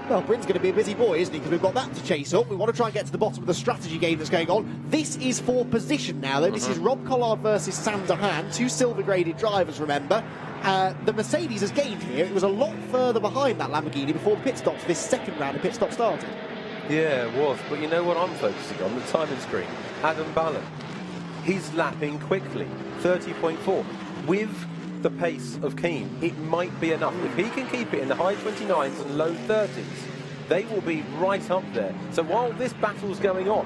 well, Bryn's going to be a busy boy, isn't he? Because we've got that to chase up. We want to try and get to the bottom of the strategy game that's going on. This is for position now, though. This is Rob Collard versus Sam DeHaan, two silver-graded drivers, remember. The Mercedes has gained here. It was a lot further behind that Lamborghini before the pit stops. This second round of pit stop started. Yeah, it was. But you know what I'm focusing on? The timing screen. Adam Ballon. He's lapping quickly. 30.4. With the pace of Keane, it might be enough. If he can keep it in the high 29s and low 30s, they will be right up there. So while this battle's going on,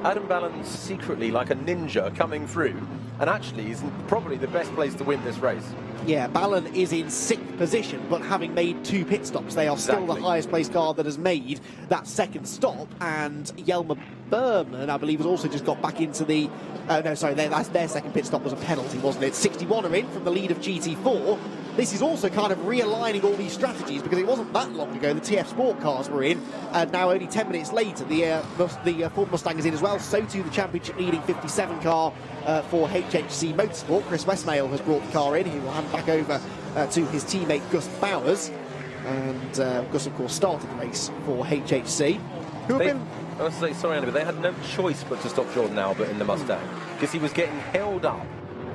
Adam Ballon's secretly like a ninja coming through, and actually is probably the best place to win this race. Yeah, Ballon is in 6th position, but having made 2 pit stops, they are still the highest placed car that has made that second stop. And Yelmer Berman, I believe, has also just got back into the... their second pit stop was a penalty, wasn't it? 61 are in from the lead of GT4. This is also kind of realigning all these strategies, because it wasn't that long ago the TF Sport cars were in, and now only 10 minutes later the Ford Mustang is in as well. So too the championship leading 57 car for HHC Motorsport. Chris Westmail has brought the car in. He will hand back over to his teammate Gus Bowers, and Gus of course started the race for HHC. I was sorry, Andy, but they had no choice but to stop Jordan Albert in the Mustang, because he was getting held up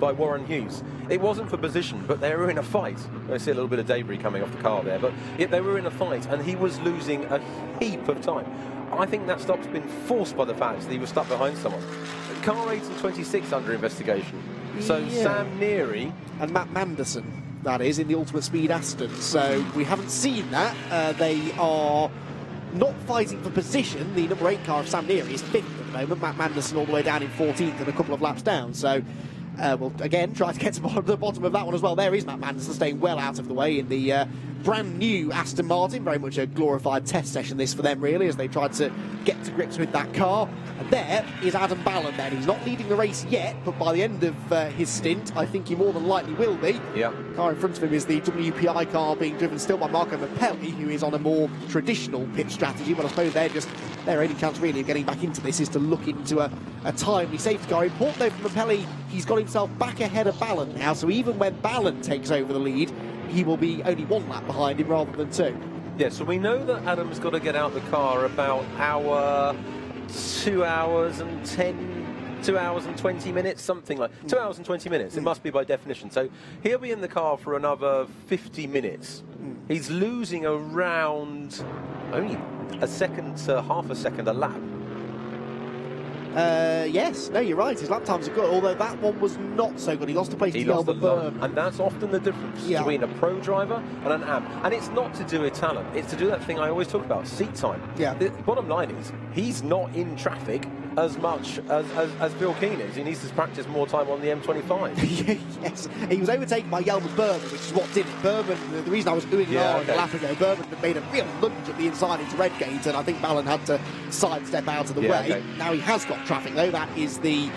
by Warren Hughes. It wasn't for position, but they were in a fight. I see a little bit of debris coming off the car there, but yet they were in a fight, and he was losing a heap of time. I think that stop's been forced by the fact that he was stuck behind someone. Car 8 and 26 under investigation. So Yeah. Sam Neary and Matt Manderson, that is, in the Ultimate Speed Aston. So we haven't seen that. They are not fighting for position. The number 8 car of Sam Neary is 5th at the moment. Matt Manderson all the way down in 14th and a couple of laps down. So we'll again try to get to the bottom of that one as well. There is Matt Manderson staying well out of the way in the brand new Aston Martin. Very much a glorified test session this for them, really, as they tried to get to grips with that car. And there is Adam Ballon then. He's not leading the race yet, but by the end of his stint, I think he more than likely will be. Yeah. Car in front of him is the WPI car being driven still by Marco Mappelli, who is on a more traditional pit strategy, but I suppose their only chance really of getting back into this is to look into a timely safety car. Important though for Mappelli, he's got himself back ahead of Ballon now, so even when Ballon takes over the lead, he will be only 1 lap behind him rather than 2. Yeah, so we know that Adam's got to get out the car about 2 hours and 20 minutes, something like 2 hours and 20 minutes. It must be by definition. So he'll be in the car for another 50 minutes. He's losing around only a second to half a second a lap. Yes, no, you're right. His lap times are good, although that one was not so good. He lost a place to Albert Berman. And that's often the difference between a pro driver and an am. And it's not to do with talent. It's to do that thing I always talk about, seat time. Yeah. The bottom line is, he's not in traffic as much as Phil Keane is. He needs to practice more time on the M25. Yes, he was overtaken by Albert Berman, which is what did it. Berman, the reason I was doing a lap ago, Berman had made a real lunge at the inside into Redgate, and I think Ballon had to sidestep out of the way. Okay. Now he has got traffic though. That is the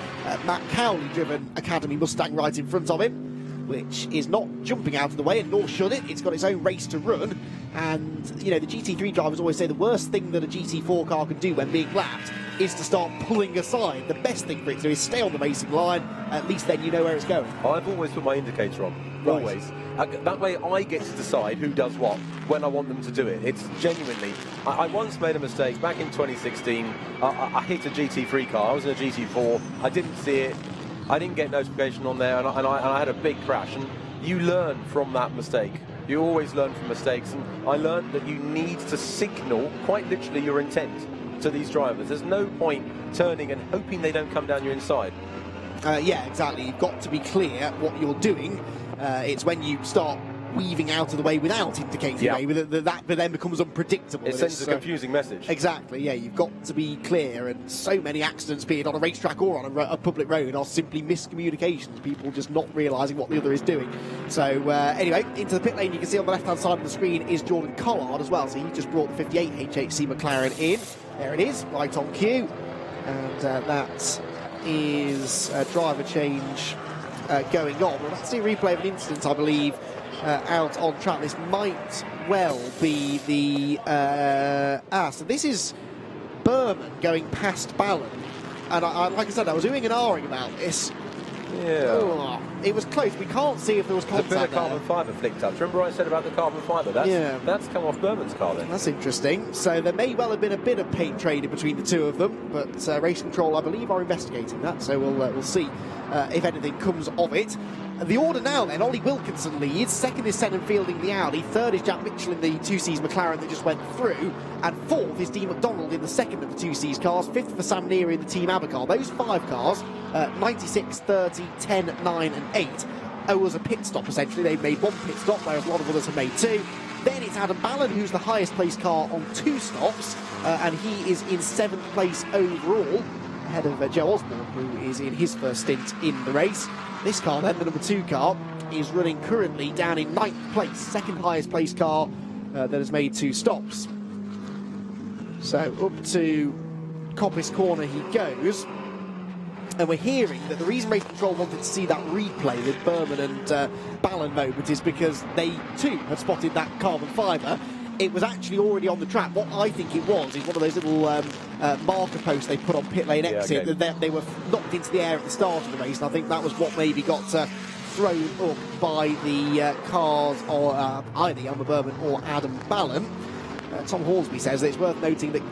Matt Cowley driven Academy Mustang right in front of him, which is not jumping out of the way, and nor should it. It's got its own race to run, and you know, the GT3 drivers always say the worst thing that a GT4 car can do when being lapped is to start pulling aside. The best thing for it to do is stay on the racing line. At least then you know where it's going. I've always put my indicator on. Right. Always. That way I get to decide who does what when I want them to do it. It's genuinely... I once made a mistake back in 2016. I hit a GT3 car. I was in a GT4. I didn't see it. I didn't get notification on there, and I had a big crash. And you learn from that mistake. You always learn from mistakes. And I learned that you need to signal, quite literally, your intent to these drivers. There's no point turning and hoping they don't come down your inside. Yeah, exactly. You've got to be clear what you're doing. It's when you start weaving out of the way without indicating the way, that then becomes unpredictable. It sends a confusing message. Exactly, yeah, you've got to be clear, and so many accidents, be it on a racetrack or on a public road, are simply miscommunications, people just not realising what the other is doing. So anyway, into the pit lane, you can see on the left hand side of the screen is Jordan Collard as well, so he just brought the 58 HHC McLaren in. There it is, right on cue, and that is a driver change going on. We'll have to see a replay of an incident, I believe, out on track. This might well be the... so this is Berman going past Ballon. And like I said, I was doing an R-ing about this. Yeah. Oh, it was close. We can't see if there was contact. There's a bit of carbon fibre flicked up. Remember what I said about the carbon fibre? That's come off Berman's car then. That's interesting. So there may well have been a bit of paint trading between the two of them, but Race Control, I believe, are investigating that. So we'll see if anything comes of it. The order now then, Ollie Wilkinson leads, second is Senan Fielding the Audi, third is Jack Mitchell in the 2Cs McLaren that just went through, and fourth is Dean McDonald in the second of the 2Cs cars, fifth for Sam Neary in the Team Aber car. Those 5 cars, 96, 30, 10, 9 and 8, was a pit stop essentially. They've made 1 pit stop, whereas a lot of others have made 2. Then it's Adam Ballon, who's the highest placed car on 2 stops, and he is in 7th place overall, ahead of Joe Osborne, who is in his first stint in the race. This car then, the number 2 car, is running currently down in 9th place, second highest placed car that has made 2 stops. So up to Coppice Corner he goes, and we're hearing that the reason Race Control wanted to see that replay with Berman and Ballon moment is because they too have spotted that carbon fibre. It was actually already on the track. What I think it was is one of those little marker posts they put on pit lane exit. Okay. They were knocked into the air at the start of the race, and I think that was what maybe got thrown up by the cars, or either Elmer Berman or Adam Ballon. Tom Hornsby says that it's worth noting that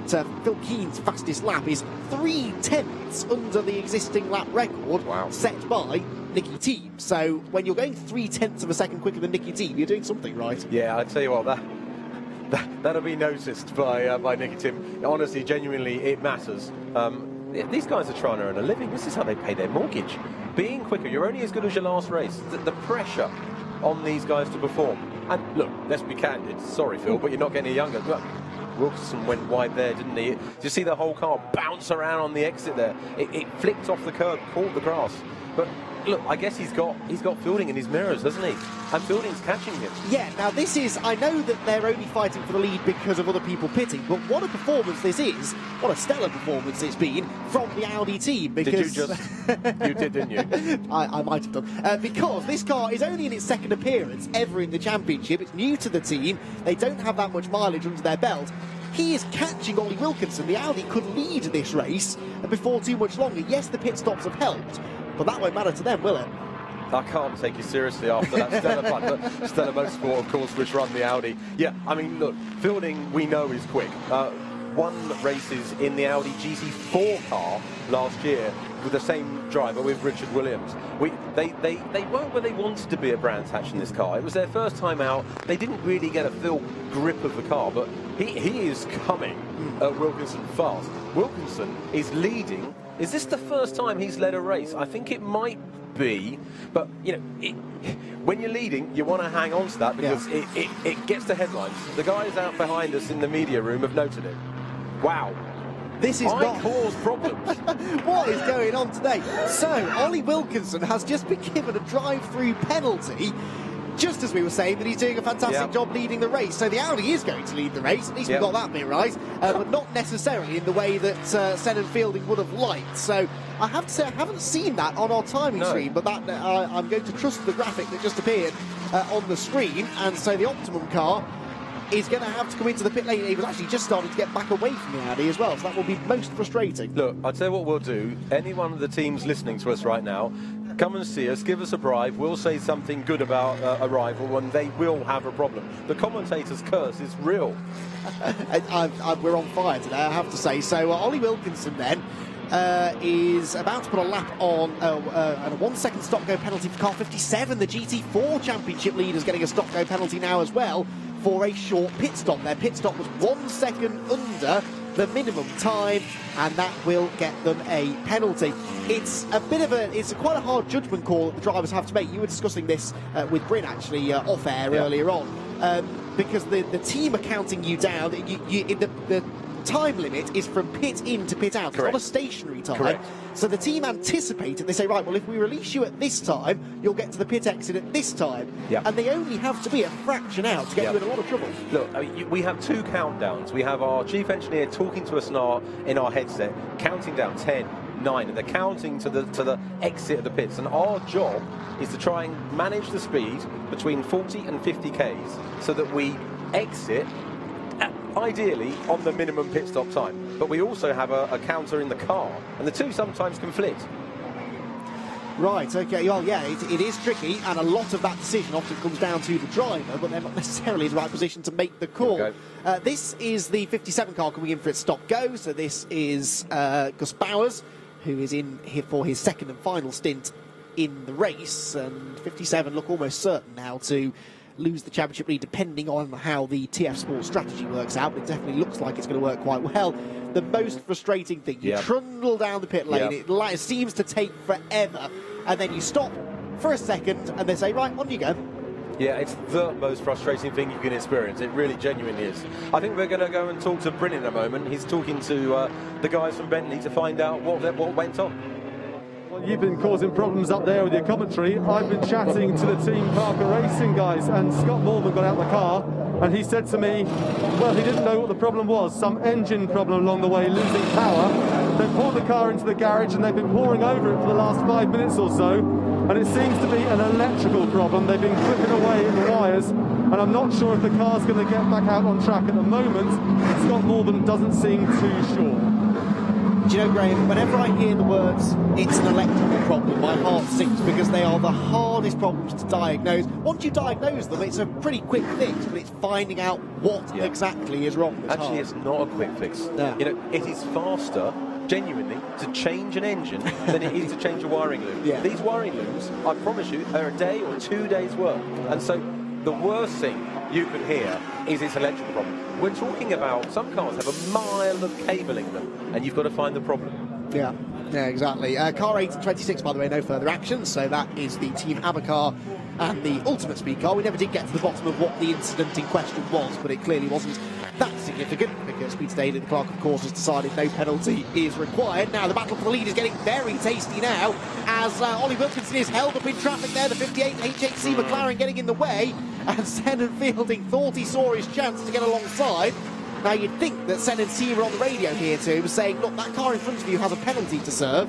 Phil Keen's fastest lap is 3/10 under the existing lap record set by Nicky Team. So when you're going 3/10 of a second quicker than Nicky Team, you're doing something right. Yeah, I'd tell you what, that'll be noticed by Nicky Team. Honestly, genuinely, it matters. These guys are trying to earn a living. This is how they pay their mortgage. Being quicker, you're only as good as your last race. The pressure on these guys to perform. And look, let's be candid. Sorry, Phil, but you're not getting any younger. Look, Wilkinson went wide there, didn't he? Did you see the whole car bounce around on the exit there? It flicked off the curb, caught the grass. But look, I guess he's got Fielding in his mirrors, doesn't he? And Fielding's catching him. Yeah, now this is, I know that they're only fighting for the lead because of other people pitting, but what a performance this is, what a stellar performance it's been from the Audi team. Because Did you just... you did, didn't you? I might have done. Because this car is only in its second appearance ever in the championship. It's new to the team. They don't have that much mileage under their belt. He is catching Ollie Wilkinson. The Audi could lead this race before too much longer. Yes, the pit stops have helped, but that won't matter to them, will it? I can't take you seriously after that Stella punt. Stella Motorsport, of course, which run the Audi. Yeah, I mean, look, Fielding, we know, is quick. Won races in the Audi GT4 car last year with the same driver, with Richard Williams. They weren't where they wanted to be at Brands Hatch in this car. It was their first time out. They didn't really get a full grip of the car, but he is coming at Wilkinson fast. Wilkinson is leading. Is this the first time he's led a race? I think it might be, but you know, when you're leading, you want to hang on to that because it gets the headlines. The guys out behind us in the media room have noted it. Wow. This is not cause problems. What is going on today? So, Ollie Wilkinson has just been given a drive-through penalty, just as we were saying that he's doing a fantastic job leading the race. So the Audi is going to lead the race, at least we got that bit right, but not necessarily in the way that Senna and Fielding would have liked. So I have to say I haven't seen that on our timing screen, but that I'm going to trust the graphic that just appeared on the screen. And so the Optimum car is going to have to come into the pit lane. He was actually just starting to get back away from the Audi as well, so that will be most frustrating. Look, I'll tell you what we'll do. Any one of the teams listening to us right now, come and see us, give us a bribe, we'll say something good about a rival, and they will have a problem. The commentator's curse is real. We're on fire today, I have to say. So Ollie Wilkinson then is about to put a lap on and a 1 second stop-go penalty for car 57. The GT4 Championship leader's getting a stop-go penalty now as well for a short pit stop. Their pit stop was 1 second under the minimum time, and that will get them a penalty. It's quite a hard judgment call that the drivers have to make. You were discussing this with Bryn actually off air earlier on, because the team are counting you down. The time limit is from pit in to pit out. Correct. It's not a stationary time. Correct. So the team anticipated. They say, right, well, if we release you at this time, you'll get to the pit exit at this time. Yep. And they only have to be a fraction out to get you in a lot of trouble. Look, I mean, we have two countdowns. We have our chief engineer talking to us in our headset, counting down 10, 9, and they're counting to the exit of the pits. And our job is to try and manage the speed between 40 and 50 Ks so that we exit ideally on the minimum pit stop time, but we also have a counter in the car, and the two sometimes conflict. Right, okay, well, yeah, it is tricky, and a lot of that decision often comes down to the driver, but they're not necessarily in the right position to make the call. This is the 57 car coming in for its stop-go, so this is Gus Bowers, who is in here for his second and final stint in the race, and 57 look almost certain now to lose the championship lead depending on how the TF Sport strategy works out, but it definitely looks like it's going to work quite well. The most frustrating thing, you trundle down the pit lane, it seems to take forever, and then you stop for a second and they say, right, on you go. Yeah, it's the most frustrating thing you can experience. It really genuinely is. I think we're going to go and talk to Bryn in a moment. He's talking to the guys from Bentley to find out what went on. Well, you've been causing problems up there with your commentary. I've been chatting to the Team Parker Racing guys, and Scott Morgan got out of the car and he said to me, well, he didn't know what the problem was, some engine problem along the way, losing power. They pulled the car into the garage and they've been poring over it for the last 5 minutes or so, and it seems to be an electrical problem. They've been clipping away at the wires, and I'm not sure if the car's going to get back out on track at the moment. Scott Morgan doesn't seem too sure. Do you know, Graham, whenever I hear the words, it's an electrical problem, my heart sinks, because they are the hardest problems to diagnose. Once you diagnose them, it's a pretty quick fix, but it's finding out what exactly is wrong. Actually, it's not a quick fix. Yeah. You know, it is faster, genuinely, to change an engine than it is to change a wiring loom. Yeah. These wiring looms, I promise you, are a day or 2 days' work. And so the worst thing you could hear is its electrical problem. We're talking about some cars have a mile of cabling them, and you've got to find the problem. Yeah, exactly. Car 8 and 26, by the way, no further action, so that is the Team ABBA car and the Ultimate Speed car. We never did get to the bottom of what the incident in question was, but it clearly wasn't that significant, because Speed Daily, the clerk, of course, has decided no penalty is required. Now, the battle for the lead is getting very tasty now, as Ollie Wilkinson is held up in traffic there, the 58 HHC McLaren getting in the way, and Senna Fielding thought he saw his chance to get alongside. Now, you'd think that Sennon's team were on the radio here to him saying, look, that car in front of you has a penalty to serve.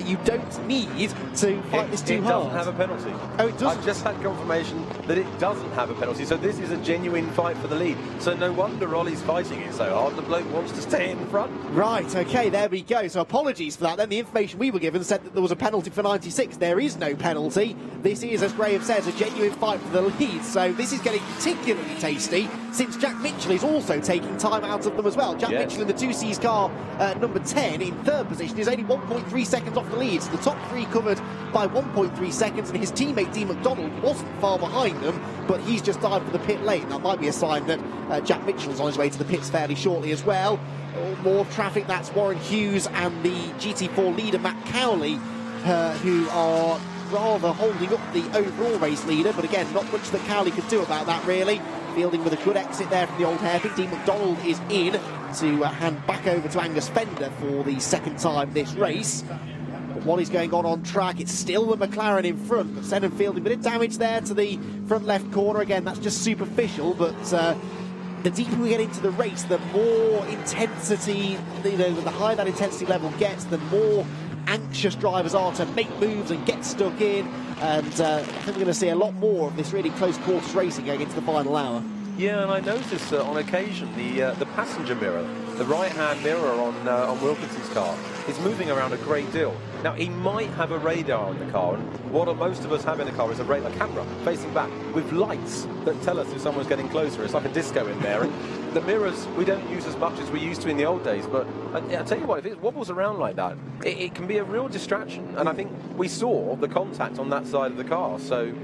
You don't need to fight this too hard. It doesn't have a penalty. Oh, it doesn't? I've just had confirmation that it doesn't have a penalty, so this is a genuine fight for the lead. So no wonder Ollie's fighting it so hard. The bloke wants to stay in front. Right, OK, there we go. So apologies for that. Then the information we were given said that there was a penalty for 96. There is no penalty. This is, as Graham says, a genuine fight for the lead. So this is getting particularly tasty, since Jack Mitchell is also taking time out of them as well. Jack Mitchell in the 2Cs car, number 10, in third position, is only 1.3 seconds off the lead. So the top three covered by 1.3 seconds, and his teammate Dean McDonald wasn't far behind them, but he's just dived for the pit lane. That might be a sign that Jack Mitchell's on his way to the pits fairly shortly as well. More traffic, that's Warren Hughes and the GT4 leader Matt Cowley, who are rather holding up the overall race leader, but again, not much that Cowley could do about that really. Fielding with a good exit there from the old hairpin. Dean McDonald is in to hand back over to Angus Fender for the second time this race. But what is going on track? It's still the McLaren in front, but Senna Fielding, a bit of damage there to the front left corner. Again, that's just superficial, but the deeper we get into the race, the more intensity, the higher that intensity level gets, the more anxious drivers are to make moves and get stuck in, and I think we're going to see a lot more of this really close quarters racing going into the final hour. Yeah, and I noticed on occasion the passenger mirror, the right-hand mirror on Wilkinson's car, is moving around a great deal. Now, he might have a radar in the car, and what most of us have in the car is a radar camera facing back with lights that tell us if someone's getting closer. It's like a disco in there. And the mirrors we don't use as much as we used to in the old days, but I tell you what, if it wobbles around like that, it can be a real distraction. And I think we saw the contact on that side of the car, so...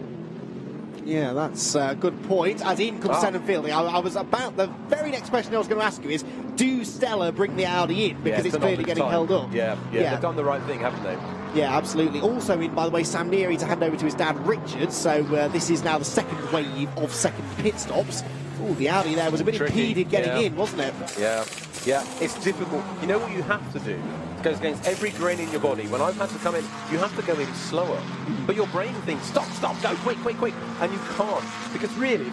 Yeah, that's a good point. As in comes Senna Fielding. I was about, the very next question I was going to ask you is, do Stella bring the Audi in? Because it's clearly getting held up. Yeah, they've done the right thing, haven't they? Yeah, absolutely. Also in, by the way, Sam Neary to hand over to his dad Richard. So this is now the second wave of second pit stops. Oh, the Audi there was a bit impeded getting in, wasn't it? Yeah, it's difficult. You know what you have to do? It goes against every grain in your body. When I've had to come in, you have to go in slower. But your brain thinks, stop, go, quick. And you can't. Because really,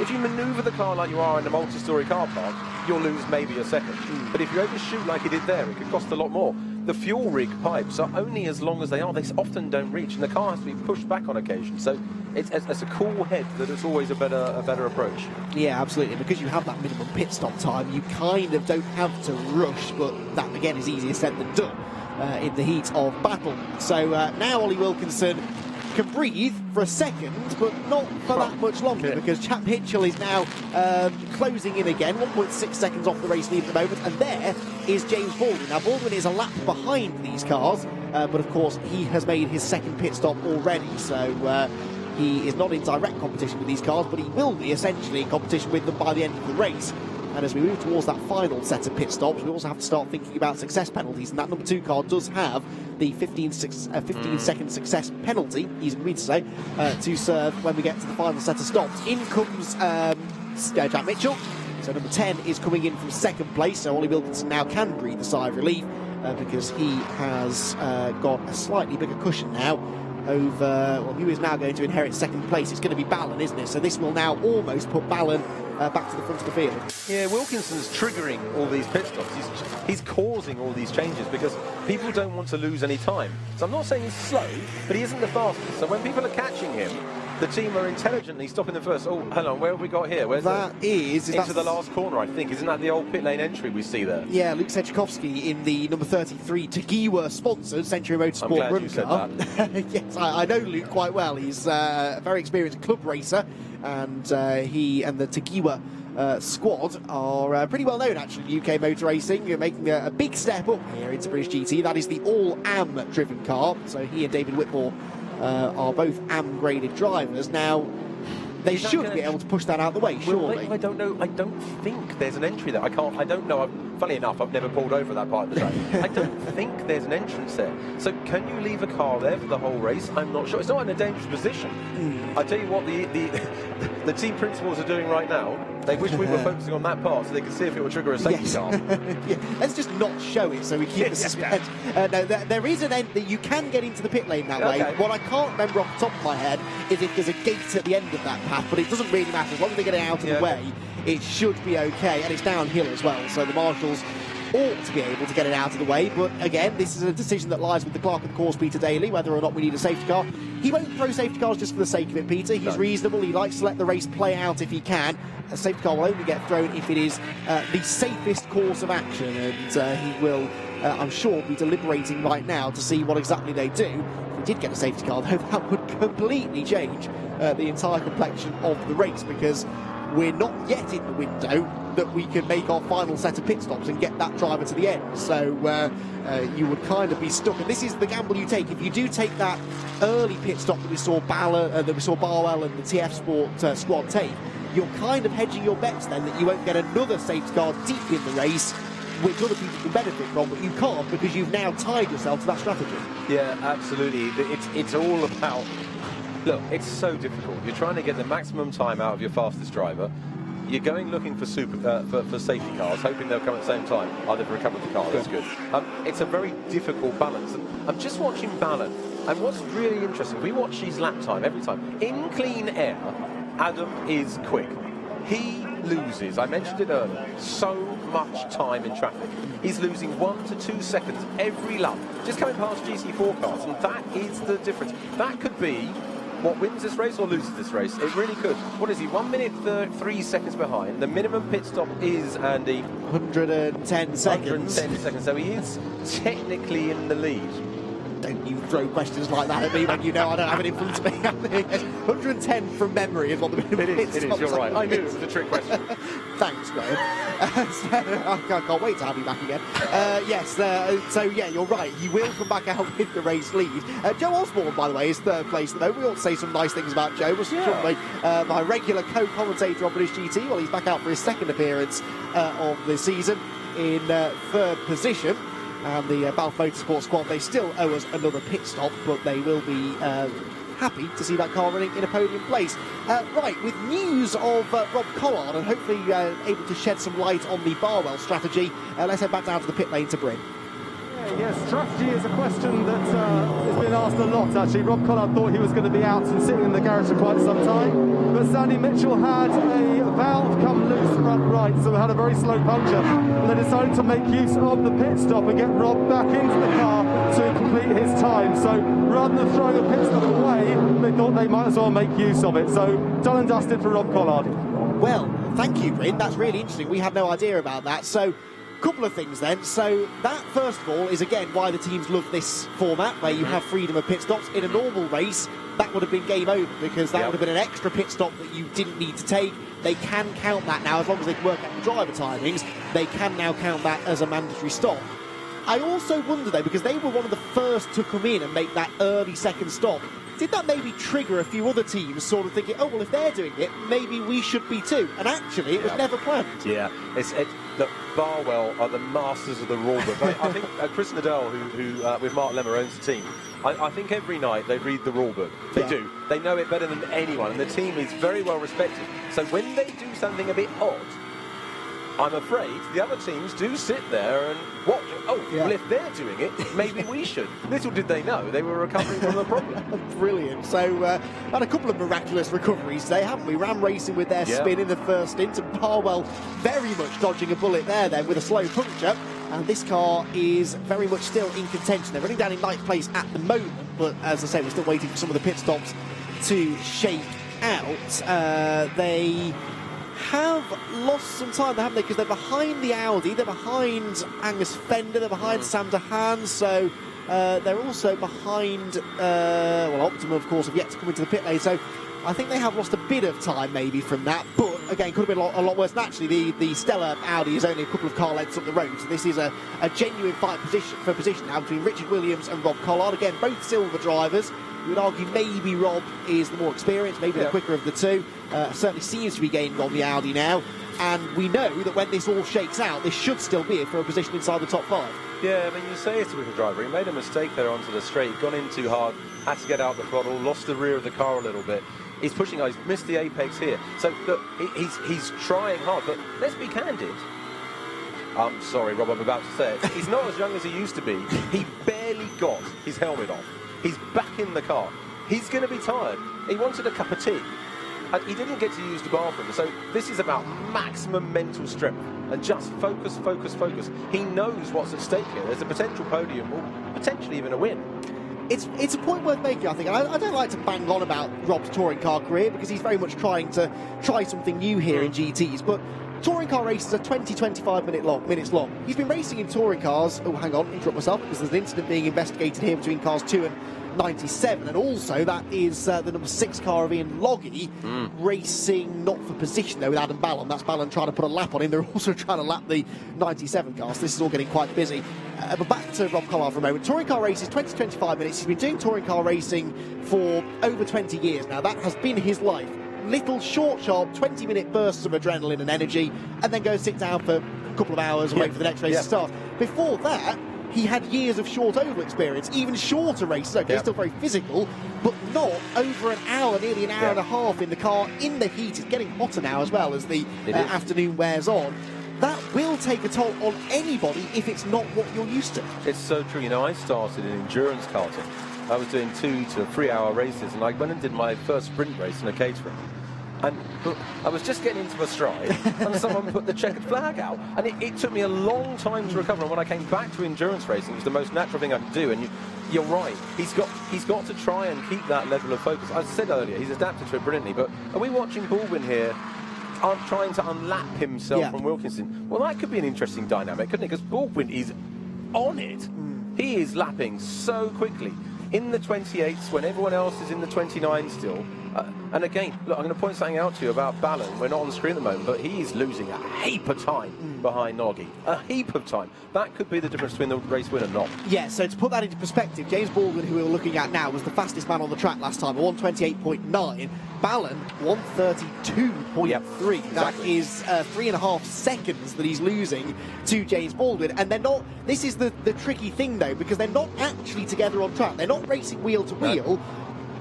if you manoeuvre the car like you are in a multi-storey car park, you'll lose maybe a second. But if you overshoot like you did there, it could cost a lot more. The fuel rig pipes are only as long as they are. They often don't reach, and the car has to be pushed back on occasion. So it's a cool head that it's always a better approach. Yeah, absolutely. Because you have that minimum pit stop time, you kind of don't have to rush, but that again is easier said than done in the heat of battle. So now Ollie Wilkinson can breathe for a second, but not for that much longer, because Jack Mitchell is now closing in again, 1.6 seconds off the race lead at the moment, and there is James Baldwin. Now, Baldwin is a lap behind these cars, but of course he has made his second pit stop already, so he is not in direct competition with these cars, but he will be essentially in competition with them by the end of the race. And as we move towards that final set of pit stops, we also have to start thinking about success penalties, and that number 2 car does have the 15-second success penalty, easy for me to say, to serve when we get to the final set of stops. In comes Jack Mitchell, so number 10 is coming in from second place, so Ollie Wilkinson now can breathe a sigh of relief because he has got a slightly bigger cushion now over, well, who is now going to inherit second place? It's going to be Ballon, isn't it? So this will now almost put Ballon back to the front of the field. Yeah, Wilkinson's triggering all these pit stops. He's causing all these changes because people don't want to lose any time. So I'm not saying he's slow, but he isn't the fastest. So when people are catching him, the team are intelligently stopping them first. Oh, hang on, where have we got here? Where's into the last corner, I think. Isn't that the old pit lane entry we see there? Yeah, Luke Sedgwickowski in the number 33 Tagiwa sponsored Century Motorsport I'm glad run you said car. that. Yes, I know Luke quite well. He's a very experienced club racer, and he and the Tagiwa squad are pretty well known actually in UK motor racing. You're making a big step up here into British GT. That is the all-AM driven car, so he and David Whitmore are both AM graded drivers. Now, they should be able to push that out of the way, surely. I don't know. I don't think there's an entry there. I don't know. Funny enough, I've never pulled over that part of the track. I don't think there's an entrance there. So can you leave a car there for the whole race? I'm not sure. It's not in a dangerous position. I tell you what, the team principals are doing right now. They wish we were focusing on that part so they could see if it would trigger a safety car. Yeah, let's just not show it so we keep the suspense. No, there is an end that you can get into the pit lane that way. What I can't remember off the top of my head is if there's a gate at the end of that path, but it doesn't really matter. As long as they get it out of the way, it should be okay. And it's downhill as well, so the marshals ought to be able to get it out of the way. But again, this is a decision that lies with the clerk of the course, Peter Daly, whether or not we need a safety car. He won't throw safety cars just for the sake of it, Peter. He's reasonable. He likes to let the race play out if he can. A safety car will only get thrown if it is the safest course of action, and he will, I'm sure, be deliberating right now to see what exactly they do. If we did get a safety car, though, that would completely change the entire complexion of the race, because we're not yet in the window that we can make our final set of pit stops and get that driver to the end. So you would kind of be stuck. And this is the gamble you take. If you do take that early pit stop that we saw Barwell and the TF Sport squad take, you're kind of hedging your bets then that you won't get another safety car deep in the race, which other people can benefit from, but you can't because you've now tied yourself to that strategy. Yeah, absolutely. It's all about... Look, it's so difficult. You're trying to get the maximum time out of your fastest driver. You're going looking for safety cars, hoping they'll come at the same time. Oh, they've recovered the car, that's good. It's a very difficult balance. I'm just watching Ballon, and what's really interesting, we watch his lap time every time. In clean air, Adam is quick. He loses, I mentioned it earlier, so much time in traffic. He's losing 1 to 2 seconds every lap, just coming past GT4 cars, and that is the difference. That could be what wins this race or loses this race. It really could. What is he? 1 minute 3 seconds behind. The minimum pit stop is, Andy, 110 seconds. 110 seconds. So he is technically in the lead. Don't you throw questions like that at me when you know I don't have it in front of me. 110 from memory is what the minimum pit stop is. You're right. I knew it was a trick question. Thanks, Graham. I can't wait to have you back again. So yeah, you're right. He will come back out with the race lead. Joe Osborne, by the way, is third place at the moment. We ought to say some nice things about Joe. My regular co-commentator on British GT. Well, he's back out for his second appearance of the season in third position. And the Barwell Motorsport squad, they still owe us another pit stop, but they will be happy to see that car running in a podium place. Right, with news of Rob Collard and hopefully able to shed some light on the Barwell strategy, let's head back down to the pit lane to Bryn. Yes, strategy is a question that has been asked a lot, actually. Rob Collard thought he was going to be out and sitting in the garage for quite some time, but Sandy Mitchell had a valve come loose front right, so we had a very slow puncture. But they decided to make use of the pit stop and get Rob back into the car to complete his time. So rather than throwing the pit stop away, they thought they might as well make use of it. So done and dusted for Rob Collard. Well, thank you, Bryn. That's really interesting. We had no idea about that. So, couple of things then. So that, first of all, is again why the teams love this format where you have freedom of pit stops. In a normal race, that would have been game over because that would have been an extra pit stop that you didn't need to take. They can count that now, as long as they can work out the driver timings, they can now count that as a mandatory stop. I also wonder though, because they were one of the first to come in and make that early second stop, did that maybe trigger a few other teams sort of thinking, oh, well, if they're doing it, maybe we should be too? And actually, it was never planned. Yeah, look, Barwell are the masters of the rule book. I think Chris Nadell, who with Mark Lemmer owns the team, I think every night they read the rule book. They do. They know it better than anyone, and the team is very well respected. So when they do something a bit odd, I'm afraid the other teams do sit there and watch. Oh, well, if they're doing it, maybe we should. Little did they know they were recovering from the problem. Brilliant. So, had a couple of miraculous recoveries today, haven't we? Ram Racing with their spin in the first stint, and Barwell very much dodging a bullet there then with a slow puncture. And this car is very much still in contention. They're running down in ninth place at the moment, but as I say, we're still waiting for some of the pit stops to shake out. They have lost some time, haven't they? Because they're behind the Audi, they're behind Angus Fender, they're behind Sam DeHaan, so they're also behind, Optima, of course, have yet to come into the pit lane, so I think they have lost a bit of time maybe from that, but again, could have been a lot worse. Naturally, the stellar Audi is only a couple of car lengths up the road, so this is a genuine fight for position now between Richard Williams and Rob Collard. Again, both silver drivers. You would argue maybe Rob is the more experienced, maybe the quicker of the two. Certainly seems to be gaining on the Audi now. And we know that when this all shakes out, this should still be for a position inside the top 5. Yeah, I mean, you say it's a quicker driver. He made a mistake there onto the straight, gone in too hard, had to get out the throttle, lost the rear of the car a little bit. He's pushing, he's missed the apex here. So, look, he's trying hard, but let's be candid. I'm sorry, Rob, I'm about to say it. He's not as young as he used to be. He barely got his helmet off. He's back in the car. He's going to be tired. He wanted a cup of tea. And he didn't get to use the bathroom. So this is about maximum mental strength. And just focus, focus, focus. He knows what's at stake here. There's a potential podium, or potentially even a win. It's a point worth making, I think. And I don't like to bang on about Rob's touring car career because he's very much trying to try something new here in GTs. But touring car races are 20-25 minutes long. He's been racing in touring cars. Oh, hang on, interrupt myself because there's an incident being investigated here between cars 2 and 97, and also that is the number 6 car of Ian Logie racing not for position though with Adam Ballon. That's Ballon trying to put a lap on him. They're also trying to lap the 97 car, so this is all getting quite busy. But back to Rob Collard for a moment. Touring car races, 20-25 minutes. He's been doing touring car racing for over 20 years now. That has been his life. Little short, sharp 20-minute bursts of adrenaline and energy, and then go sit down for a couple of hours and wait for the next race to start. Before that, he had years of short oval experience, even shorter races. Okay, still very physical, but not over an hour, nearly an hour and a half in the car, in the heat. It's getting hotter now as well as the afternoon wears on. That will take a toll on anybody if it's not what you're used to. It's so true. You know, I started in endurance karting. I was doing 2 to 3 hour races, and I went and did my first sprint race in a catering. And I was just getting into my stride, and someone put the checkered flag out. And it took me a long time to recover. And when I came back to endurance racing, it was the most natural thing I could do. And you're right. He's got to try and keep that level of focus. As I said earlier, he's adapted to it brilliantly. But are we watching Baldwin here trying to unlap himself from Wilkinson? Well, that could be an interesting dynamic, couldn't it? Because Baldwin is on it. He is lapping so quickly. In the 28s, when everyone else is in the 29s still. And again, look, I'm going to point something out to you about Ballon. We're not on the screen at the moment, but he's losing a heap of time behind Noggy. A heap of time. That could be the difference between the race win and not. Yeah, so to put that into perspective, James Baldwin, who we were looking at now, was the fastest man on the track last time, 1:28.9. Ballon, 1:32.3. Exactly. That is 3.5 seconds that he's losing to James Baldwin. And they're not, this is the tricky thing though, because they're not actually together on track. They're not racing wheel to wheel.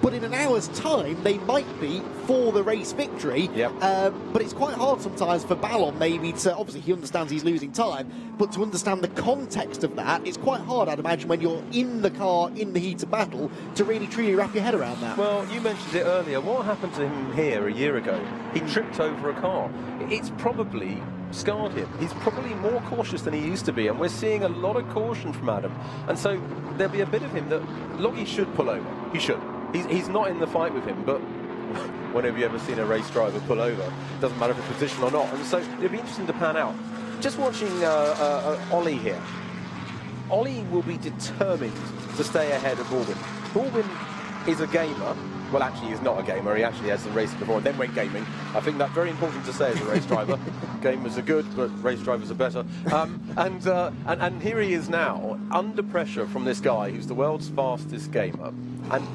But in an hour's time, they might be for the race victory. But it's quite hard sometimes for Ballon maybe to, obviously he understands he's losing time, but to understand the context of that, it's quite hard, I'd imagine, when you're in the car, in the heat of battle, to really truly wrap your head around that. Well, you mentioned it earlier. What happened to him here a year ago? He tripped over a car. It's probably scarred him. He's probably more cautious than he used to be, and we're seeing a lot of caution from Adam. And so there'll be a bit of him that Logie should pull over. He should. He's not in the fight with him, but when have you ever seen a race driver pull over? Doesn't matter if it's position or not. And so it'll be interesting to pan out. Just watching Ollie here. Ollie will be determined to stay ahead of Baldwin. Baldwin is a gamer. Well, actually, he's not a gamer. He actually has some racing before and then went gaming. I think that's very important to say as a race driver. Gamers are good, but race drivers are better. And here he is now, under pressure from this guy who's the world's fastest gamer. And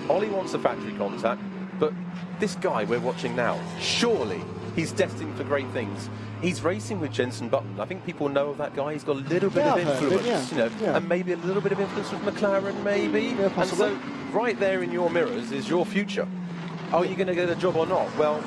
Ollie wants a factory contact, but this guy we're watching now, surely he's destined for great things. He's racing with Jenson Button. I think people know of that guy. He's got a little bit of influence, and maybe a little bit of influence with McLaren, maybe. And so, right there in your mirrors is your future. Are you going to get a job or not? Well,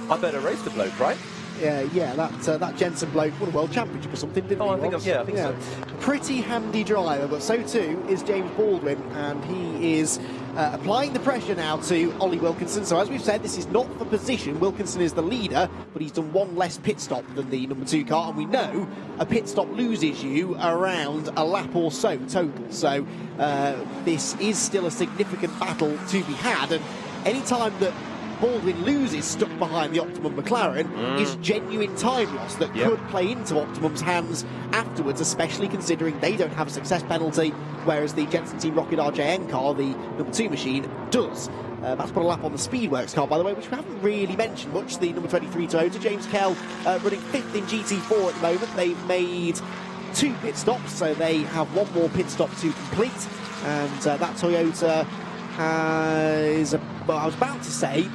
I better race the bloke, right? that Jensen bloke won a world championship or something, didn't he? I think so. Pretty handy driver, but so too is James Baldwin, and he is applying the pressure now to Ollie Wilkinson. So as we've said, this is not for position. Wilkinson is the leader, but he's done one less pit stop than the number 2 car, and we know a pit stop loses you around a lap or so total. So this is still a significant battle to be had, and any time that Baldwin loses stuck behind the Optimum McLaren is genuine time loss that could play into Optimum's hands afterwards, especially considering they don't have a success penalty, whereas the Jensen Team Rocket RJN car, the number 2 machine, does. That's put a lap on the Speedworks car, by the way, which we haven't really mentioned much. The number 23 Toyota, James Kell, running 5th in GT4 at the moment. They've made 2 pit stops, so they have 1 more pit stop to complete, and that Toyota has, well, I was about to say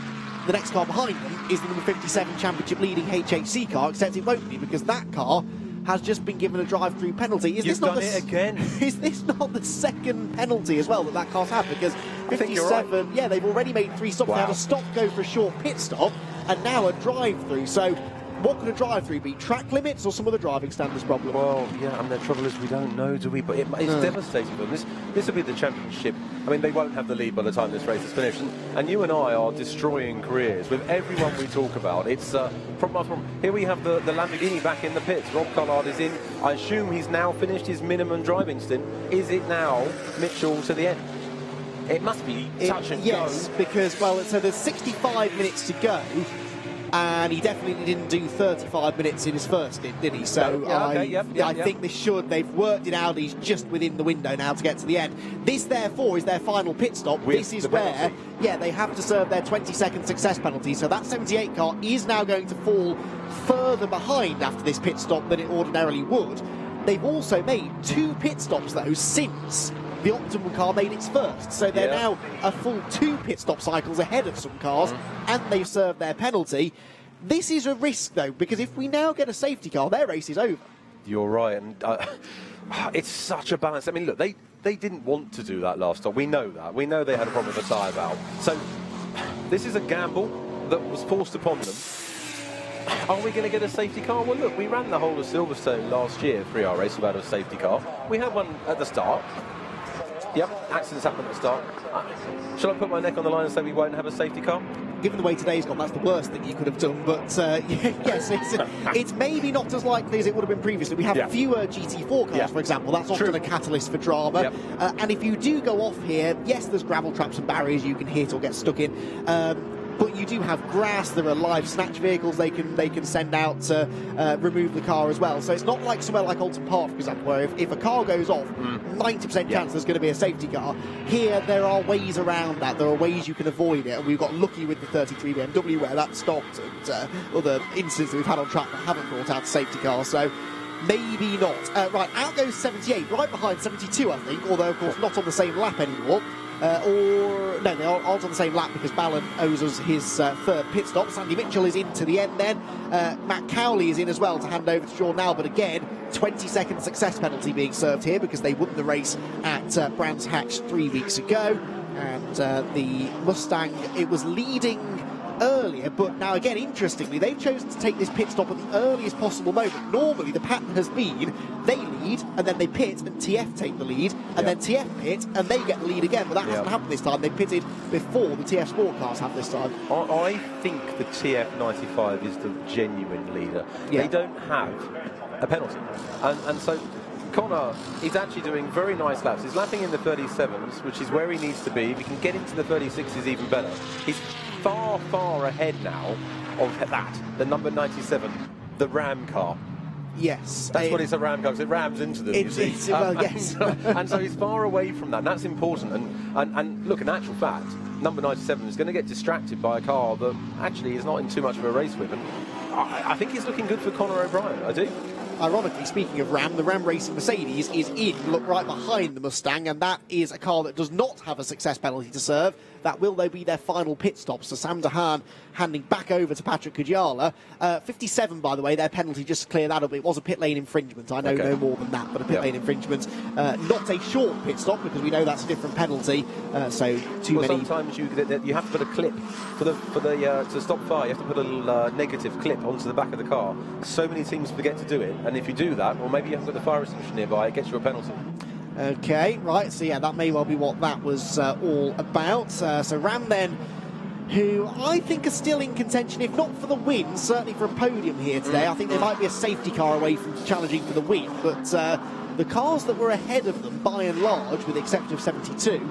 the next car behind them is the number 57 championship leading HHC car, except it won't be, because that car has just been given a drive-through penalty. You've done it again. Is this not the second penalty as well that car's had? Because 57, right. they've already made 3 stops. They had a stop go for a short pit stop, and now a drive-through. So what could a drive-through be? Track limits or some other driving standards problem? Well, yeah, and the trouble is we don't know, do we? But it's devastating for them. This will be the championship. I mean, they won't have the lead by the time this race is finished. And you and I are destroying careers with everyone we talk about. It's from here we have the Lamborghini back in the pits. Rob Collard is in. I assume he's now finished his minimum driving stint. Is it now Mitchell to the end? It must be touch and go. Yes, because, well, so there's 65 minutes to go. And he definitely didn't do 35 minutes in his first stint, did he? So I think they've worked it out. He's just within the window now to get to the end. This, therefore, is their final pit stop. This is where, they have to serve their 20-second success penalty. So that 78 car is now going to fall further behind after this pit stop than it ordinarily would. They've also made 2 pit stops, though, since the Optimum car made its first. So they're now a full 2 pit stop cycles ahead of some cars, and they've served their penalty. This is a risk, though, because if we now get a safety car, their race is over. You're right, and it's such a balance. I mean, look, they didn't want to do that last time. We know that. We know they had a problem with the tyre valve. So this is a gamble that was forced upon them. Are we going to get a safety car? Well, look, we ran the whole of Silverstone last year, 3R race, without a safety car. We had one at the start. Yep, accidents happen at the start. Shall I put my neck on the line and say we won't have a safety car? Given the way today's gone, that's the worst thing you could have done. But yes, it's maybe not as likely as it would have been previously. We have fewer GT4 cars, for example. That's often a catalyst for drama. And if you do go off here, yes, there's gravel traps and barriers you can hit or get stuck in. But you do have grass. There are live snatch vehicles they can send out to remove the car as well. So it's not like somewhere like Alton Park, for example, where if a car goes off, 90% chance there's going to be a safety car. Here, there are ways around that. There are ways you can avoid it. And we've got lucky with the 33 BMW where that stopped, and other incidents that we've had on track that haven't brought out a safety car. So maybe not. Right, out goes 78, right behind 72, I think, although, of course, not on the same lap anymore. No, they aren't on the same lap because Ballon owes us his 3rd pit stop. Sandy Mitchell is into the end then. Matt Cowley is in as well to hand over to Sean Nell, but again, 20-second success penalty being served here because they won the race at Brands Hatch 3 weeks ago. And the Mustang, it was leading earlier, but now again, interestingly, they've chosen to take this pit stop at the earliest possible moment. Normally the pattern has been they lead and then they pit and TF take the lead and then TF pit and they get the lead again, but that hasn't happened this time. They pitted before the TF Sport cars have this time. I think the TF95 is the genuine leader. They don't have a penalty, and so Connor is actually doing very nice laps. He's lapping in the 37s, which is where he needs to be. If he can get into the 36s, even better. He's far ahead now of that, the number 97, the Ram car. Yes. That's what it's a Ram car, because it rams into them, you see. Yes. And so he's far away from that, and that's important. And look, in actual fact, number 97 is going to get distracted by a car that actually is not in too much of a race with him. I think he's looking good for Conor O'Brien, I do. ironically, speaking of Ram, the Ram Racing Mercedes is in, look right behind the Mustang, and that is a car that does not have a success penalty to serve. That will, though, be their final pit stop. So Sam Dehaan handing back over to Patrick Kujala. 57, by the way, their penalty, just to clear that up. It was a pit lane infringement. I know no more than that, but a pit lane infringement. Not a short pit stop, because we know that's a different penalty. So too many. Sometimes you have to put a clip to stop fire. You have to put a little negative clip onto the back of the car. So many teams forget to do it, and if you do that, or maybe you haven't got the fire extinguisher nearby, it gets you a penalty. Okay, right, so yeah, that may well be what that was all about. So Ram then, who I think are still in contention, if not for the win, certainly for a podium here today. I think they might be a safety car away from challenging for the win, but the cars that were ahead of them, by and large, with the exception of 72,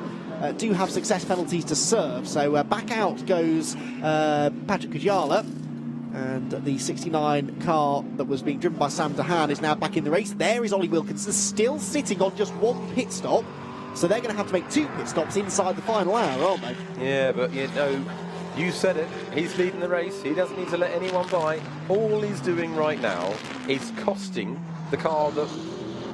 do have success penalties to serve. So back out goes Patrick Kujala. And the 69 car that was being driven by Sam Dehaan is now back in the race. There is Ollie Wilkinson, still sitting on just one pit stop. So they're going to have to make 2 pit stops inside the final hour, aren't they? Yeah, but you said it. He's leading the race. He doesn't need to let anyone by. All he's doing right now is costing the car that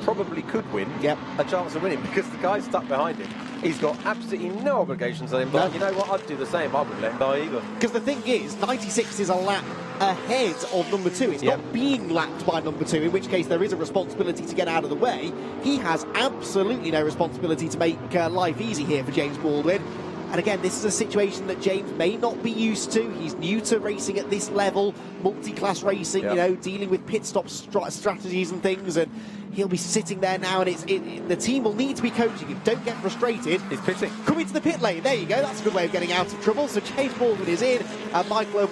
probably could win a chance of winning, because the guy's stuck behind him. He's got absolutely no obligations on him, but you know what, I'd do the same. I wouldn't let him die either. Because the thing is, 96 is a lap ahead of number 2. It's not being lapped by number 2, in which case there is a responsibility to get out of the way. He has absolutely no responsibility to make life easy here for James Baldwin. And again, this is a situation that James may not be used to. He's new to racing at this level, multi-class racing, you know, dealing with pit stop strategies and things, and he'll be sitting there now, and the team will need to be coaching him. Don't get frustrated. He's pitting. Come into the pit lane. There you go. That's a good way of getting out of trouble. So James Baldwin is in, and Michael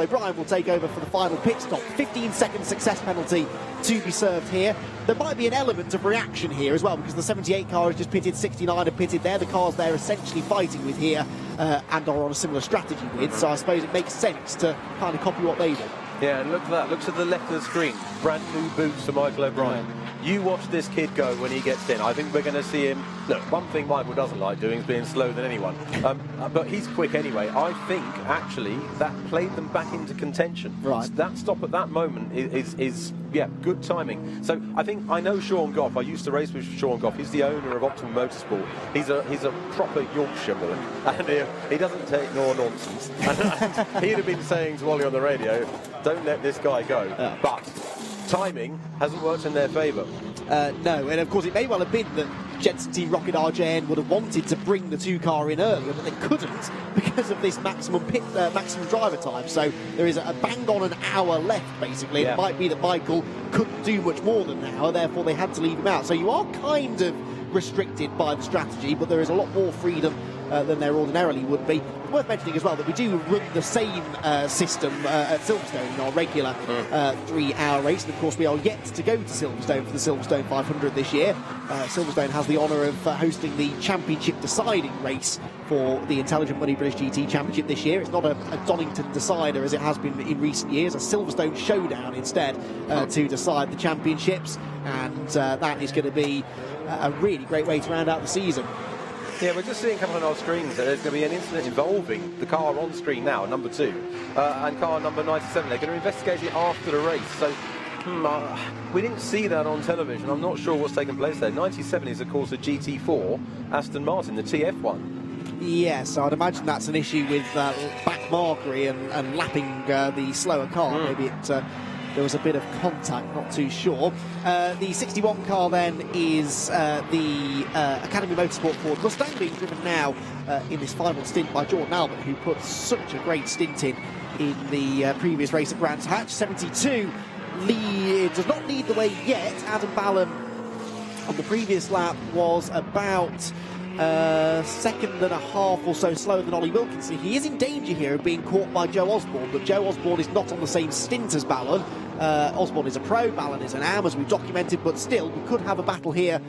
O'Brien will take over for the final pit stop. 15-second success penalty to be served here. There might be an element of reaction here as well, because the 78 car has just pitted, 69 have pitted. They're the cars they're essentially fighting with here, and are on a similar strategy with. So I suppose it makes sense to kind of copy what they do. Yeah, and look at that. Look to the left of the screen. Brand new boots for Michael O'Brien. You watch this kid go when he gets in. I think we're going to see him. Look, one thing Michael doesn't like doing is being slower than anyone. But he's quick anyway. I think, actually, that played them back into contention. Right. So that stop at that moment is good timing. So I know Sean Goff. I used to race with Sean Goff. He's the owner of Optimum Motorsport. He's a proper Yorkshire boy. And he doesn't take no nonsense. And he'd have been saying to Ollie on the radio, don't let this guy go. But timing hasn't worked in their favour. No, and of course it may well have been that Jensen Team Rocket RJN would have wanted to bring the 2 car in earlier, but they couldn't because of this maximum driver time. So there is a bang on an hour left, basically. It might be that Michael couldn't do much more than an hour, therefore they had to leave him out. So you are kind of restricted by the strategy, but there is a lot more freedom than there ordinarily would be. Worth mentioning as well that we do run the same system at Silverstone in our regular 3-hour race, and of course we are yet to go to Silverstone for the Silverstone 500 this year. Silverstone has the honour of hosting the championship deciding race for the Intelligent Money British GT Championship this year. It's not a Donington decider as it has been in recent years, a Silverstone showdown instead to decide the championships, and that is going to be a really great way to round out the season. Yeah, we're just seeing coming on our screens that there's going to be an incident involving the car on screen now, number 2, and car number 97. They're going to investigate it after the race. So we didn't see that on television. I'm not sure what's taken place there. 97 is, of course, a GT4 Aston Martin, the TF1. Yes, I'd imagine that's an issue with backmarkery and lapping the slower car. Maybe there was a bit of contact, not too sure. The 61 car then is the Academy Motorsport Ford Mustang, being driven now in this final stint by Jordan Albert, who put such a great stint in the previous race at Brands Hatch. 72 does not lead the way yet. Adam Ballon on the previous lap was about second and a half or so slower than Ollie Wilkinson. He is in danger here of being caught by Joe Osborne, but Joe Osborne is not on the same stint as Ballon. Osborne is a pro, Ballon is an AM, as we've documented, but still, we could have a battle here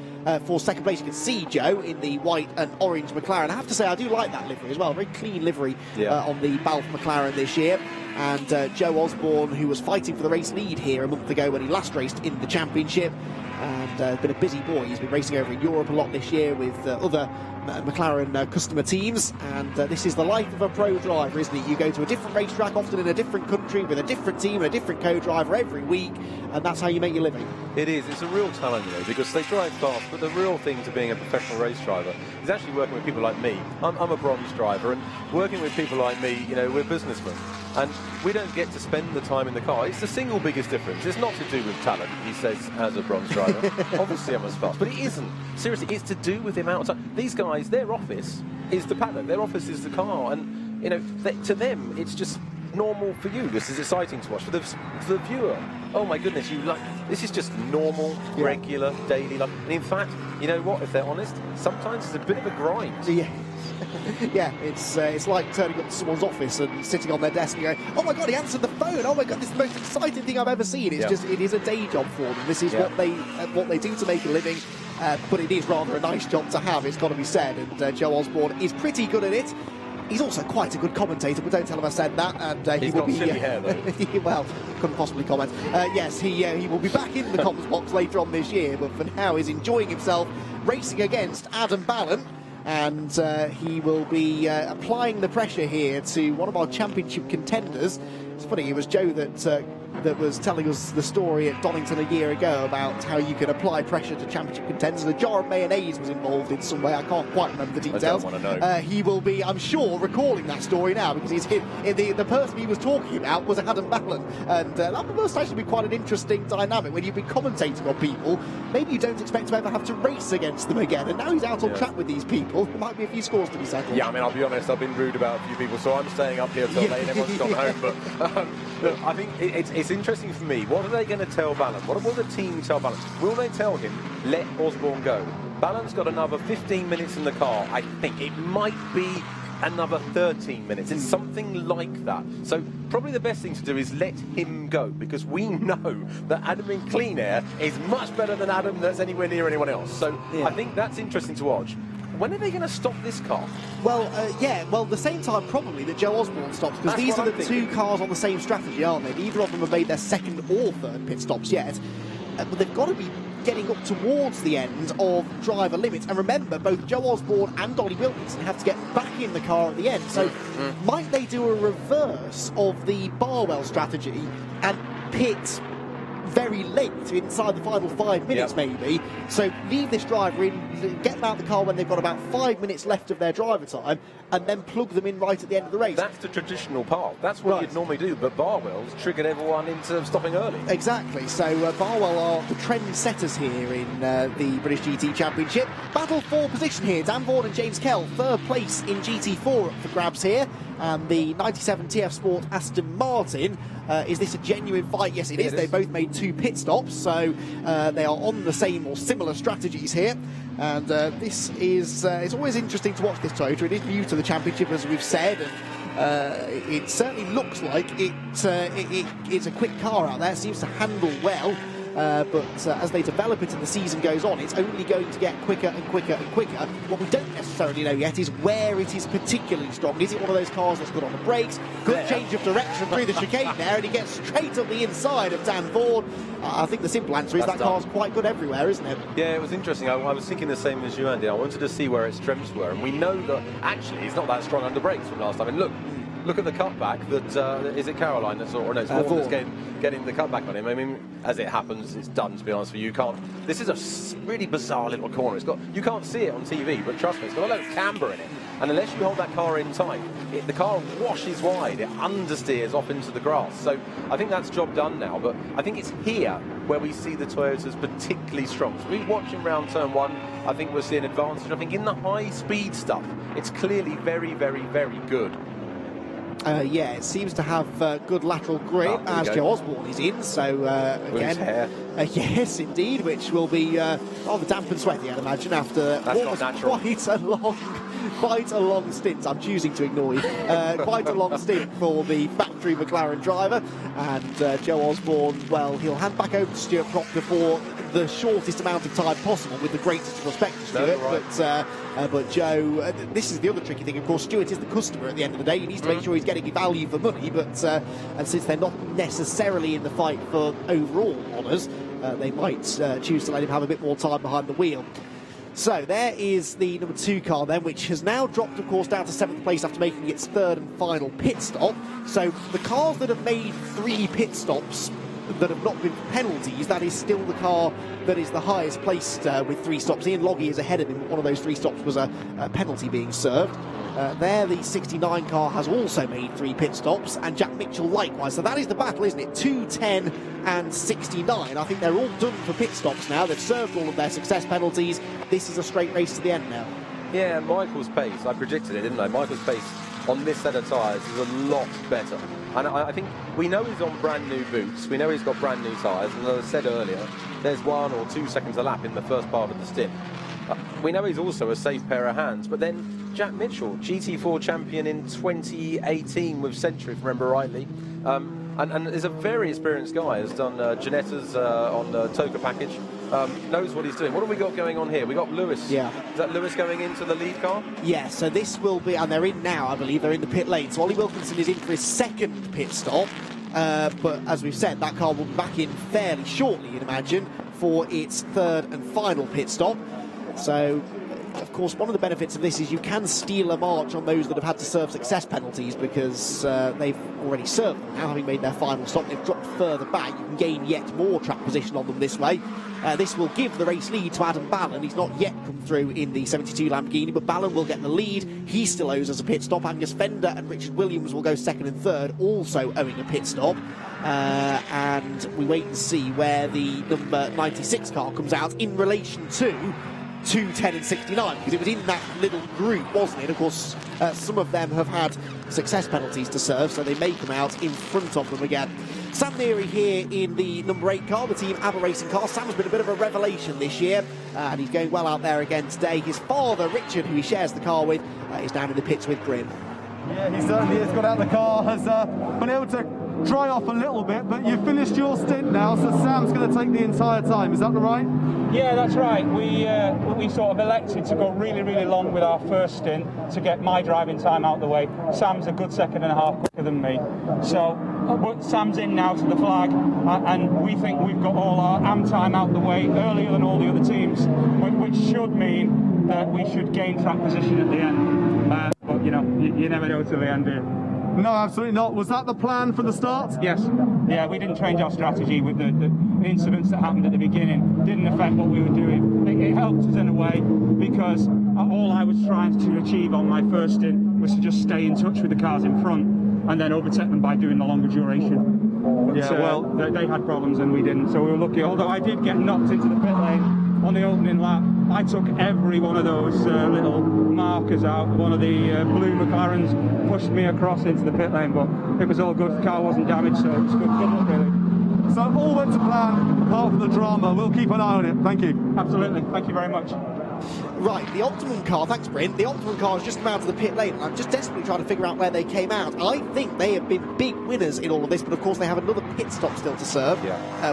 for second place. You can see Joe in the white and orange McLaren. I have to say, I do like that livery as well. Very clean livery on the Balfe McLaren this year. And Joe Osborne, who was fighting for the race lead here a month ago when he last raced in the championship, and been a busy boy. He's been racing over in Europe a lot this year with other McLaren customer teams, and this is the life of a pro driver, isn't it? You go to a different racetrack, often in a different country, with a different team and a different co-driver every week, and that's how you make your living. It is. It's a real talent, because they drive fast, but the real thing to being a professional race driver is actually working with people like me. I'm a bronze driver, and working with people like me, we're businessmen, and we don't get to spend the time in the car. It's the single biggest difference. It's not to do with talent, he says, as a bronze driver. Obviously I'm as fast, but it isn't. Seriously, it's to do with the amount of time. These guys, their office is the paddock, their office is the car, and to them it's just normal. For you, this is exciting to watch. For the viewer, oh my goodness, this is just normal, regular, daily life. And in fact, you know what, if they're honest, sometimes it's a bit of a grind. Yeah. Yeah, it's like turning up to someone's office and sitting on their desk and going, oh my god, he answered the phone, oh my god, this is the most exciting thing I've ever seen. It's it is a day job for them. This is what they do to make a living, but it is rather a nice job to have, it's got to be said, and Joe Osborne is pretty good at it. He's also quite a good commentator, but don't tell him I said that. And he's will got be silly hair, though. well, couldn't possibly comment. Yes, he will be back in the comments box later on this year, but for now he's enjoying himself racing against Adam Ballant. And he will be applying the pressure here to one of our championship contenders. It's funny, it was Joe that was telling us the story at Donington a year ago about how you can apply pressure to championship contenders. The jar of mayonnaise was involved in some way. I can't quite remember the details. I don't want to know. He will be, I'm sure, recalling that story now, because the person he was talking about was Adam Ballant, and that must actually be quite an interesting dynamic when you've been commentating on people. Maybe you don't expect to ever have to race against them again, and now he's out on track with these people. There might be a few scores to be settled. Yeah, I mean, I'll be honest, I've been rude about a few people, so I'm staying up here till late. Everyone's gone home. But look, I think it's interesting for me. What are they going to tell Ballant? What will the team tell Ballant? Will they tell him, let Osborne go? Ballant's got another 15 minutes in the car. I think it might be another 13 minutes. It's something like that. So probably the best thing to do is let him go, because we know that Adam in clean air is much better than Adam that's anywhere near anyone else. So I think that's interesting to watch. When are they going to stop this car? Well, the same time probably that Joe Osborne stops, because these are the two cars on the same strategy, aren't they? Neither of them have made their second or third pit stops yet, but they've got to be getting up towards the end of driver limits. And remember, both Joe Osborne and Donnie Wilkinson have to get back in the car at the end. So might they do a reverse of the Barwell strategy and pit very late, inside the final 5 minutes maybe, so leave this driver in, get them out of the car when they've got about 5 minutes left of their driver time, and then plug them in right at the end of the race. That's the traditional path. That's what you'd normally do, but Barwell's triggered everyone into stopping early. Exactly, so Barwell are the trend setters here in the British GT Championship. Battle for position here, Dan Vaughan and James Kell, third place in GT4 up for grabs here, and the 97 TF Sport Aston Martin. Is this a genuine fight? Yes, it is. They both made 2 pit stops, so they are on the same or similar strategies here. And this is it's always interesting to watch this Toyota. It is new to the championship, as we've said, and it certainly looks like it's a quick car out there. It seems to handle well. But as they develop it and the season goes on, it's only going to get quicker and quicker and quicker. What we don't necessarily know yet is where it is particularly strong. Is it one of those cars that's good on the brakes? Good change of direction through the chicane there, and he gets straight up the inside of Dan Vaughan. I think the simple answer is that car's quite good everywhere, isn't it? Yeah, it was interesting. I was thinking the same as you, Andy. I wanted to see where its strengths were, and we know that actually he's not that strong under brakes from last time. And look at the cutback that is it Caroline that's, or no, it's Vaughan that's getting the cutback on him. I mean, as it happens, it's done, to be honest with you. This is a really bizarre little corner. You can't see it on TV, but trust me, it's got a lot of camber in it. And unless you hold that car in tight, the car washes wide. It understeers off into the grass. So I think that's job done now. But I think it's here where we see the Toyotas particularly strong. So we're watching round turn 1. I think we'll see an advantage. I think in the high-speed stuff, it's clearly very, very, very good. It seems to have good lateral grip as Joe Osborne is in, so again, yes indeed, which will be rather damp and sweaty, I'd imagine, after what was quite a long stint. I'm choosing to ignore you. Quite a long stint for the factory McLaren driver, and Joe Osborne, well, he'll hand back over to Stuart Proctor for the shortest amount of time possible, with the greatest respect to Stuart. But Joe, this is the other tricky thing, of course. Stuart is the customer at the end of the day. He needs to make sure he's getting value for money, but and since they're not necessarily in the fight for overall honours, they might choose to let him have a bit more time behind the wheel. So there is the number 2 car then, which has now dropped, of course, down to 7th place after making its 3rd and final pit stop. So the cars that have made 3 pit stops that have not been penalties, that is still the car that is the highest placed with 3 stops. Ian Logie is ahead of him. One of those 3 stops was a penalty being served. There, the 69 car has also made 3 pit stops, and Jack Mitchell likewise. So that is the battle, isn't it? 2, 10 and 69. I think they're all done for pit stops now. They've served all of their success penalties. This is a straight race to the end now. Yeah, and Michael's pace, I predicted it, didn't I? Michael's pace on this set of tyres is a lot better. And I think we know he's on brand new boots, we know he's got brand new tyres, and as I said earlier, there's 1 or 2 seconds a lap in the first part of the stint. We know he's also a safe pair of hands, but then Jack Mitchell, GT4 champion in 2018 with Century, if I remember rightly, and is a very experienced guy, has done Giannetta's on the Toka package, knows what he's doing. What have we got going on here? We got Lewis. Yeah. Is that Lewis going into the lead car? Yeah, so this will be, and they're in now, I believe, they're in the pit lane. So Ollie Wilkinson is in for his 2nd pit stop, but as we've said, that car will be back in fairly shortly, you'd imagine, for its 3rd and final pit stop. So, of course, one of the benefits of this is you can steal a march on those that have had to serve success penalties, because they've already served them now, having made their final stop. They've dropped further back. You can gain yet more track position on them this way. This will give the race lead to Adam Ballon. He's not yet come through in the 72 Lamborghini, but Ballon will get the lead. He still owes us a pit stop. Angus Fender and Richard Williams will go 2nd and 3rd, also owing a pit stop. And we wait and see where the number 96 car comes out in relation to 2, 10 and 69, because it was in that little group, wasn't it? Of course, some of them have had success penalties to serve, so they may come out in front of them again. Sam Neary here in the number 8 car, the Team ABBA Racing car. Sam's been a bit of a revelation this year, and he's going well out there again today. His father, Richard, who he shares the car with, is down in the pits with Grim. Yeah, he certainly has got out the car, has been able to dry off a little bit, but you've finished your stint now, so Sam's going to take the entire time. Is that right? Yeah, that's right. We sort of elected to go really, really long with our first stint to get my driving time out of the way. Sam's a good 2.5 seconds quicker than me. So, but Sam's in now to the flag, and we think we've got all our AM time out of the way earlier than all the other teams, which should mean that we should gain track position at the end. But, you know, you never know till the end, do you? No, absolutely not. Was that the plan from the start? Yes. Yeah, we didn't change our strategy with the incidents that happened at the beginning. Didn't affect what we were doing. It helped us in a way, because all I was trying to achieve on my first stint was to just stay in touch with the cars in front and then overtake them by doing the longer duration. But, yeah, well, they had problems and we didn't, so we were lucky. Although I did get knocked into the pit lane on the opening lap. I took every one of those little markers out. One of the blue McLarens pushed me across into the pit lane, but it was all good. The car wasn't damaged, so it was good luck, really. So all went to plan, apart from the drama. We'll keep an eye on it. Thank you. Absolutely. Thank you very much. Right, the Optimum car, thanks Bryn, the Optimum car has just come out of the pit lane, and I'm just desperately trying to figure out where they came out. I think they have been big winners in all of this, but of course they have another pit stop still to serve,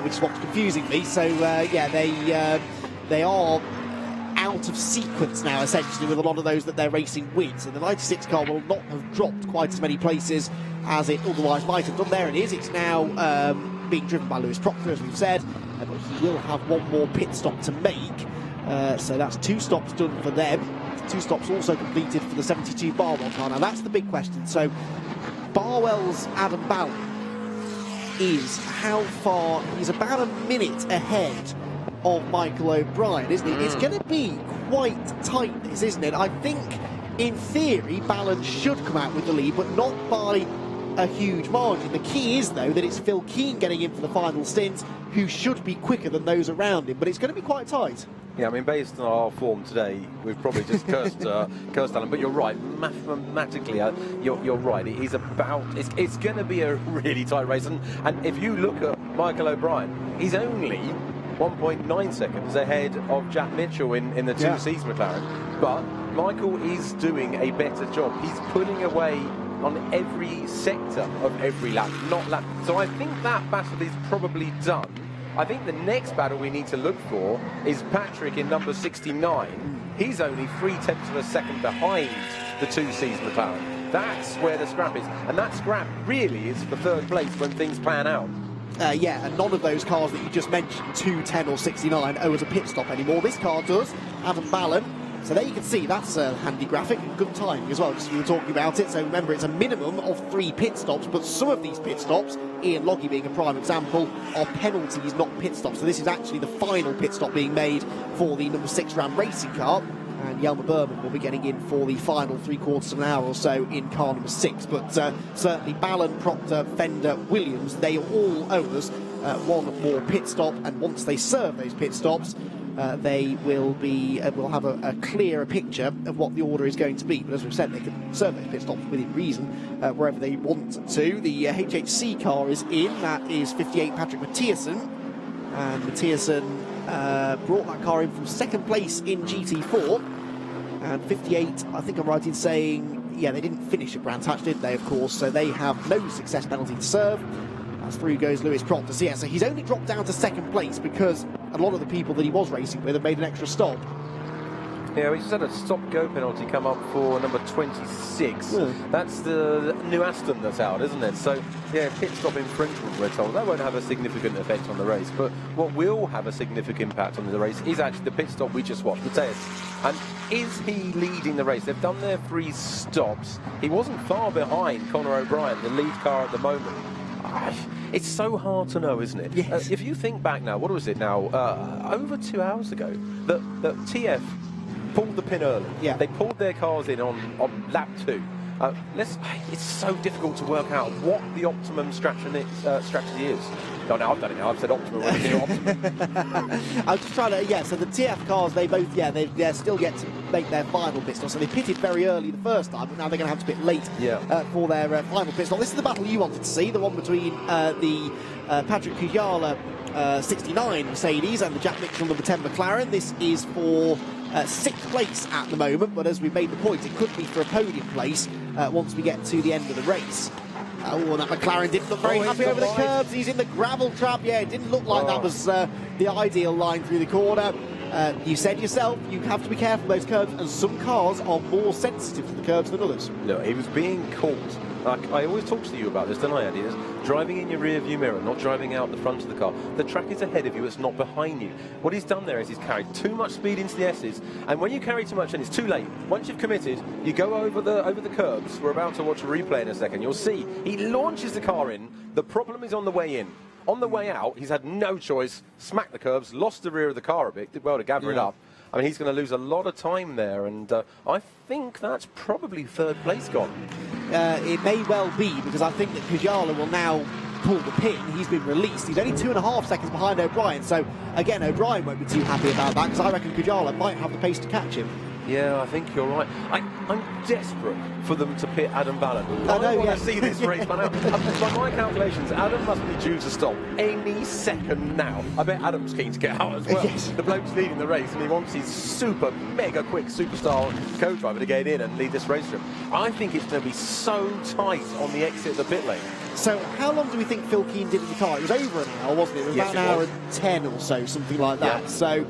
which is what's confusing me. So, yeah, they are out of sequence now, essentially, with a lot of those that they're racing with. So the 96 car will not have dropped quite as many places as it otherwise might have done. There it is. It's now being driven by Lewis Proctor, as we've said, but he will have one more pit stop to make. So that's 2 stops done for them. 2 stops also completed for the 72 Barwell car. Now that's the big question. So Barwell's Adam Ballon is how far? He's about a minute ahead of Michael O'Brien, isn't it? It's going to be quite tight, this, isn't it? I think, in theory, Ballon should come out with the lead, but not by a huge margin. The key is, though, that it's Phil Keane getting in for the final stint, who should be quicker than those around him, but it's going to be quite tight. Yeah, I mean, based on our form today, we've probably just cursed Alan. But you're right, mathematically, you're right. He's about. It's going to be a really tight race, and if you look at Michael O'Brien, he's only 1.9 seconds ahead of Jack Mitchell in the 2Cs McLaren. But Michael is doing a better job. He's pulling away on every sector of every lap, not lap. So I think that battle is probably done. I think the next battle we need to look for is Patrick in number 69. He's only 0.3 of a second behind the 2Cs McLaren. That's where the scrap is. And that scrap really is for 3rd place when things plan out. Yeah, and none of those cars that you just mentioned, 2, 10 or 69, owe us a pit stop anymore. This car does. Adam Ballon So there you can see that's a handy graphic and good timing as well, just as we were talking about it. So remember, it's a minimum of 3 pit stops, but some of these pit stops, Ian Loggy being a prime example, are penalties, not pit stops. So this is actually the final pit stop being made for the number 6 Ram racing car. And Jelmer Berman will be getting in for the final 3/4 of an hour or so in car number 6. But certainly Ballon, Proctor, Fender, Williams, they all owe us one more pit stop. And once they serve those pit stops, they will have a clearer picture of what the order is going to be. But as we've said, they can serve those pit stops within reason wherever they want to. The HHC car is in. That is 58 Patrick Mathiasen. And Mathiasen brought that car in from 2nd place in GT4. And 58, I think I'm right in saying, yeah, they didn't finish at Brands Hatch, did they, of course? So they have no success penalty to serve. As through goes Lewis Proctor. So yeah, so he's only dropped down to 2nd place because a lot of the people that he was racing with have made an extra stop. Yeah, we just had a stop-go penalty come up for number 26. Yeah. That's the new Aston that's out, isn't it? So, yeah, pit stop infringement, we're told. That won't have a significant effect on the race. But what will have a significant impact on the race is actually the pit stop we just watched, Mateus. And is he leading the race? They've done their 3 stops. He wasn't far behind Conor O'Brien, the lead car at the moment. It's so hard to know, isn't it? Yes. If you think back now, what was it now? Over 2 hours ago, that TF pulled the pin early. Yeah. They pulled their cars in on lap 2. It's so difficult to work out what the optimum strategy is. No, I've done it now. I've said optimum. I'm just trying to, so the TF cars, they both, they're still yet to make their final pit stop. So they pitted very early the first time, but now they're going to have to pit late for their final pit stop. This is the battle you wanted to see, the one between the Patrick Kujala 69 Mercedes and the Jack Mitchell number 10 McLaren. This is for 6th place at the moment, but as we made the point, it could be for a podium place once we get to the end of the race. Oh, and that McLaren didn't look very happy over the curbs. He's in the gravel trap. Yeah, it didn't look like that was the ideal line through the corner. You said yourself, you have to be careful of those curbs, and some cars are more sensitive to the curbs than others. No, he was being caught. I always talk to you about this, don't I, Andy? Driving in your rear view mirror, not driving out the front of the car. The track is ahead of you, it's not behind you. What he's done there is he's carried too much speed into the S's, and when you carry too much, and it's too late. Once you've committed, you go over the curbs. We're about to watch a replay in a second. You'll see he launches the car in. The problem is on the way in. On the way out, he's had no choice. Smacked the curbs, lost the rear of the car a bit. Did well to gather it up. I mean, he's going to lose a lot of time there, and I think that's probably 3rd place gone. It may well be, because I think that Kujala will now pull the pin. He's been released. He's only 2.5 seconds behind O'Brien, so again, O'Brien won't be too happy about that, because I reckon Kujala might have the pace to catch him. Yeah, I think you're right. I'm desperate for them to pit Adam Ballon. I want to see this race run out. By my calculations, Adam must be due to stop any second now. I bet Adam's keen to get out as well. Yes. The bloke's leading the race, and he wants his super, mega quick superstar co-driver to get in and lead this race for him. I think it's going to be so tight on the exit of the pit lane. So how long do we think Phil Keane did in the car? It was over an hour, wasn't it? It was about an hour and 10 or so, something like that. Yeah. So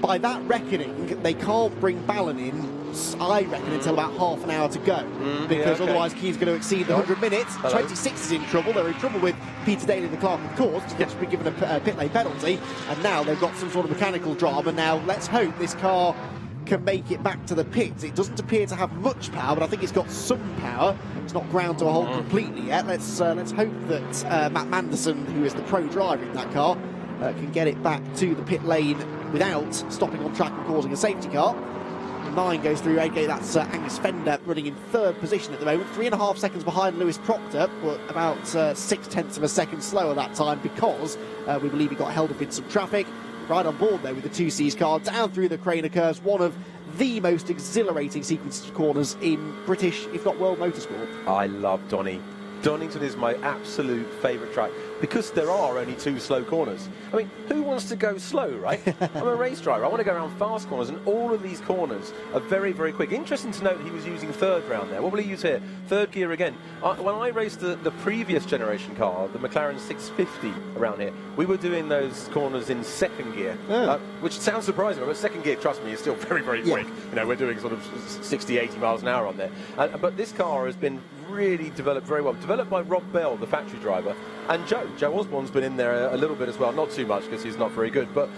by that reckoning, they can't bring Ballon in, I reckon, until about half an hour to go, because otherwise Keane's going to exceed the 100 minutes. 26 is in trouble. They're in trouble with Peter Daly, the clerk of course, to just be given a pit lane penalty, and now they've got some sort of mechanical drama. Now let's hope this car can make it back to the pits. It doesn't appear to have much power, but I think it's got some power. It's not ground to a halt completely yet. Let's hope that Matt Manderson, who is the pro driver in that car, can get it back to the pit lane without stopping on track and causing a safety car. 9 goes through 8. That's Angus Fender running in 3rd position at the moment, 3.5 seconds behind Lewis Proctor, but about 0.6 of a second slower that time, because we believe he got held up in some traffic. Right on board there with the 2Cs car, down through the Craner curves, one of the most exhilarating sequences of corners in British, if not world motorsport. I love Donington is my absolute favourite track, because there are only 2 slow corners. I mean, who wants to go slow, right? I'm a race driver. I want to go around fast corners, and all of these corners are very, very quick. Interesting to note that he was using 3rd round there. What will he use here? 3rd gear again. When I raced the previous generation car, the McLaren 650 around here, we were doing those corners in 2nd gear, which sounds surprising, but 2nd gear, trust me, is still very, very quick. You know, we're doing sort of 60, 80 miles an hour on there. But this car has been really developed very well. Developed by Rob Bell, the factory driver, and Joe Osborne's been in there a little bit as well. Not too much, because he's not very good, but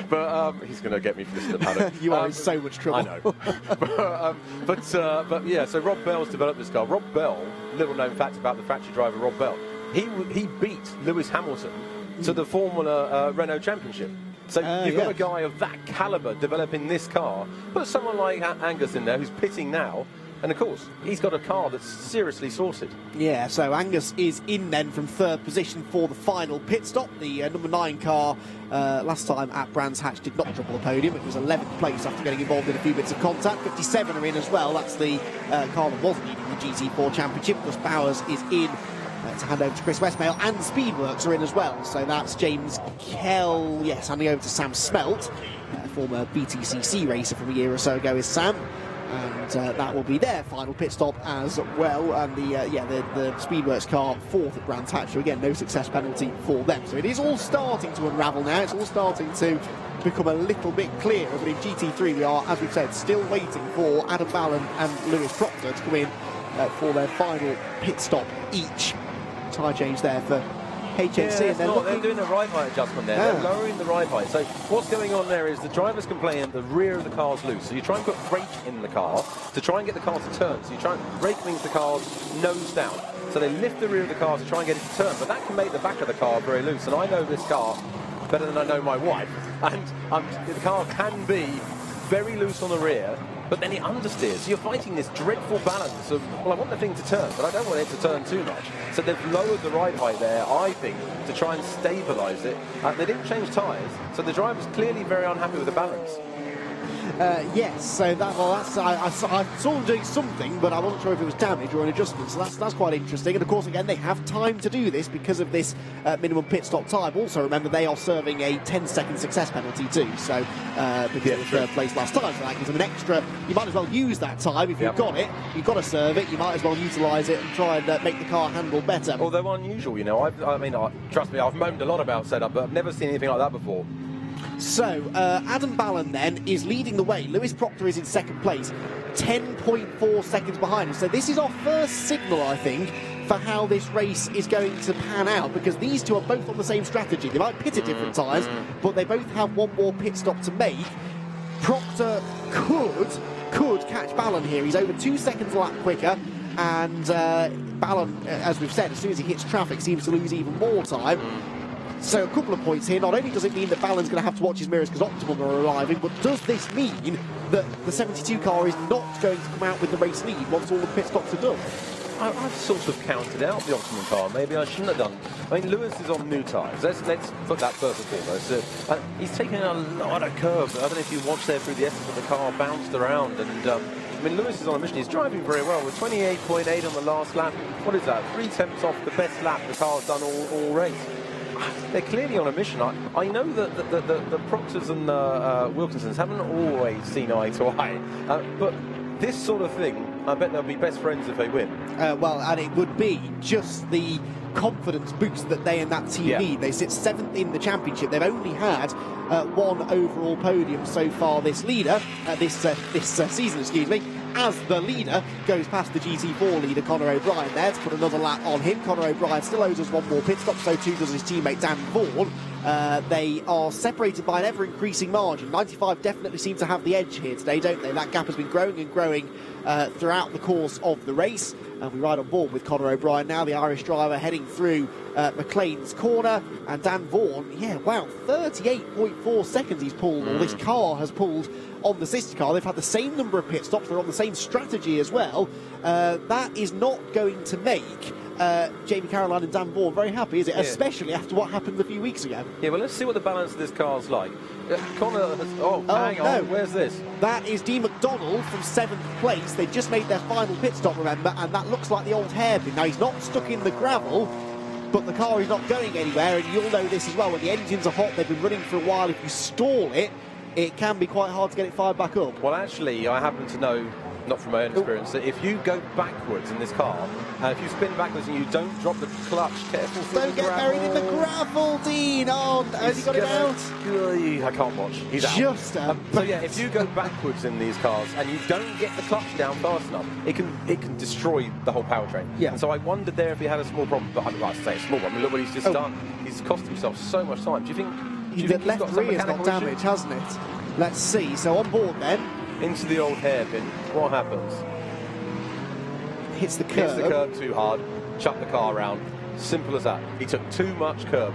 But he's going to get me for this in the paddock. You are in so much trouble. I know. but yeah, so Rob Bell's developed this car. Rob Bell, little known fact about the factory driver Rob Bell, he beat Lewis Hamilton to the Formula Renault Championship. So you've got a guy of that calibre developing this car. Put someone like Angus in there who's pitting now. And of course, he's got a car that's seriously sorted. Yeah, so Angus is in then from third position for the final pit stop. The number 9 car last time at Brands Hatch did not double the podium. It was 11th place after getting involved in a few bits of contact. 57 are in as well. That's the car that was leading the GT4 Championship. Gus Bowers is in to hand over to Chris Westmail, and Speedworks are in as well. So that's James Kell, yes, handing over to Sam Smelt, former BTCC racer from a year or so ago is Sam. And that will be their final pit stop as well. And the Speedworks car fourth at Brands Hatch. So again, no success penalty for them. So it is all starting to unravel now. It's all starting to become a little bit clearer. But in GT3 we are, as we've said, still waiting for Adam Ballon and Lewis Proctor to come in for their final pit stop each. Tyre change there for HNC. And they're doing a ride height adjustment there. They're lowering the ride height. So what's going on there is the driver's complaining the rear of the car's loose. So you try and put brake in the car to try and get the car to turn. So you try and brake means the car's nose down. So they lift the rear of the car to try and get it to turn. But that can make the back of the car very loose. And I know this car better than I know my wife. And the car can be very loose on the rear, but then it understeers. So you're fighting this dreadful balance of, well, I want the thing to turn, but I don't want it to turn too much. So they've lowered the ride height there, I think, to try and stabilise it. They didn't change tyres, so the driver's clearly very unhappy with the balance. Yes, so I saw them doing something, but I wasn't sure if it was damage or an adjustment, so that's quite interesting. And of course, again, they have time to do this because of this minimum pit stop time. Also, remember, they are serving a 10-second success penalty too, so because it was third place last time, so that gives them an extra. You might as well use that time if you've got it. You've got to serve it. You might as well utilise it and try and make the car handle better. Although unusual, you know. Trust me, I've moaned a lot about setup, but I've never seen anything like that before. So, Adam Ballon then is leading the way. Lewis Proctor is in second place, 10.4 seconds behind him. So this is our first signal, I think, for how this race is going to pan out, because these two are both on the same strategy. They might pit at different times, but they both have one more pit stop to make. Proctor could catch Ballon here. He's over 2 seconds a lap quicker, and Ballon, as we've said, as soon as he hits traffic, seems to lose even more time. So a couple of points here. Not only does it mean that Ballon's going to have to watch his mirrors because Optimum are arriving, but does this mean that the 72 car is not going to come out with the race lead once all the pit stops are done? I've sort of counted out the Optimum car. Maybe I shouldn't have done. I mean, Lewis is on new tyres. Let's put that first and foremost. He's taken a lot of curves. I don't know if you watched there through the essence of the car bounced around. And I mean, Lewis is on a mission. He's driving very well. With 28.8 on the last lap. What is that? 3 tenths off the best lap the car's done all race. They're clearly on a mission. I know that the Proctors and Wilkinsons haven't always seen eye to eye, but this sort of thing, I bet they'll be best friends if they win. Well, and it would be just the confidence boost that they and that team need. They sit 7th in the championship. They've only had one overall podium so far this season, excuse me. As the leader goes past the GT4 leader, Conor O'Brien, there to put another lap on him. Conor O'Brien still owes us one more pit stop, so too does his teammate Dan Vaughan. They are separated by an ever-increasing margin. 95 definitely seem to have the edge here today, don't they? That gap has been growing and growing throughout the course of the race. And we ride on board with Conor O'Brien now, the Irish driver, heading through McLean's corner. And Dan Vaughan, 38.4 seconds he's pulled, or this car has pulled on the sister car. They've had the same number of pit stops, they're on the same strategy as well. That is not going to make Jamie Caroline and Dan Vaughan very happy, is it? Yeah. Especially after what happened a few weeks ago. Yeah, well, let's see what the balance of this car's like. Conor has... hang on, where's this? That is Dean McDonald from 7th place. They just made their final pit stop, remember, and that looks like the old hairpin. Now, he's not stuck in the gravel, but the car is not going anywhere, and you'll know this as well. When the engines are hot, they've been running for a while. If you stall it, it can be quite hard to get it fired back up. Well, actually, I happen to know, not from my own experience, that if you go backwards in this car, if you spin backwards and you don't drop the clutch, careful for Don't get buried in the gravel, Dean! Oh, has he got it out? I can't watch. He's out. Just so yeah, if you go backwards in these cars and you don't get the clutch down fast enough, it can destroy the whole powertrain. Yeah. And so I wondered there if he had a small problem, but I say a small one. I mean, look what he's just done. He's cost himself so much time. Do you think The left rear's got damage, hasn't it? Let's see. So on board then. Into the old hairpin. What happens? Hits the curb. Hits the curb too hard. Chuck the car around. Simple as that. He took too much curb.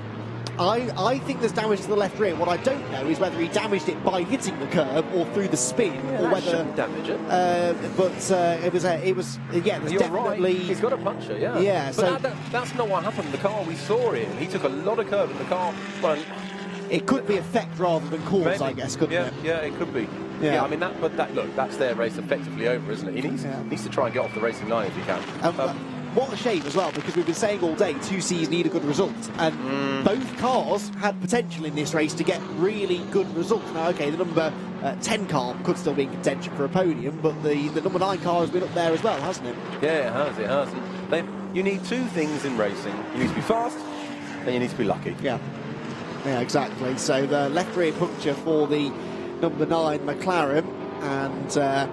I think there's damage to the left rear. What I don't know is whether he damaged it by hitting the curb or through the spin, or whether shouldn't damage it. It was there's You're definitely. right. He's got a puncher, yeah. Yeah, but so that's not what happened. The car we saw him. He took a lot of curb in the car. Well, it could be effect rather than cause, maybe. I guess, couldn't it? Yeah, it could be. Yeah, I mean that's their race effectively over, isn't it? He needs to try and get off the racing line if he can. What a shame as well, because we've been saying all day 2Cs need a good result, and both cars had potential in this race to get really good results. Now, okay, the number 10 car could still be in contention for a podium, but the number 9 car has been up there as well, hasn't it? Yeah, it has. You need two things in racing. You need to be fast, and you need to be lucky. Yeah, exactly. So the left rear puncture for the number 9 McLaren, and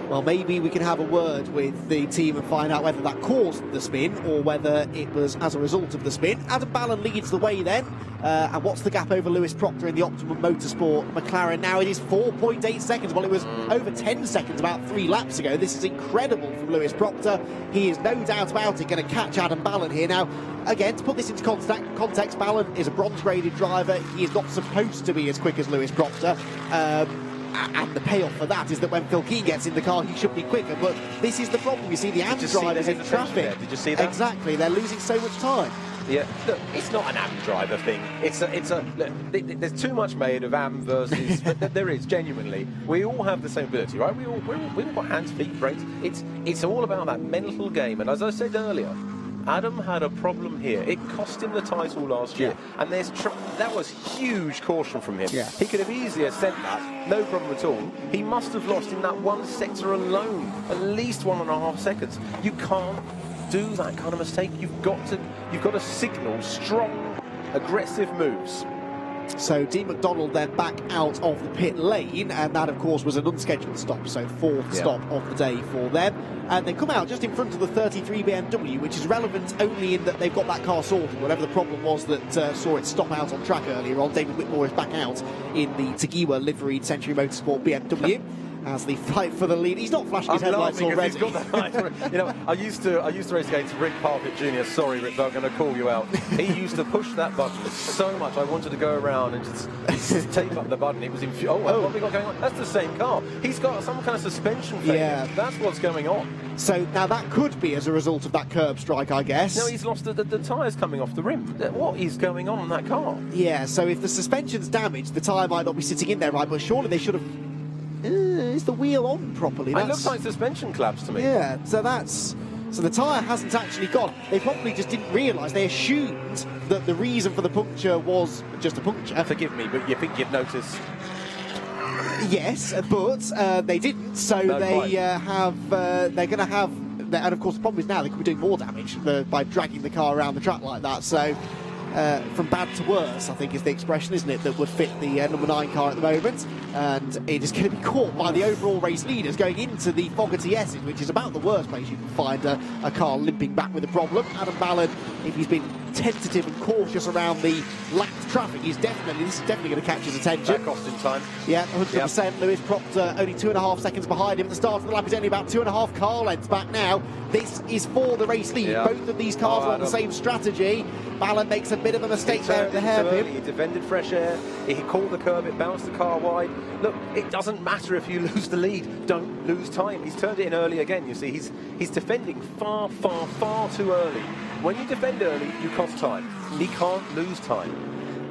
well, maybe we can have a word with the team and find out whether that caused the spin or whether it was as a result of the spin. Adam Ballon leads the way then. And what's the gap over Lewis Proctor in the Optimum Motorsport McLaren? Now it is 4.8 seconds. Well, it was over 10 seconds about 3 laps ago. This is incredible from Lewis Proctor. He is no doubt about it going to catch Adam Ballon here. Now, again, to put this into context, Ballon is a bronze-graded driver. He is not supposed to be as quick as Lewis Proctor. And the payoff for that is that when Phil Keane gets in the car, he should be quicker. But this is the problem. You see the AM drivers in traffic. Did you see that? Exactly. They're losing so much time. Yeah, look, it's not an AM driver thing. Look, there's too much made of AM versus. But there is, genuinely. We all have the same ability, right? We've all got hands, feet, brakes. It's all about that mental game. And as I said earlier, Adam had a problem here. It cost him the title last year, and that was huge caution from him. Yeah. He could have easily sent that, no problem at all. He must have lost in that one sector alone at least 1.5 seconds. You can't do that kind of mistake. You've got to signal strong, aggressive moves. So Dean McDonald then back out of the pit lane, and that of course was an unscheduled stop, so 4th stop of the day for them. And they come out just in front of the 33 BMW, which is relevant only in that they've got that car sorted. Whatever the problem was that saw it stop out on track earlier on, David Whitmore is back out in the Tagiwa liveried Century Motorsport BMW. As they fight for the lead. He's not flashing his headlights already. He's got that you know, I used to race against Rick Parfitt Jr. Sorry, Rick, but I'm going to call you out. He used to push that button so much. I wanted to go around and just tape up the button. It was what have we got going on? That's the same car. He's got some kind of suspension failure. Yeah, that's what's going on. So now that could be as a result of that curb strike, I guess. No, he's lost the tyres coming off the rim. What is going on that car? Yeah, so if the suspension's damaged, the tyre might not be sitting in there right, but surely they should have. Is the wheel on properly? It looks like suspension collapse to me. Yeah, so the tyre hasn't actually gone. They probably just didn't realise. They assumed that the reason for the puncture was just a puncture. Forgive me, but you think you'd notice? Yes, but they didn't. So they're going to have. And of course, the problem is now they could be doing more damage by dragging the car around the track like that. So. From bad to worse, I think is the expression, isn't it, that would fit the number 9 car at the moment. And it is going to be caught by the overall race leaders going into the Fogarty S's, which is about the worst place you can find a car limping back with a problem. Adam Ballon, if he's been tentative and cautious around the lapped traffic, this is definitely going to catch his attention. That cost him time. Yeah, 100%. Yep. Lewis Proctor only 2.5 seconds behind him at the start of the lap. He's only about 2.5 car lengths back now. This is for the race lead. Yeah. Both of these cars are on the same strategy. Ballon makes a bit of a mistake there at the hairpin. He defended fresh air. He caught the curb. It bounced the car wide. Look, it doesn't matter if you lose the lead. Don't lose time. He's turned it in early again. You see, he's defending far too early. When you defend early, you cost time. He can't lose time.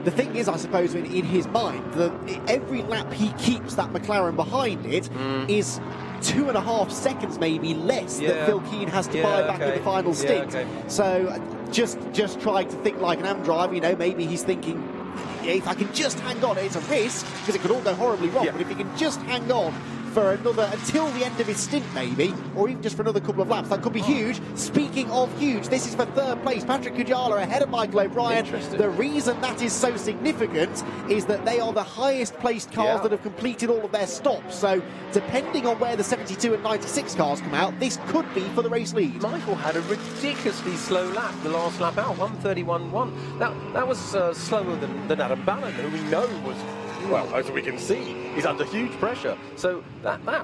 The thing is, I suppose, in his mind, that every lap he keeps that McLaren behind it is 2.5 seconds maybe less that Phil Keane has to buy back in the final stint. So just trying to think like an AM driver, maybe he's thinking, if I can just hang on, it's a risk, because it could all go horribly wrong, but if he can just hang on for another, until the end of his stint maybe, or even just for another couple of laps. That could be huge. Speaking of huge, this is for third place. Patrick Kujala ahead of Michael O'Brien. The reason that is so significant is that they are the highest placed cars that have completed all of their stops. So depending on where the 72 and 96 cars come out, this could be for the race lead. Michael had a ridiculously slow lap the last lap out, 1:31.1. That was slower than Adam Ballon, who we know was, well, as we can see, he's under huge pressure. So I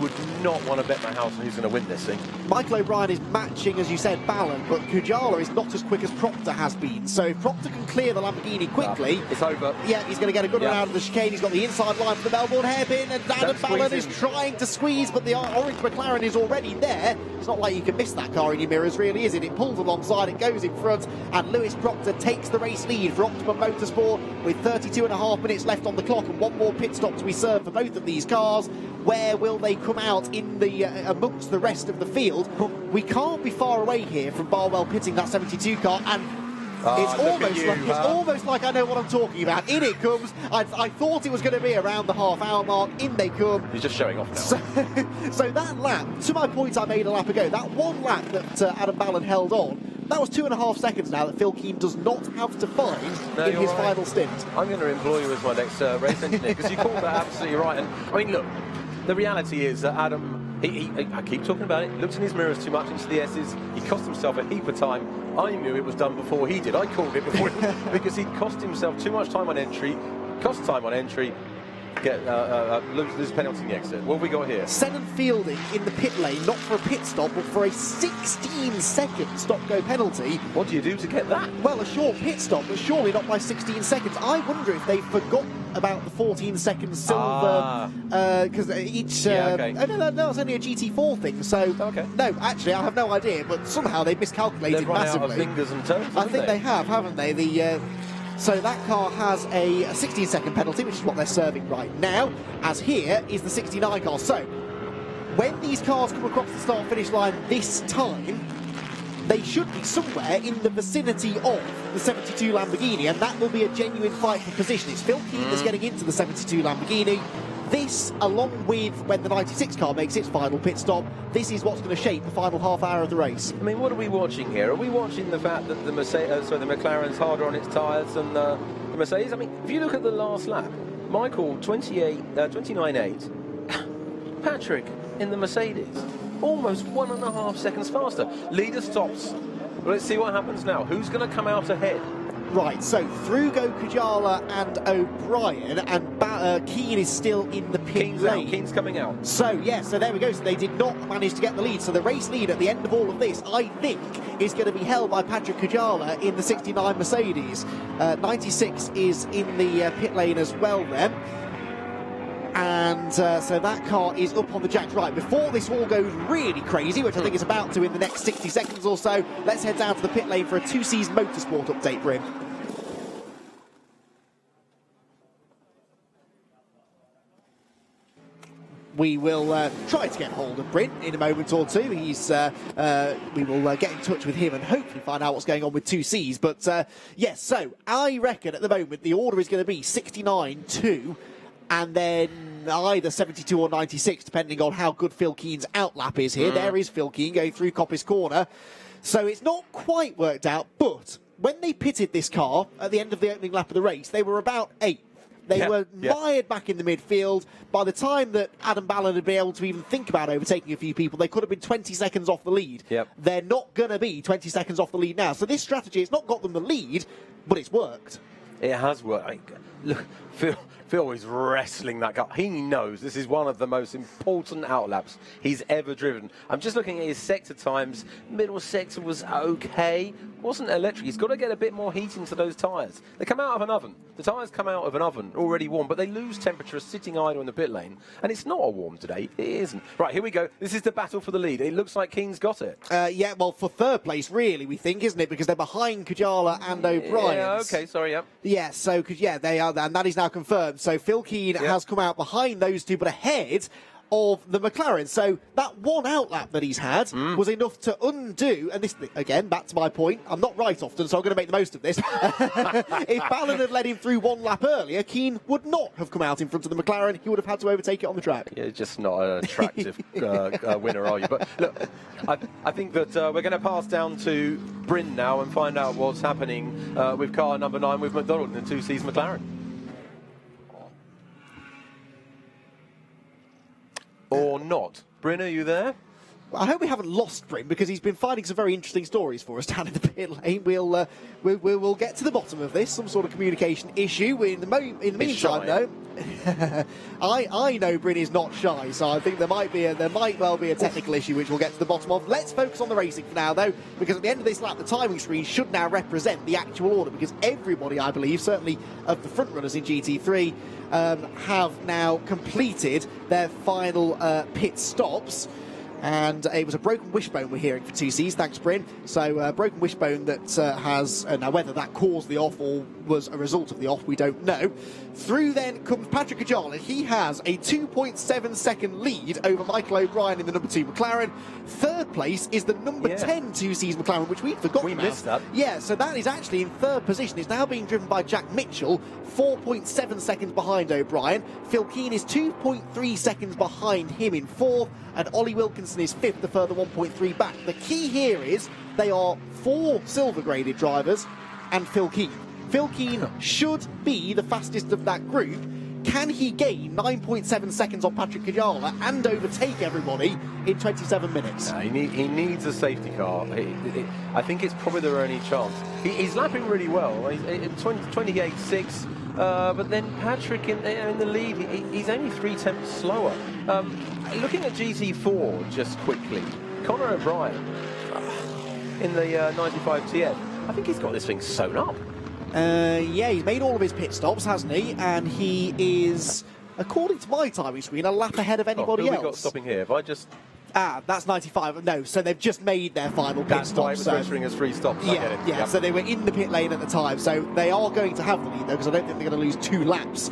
would not want to bet my house on who's going to win this thing. Michael O'Brien is matching, as you said, Ballon, but Kujala is not as quick as Proctor has been. So if Proctor can clear the Lamborghini quickly, it's over. Yeah, he's going to get a good run out of the chicane. He's got the inside line for the Melbourne hairpin, and Adam Ballon is trying to squeeze, but the orange McLaren is already there. It's not like you can miss that car in your mirrors, really, is it? It pulls alongside, it goes in front, and Lewis Proctor takes the race lead for Optimum Motorsport with 32.5 minutes left on the clock and one more pit stop to be served for both of these cars. Where will they come out in the amongst the rest of the field? We can't be far away here from Barwell pitting that 72 car, and it's almost like I know what I'm talking about. In it comes. I thought it was going to be around the half-hour mark. In they come. He's just showing off now. So that lap, to my point I made a lap ago, that one lap that Adam Ballon held on, that was 2.5 seconds now that Phil Keane does not have to find in his final stint. I'm going to employ you as my next race engineer, because you called that absolutely right. And I mean, look, the reality is that Adam, I keep talking about it, looked in his mirrors too much into the S's. He cost himself a heap of time. I knew it was done before he did. I called it before because he cost himself too much time on entry, lose penalty in the exit. What have we got here? Senan Fielding in the pit lane, not for a pit stop, but for a 16-second stop-go penalty. What do you do to get that? Well, a short pit stop, but surely not by 16 seconds. I wonder if they forgot about the 14-second silver, because each... No, it's only a GT4 thing, so... No, actually, I have no idea, but somehow they've miscalculated They've run massively. out of fingers and toes, I think they have, haven't they? So that car has a 16-second penalty, which is what they're serving right now, as here is the 69 car. So, when these cars come across the start-finish line this time, they should be somewhere in the vicinity of the 72 Lamborghini, and that will be a genuine fight for position. It's Phil Keane that's getting into the 72 Lamborghini. This, along with when the 96 car makes its final pit stop, this is what's going to shape the final half hour of the race. I mean, what are we watching here? Are we watching the fact that the McLaren's harder on its tyres than the Mercedes? I mean, if you look at the last lap, Michael 29.8, Patrick in the Mercedes, almost 1.5 seconds faster. Leader stops. Well, let's see what happens now. Who's going to come out ahead? Right, so through go Kujala and O'Brien, and Keane is still in the pit lane. Keane's coming out. So, yeah, so there we go. So they did not manage to get the lead. So the race lead at the end of all of this, I think, is going to be held by Patrick Kujala in the 69 Mercedes. 96 is in the pit lane as well then. And so that car is up on the jacks. Right, before this all goes really crazy, which I think is about to in the next 60 seconds or so, let's head down to the pit lane for a 2C's Motorsport update for him. We will try to get hold of Bryn in a moment or two. We will get in touch with him and hopefully find out what's going on with 2Cs. But yes, so I reckon at the moment the order is going to be 69-2. And then either 72 or 96, depending on how good Phil Keane's outlap is here. There is Phil Keane going through Coppice Corner. So it's not quite worked out, but when they pitted this car at the end of the opening lap of the race, they were about 8th. They were mired back in the midfield. By the time that Adam Ballon had been able to even think about overtaking a few people, they could have been 20 seconds off the lead. They're not going to be 20 seconds off the lead now. So this strategy has not got them the lead, but it's worked. It has worked. Look, Phil is wrestling that car. He knows this is one of the most important outlaps he's ever driven. I'm just looking at his sector times. Middle sector was okay. Wasn't electric. He's got to get a bit more heat into those tyres. They come out of an oven. The tyres come out of an oven already warm, but they lose temperature sitting idle in the pit lane. And it's not a warm today. It isn't. Right, here we go. This is the battle for the lead. It looks like Keane's got it. Yeah, well, for third place, really, we think, isn't it? Because they're behind Kujala and O'Brien. Yeah, okay, sorry, Yeah, so, they are, and that is now confirmed. So Phil Keane has come out behind those two, but ahead of the McLaren. So that one outlap that he's had was enough to undo, and this, again, back to my point, I'm not right often, so I'm going to make the most of this. If Ballon had led him through one lap earlier, Keane would not have come out in front of the McLaren. He would have had to overtake it on the track. You're just not an attractive winner, are you? But look, I think that we're going to pass down to Bryn now and find out what's happening with car number 9 with McDonald in the 2Cs McLaren. Or not. Bryn, are you there? I hope we haven't lost Bryn, because he's been finding some very interesting stories for us down in the pit lane. We'll get to the bottom of this, some sort of communication issue. In the meantime, though, I know Bryn is not shy, so I think there might well be a technical issue which we'll get to the bottom of. Let's focus on the racing for now, though, because at the end of this lap, the timing screen should now represent the actual order, because everybody, I believe, certainly of the front runners in GT3, have now completed their final pit stops. And it was a broken wishbone we're hearing for 2Cs, thanks Bryn. So broken wishbone that has, now whether that caused the off or was a result of the off, we don't know. Through then comes Patrick Ajala. He has a 2.7 second lead over Michael O'Brien in the number 2 McLaren. Third place is the number 10 2Cs McLaren, which we'd forgotten about. We missed that. Yeah, so that is actually in third position. It's now being driven by Jack Mitchell, 4.7 seconds behind O'Brien. Phil Keane is 2.3 seconds behind him in fourth, and Ollie Wilkinson is fifth, a further 1.3 back. The key here is they are 4 silver-graded drivers and Phil Keane. Phil Keane should be the fastest of that group. Can he gain 9.7 seconds on Patrick Ajala and overtake everybody in 27 minutes? No, he needs a safety car. I think it's probably their only chance. He's lapping really well. He's 28.6. But then Patrick in the lead, he's only 3/10 slower. Looking at GT4 just quickly, Conor O'Brien in the 95 TF, I think he's got this thing sewn up. Yeah, he's made all of his pit stops, hasn't he? And he is, according to my timing screen, a lap ahead of anybody who else. Have we got stopping here? If I just... that's 95. No, so they've just made their final pit That's stop. why it was registering as 3 stops. I get it. Yeah, so they were in the pit lane at the time. So they are going to have the lead, though, because I don't think they're going to lose 2 laps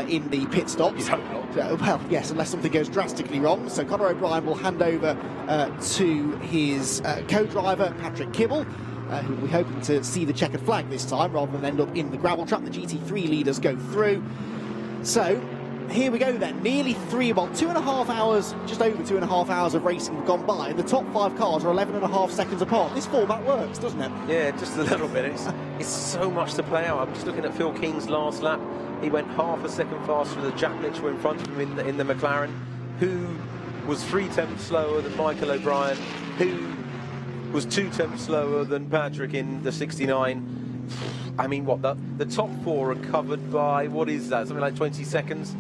in the pit stops. You hope not. Well, yes, unless something goes drastically wrong. So Conor O'Brien will hand over to his co-driver, Patrick Kibble, who will be hoping to see the checkered flag this time rather than end up in the gravel trap. The GT3 leaders go through. So here we go then. Nearly 2.5 hours, just over 2.5 hours of racing have gone by, and the top 5 cars are 11.5 seconds apart. This format works, doesn't it? Yeah, just a little bit. It's so much to play out. I'm just looking at Phil Keane's last lap. He went half a second faster than Jack Mitchell in front of him in the McLaren, who was 3/10 slower than Michael O'Brien, who was 2/10 slower than Patrick in the 69. I mean, what, the top 4 are covered by, what is that, something like 20 seconds?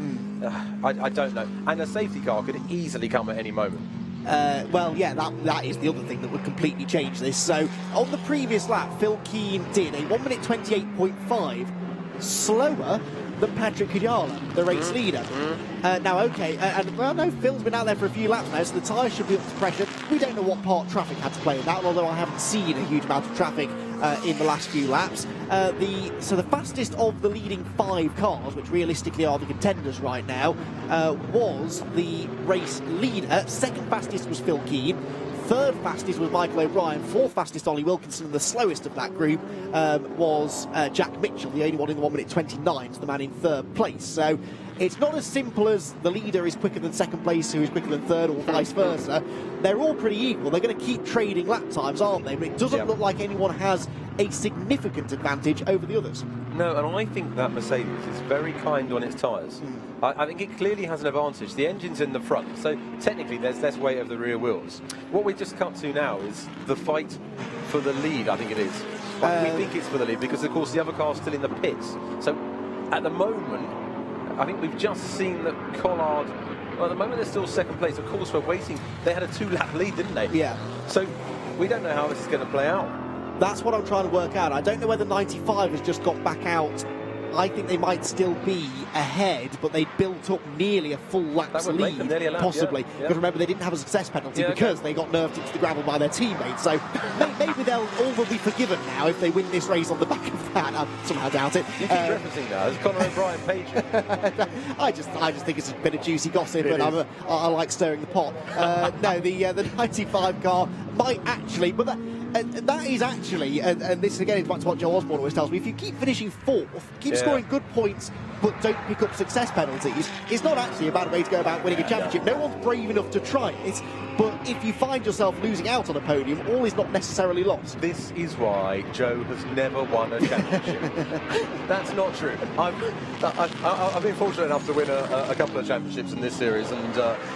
I don't know. And a safety car could easily come at any moment. Well, yeah, that is the other thing that would completely change this. So, on the previous lap, Phil Keane did a 1 minute 28.5 slower than Patrick Ajala, the race leader. Now, okay, no, Phil's been out there for a few laps now, so the tyres should be up to pressure. We don't know what part traffic had to play in that, although I haven't seen a huge amount of traffic in the last few laps. So the fastest of the leading 5 cars, which realistically are the contenders right now, was the race leader. Second fastest was Phil Keane. Third fastest was Michael O'Brien. Fourth fastest, Ollie Wilkinson. And the slowest of that group was Jack Mitchell, the only one in the 1 minute 29, the man in third place. So it's not as simple as the leader is quicker than second place, who is quicker than third, or vice versa. They're all pretty equal. They're going to keep trading lap times, aren't they? But it doesn't look like anyone has a significant advantage over the others. No, and I think that Mercedes is very kind on its tyres. I think it clearly has an advantage. The engine's in the front, so technically there's less weight over the rear wheels. What we just cut to now is the fight for the lead, I think it is. We think it's for the lead because, of course, the other car's still in the pits. So at the moment, I think we've just seen that Collard, well, at the moment they're still second place. Of course, we're waiting. They had a 2-lap lead, didn't they? Yeah. So we don't know how this is going to play out. That's what I'm trying to work out. I don't know whether 95 has just got back out I think they might still be ahead, but they built up nearly a full lap's would make them lead, nearly a lap, possibly. yeah. Because remember, they didn't have a success penalty because they got nerfed into the gravel by their teammates. So maybe they'll all will be forgiven now if they win this race on the back of that. I somehow doubt it. You keep referencing that as Conor O'Brien page. I just think it's a bit of juicy gossip, and I like stirring the pot. No, the 95 car might actually, but that is actually, and this again is back to what Joe Osborne always tells me, if you keep finishing fourth, keep scoring good points, but don't pick up success penalties, it's not actually a bad way to go about winning a championship. No one's brave enough to try it, but if you find yourself losing out on a podium, all is not necessarily lost. This is why Joe has never won a championship. That's not true. I've been fortunate enough to win a couple of championships in this series, and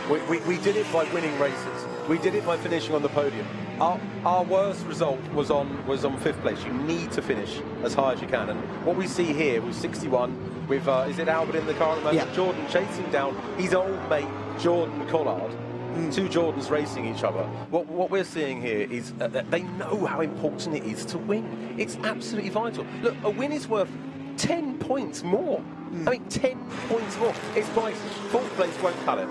we did it by winning races. We did it by finishing on the podium. Our worst result was on fifth place. You need to finish as high as you can. And what we see here with 61, with is it Albert in the car at the moment? Yeah. Jordan chasing down his old mate Jordan Collard. Two Jordans racing each other. What we're seeing here is that they know how important it is to win. It's absolutely vital. Look, a win is worth 10 points more. I mean, 10 points more. It's priceless. Fourth place won't cut it.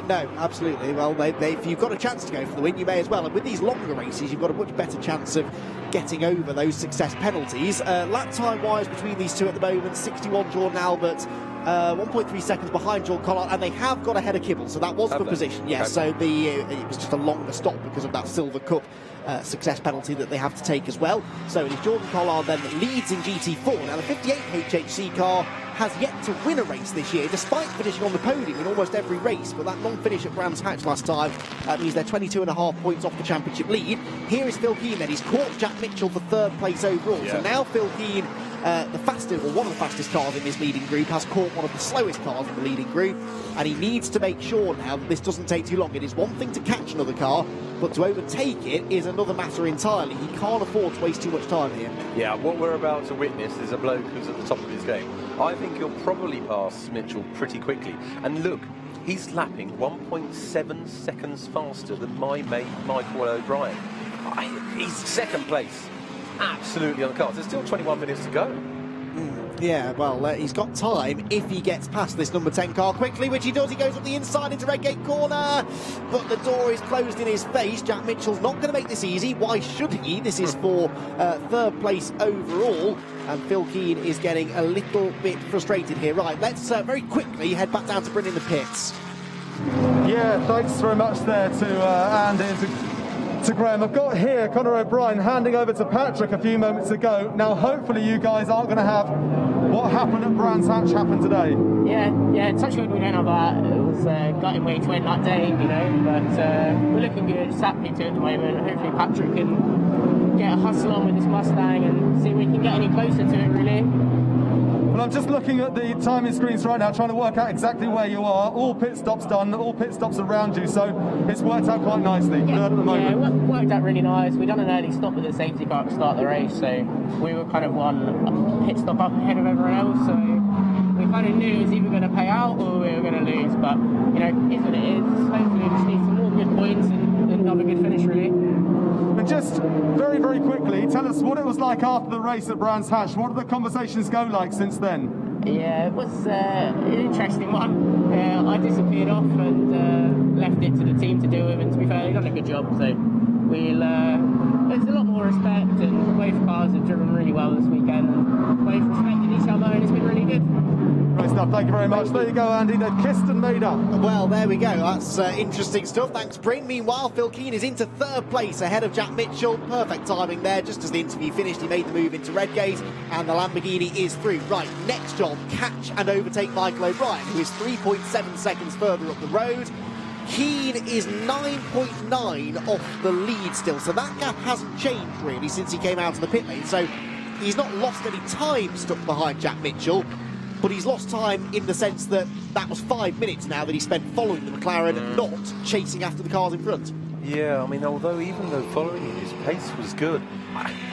No, absolutely. Well, if you've got a chance to go for the win, you may as well. And with these longer races, you've got a much better chance of getting over those success penalties. Lap time-wise between these two at the moment, 61 Jordan Albert, 1.3 seconds behind John Collard, and they have got ahead of Kibble, so that was for position. Yes, okay. So it was just a longer stop because of that Silver Cup success penalty that they have to take as well. So it is Jordan Collard then that leads in GT4. Now the 58 HHC car has yet to win a race this year, despite finishing on the podium in almost every race, but that non-finish at Brands Hatch last time means they're 22.5 points off the championship lead. Here is Phil Keane then. He's caught Jack Mitchell for third place overall. Yeah. So now Phil Keane, the fastest, or one of the fastest cars in this leading group, has caught one of the slowest cars in the leading group, and he needs to make sure now that this doesn't take too long. It is one thing to catch another car, but to overtake it is another matter entirely. He can't afford to waste too much time here. Yeah, what we're about to witness is a bloke who's at the top of his game. I think he'll probably pass Mitchell pretty quickly. And look, he's lapping 1.7 seconds faster than my mate Michael O'Brien. He's second place, absolutely on the cards. There's still 21 minutes to go. Yeah, well, he's got time if he gets past this number 10 car quickly, which he does. He goes up the inside into Redgate corner, but the door is closed in his face. Jack Mitchell's not going to make this easy. Why should he? This is for third place overall, and Phil Keane is getting a little bit frustrated here. Right, let's very quickly head back down to Bryn in the pits. Yeah, thanks very much there to Andy and to Graham. I've got here Conor O'Brien handing over to Patrick a few moments ago. Now, hopefully you guys aren't going to have what happened at Brands Hatch happen today. Yeah, touch wood we don't have that. It was gutting way to win that day, you know, but we're looking good. It's happening to at the moment. Hopefully Patrick can get a hustle on with his Mustang and see if we can get any closer to it, really. Well, I'm just looking at the timing screens right now, trying to work out exactly where you are. All pit stops done, all pit stops around you, so it's worked out quite nicely. Yeah, at the moment. Yeah, it worked out really nice. We done an early stop with the safety car to start the race, so we were kind of one pit stop up ahead of everyone else. So we kind of knew it was either going to pay out or we were going to lose. But you know, it is what it is. Hopefully, we just need some more good points and have a good finish, really. And just very, very quickly, tell us what it was like after the race at Brands Hatch. What did the conversations go like since then? Yeah, it was an interesting one. I disappeared off and left it to the team to deal with, and to be fair, they've done a good job. So there's a lot more respect, and both cars have driven really well this weekend, and both respecting each other, and it's been really good. Great stuff, thank you very much. There you go, Andy, they've kissed and made up. Well, there we go, that's interesting stuff. Thanks, Bryn. Meanwhile, Phil Keane is into third place ahead of Jack Mitchell. Perfect timing there. Just as the interview finished, he made the move into Redgate, and the Lamborghini is through. Right, next job, catch and overtake Michael O'Brien, who is 3.7 seconds further up the road. Keane is 9.9 off the lead still, so that gap hasn't changed really since he came out of the pit lane. So he's not lost any time stuck behind Jack Mitchell, but he's lost time in the sense that was 5 minutes now that he spent following the McLaren, not chasing after the cars in front. Yeah, I mean, even though following him, his pace was good,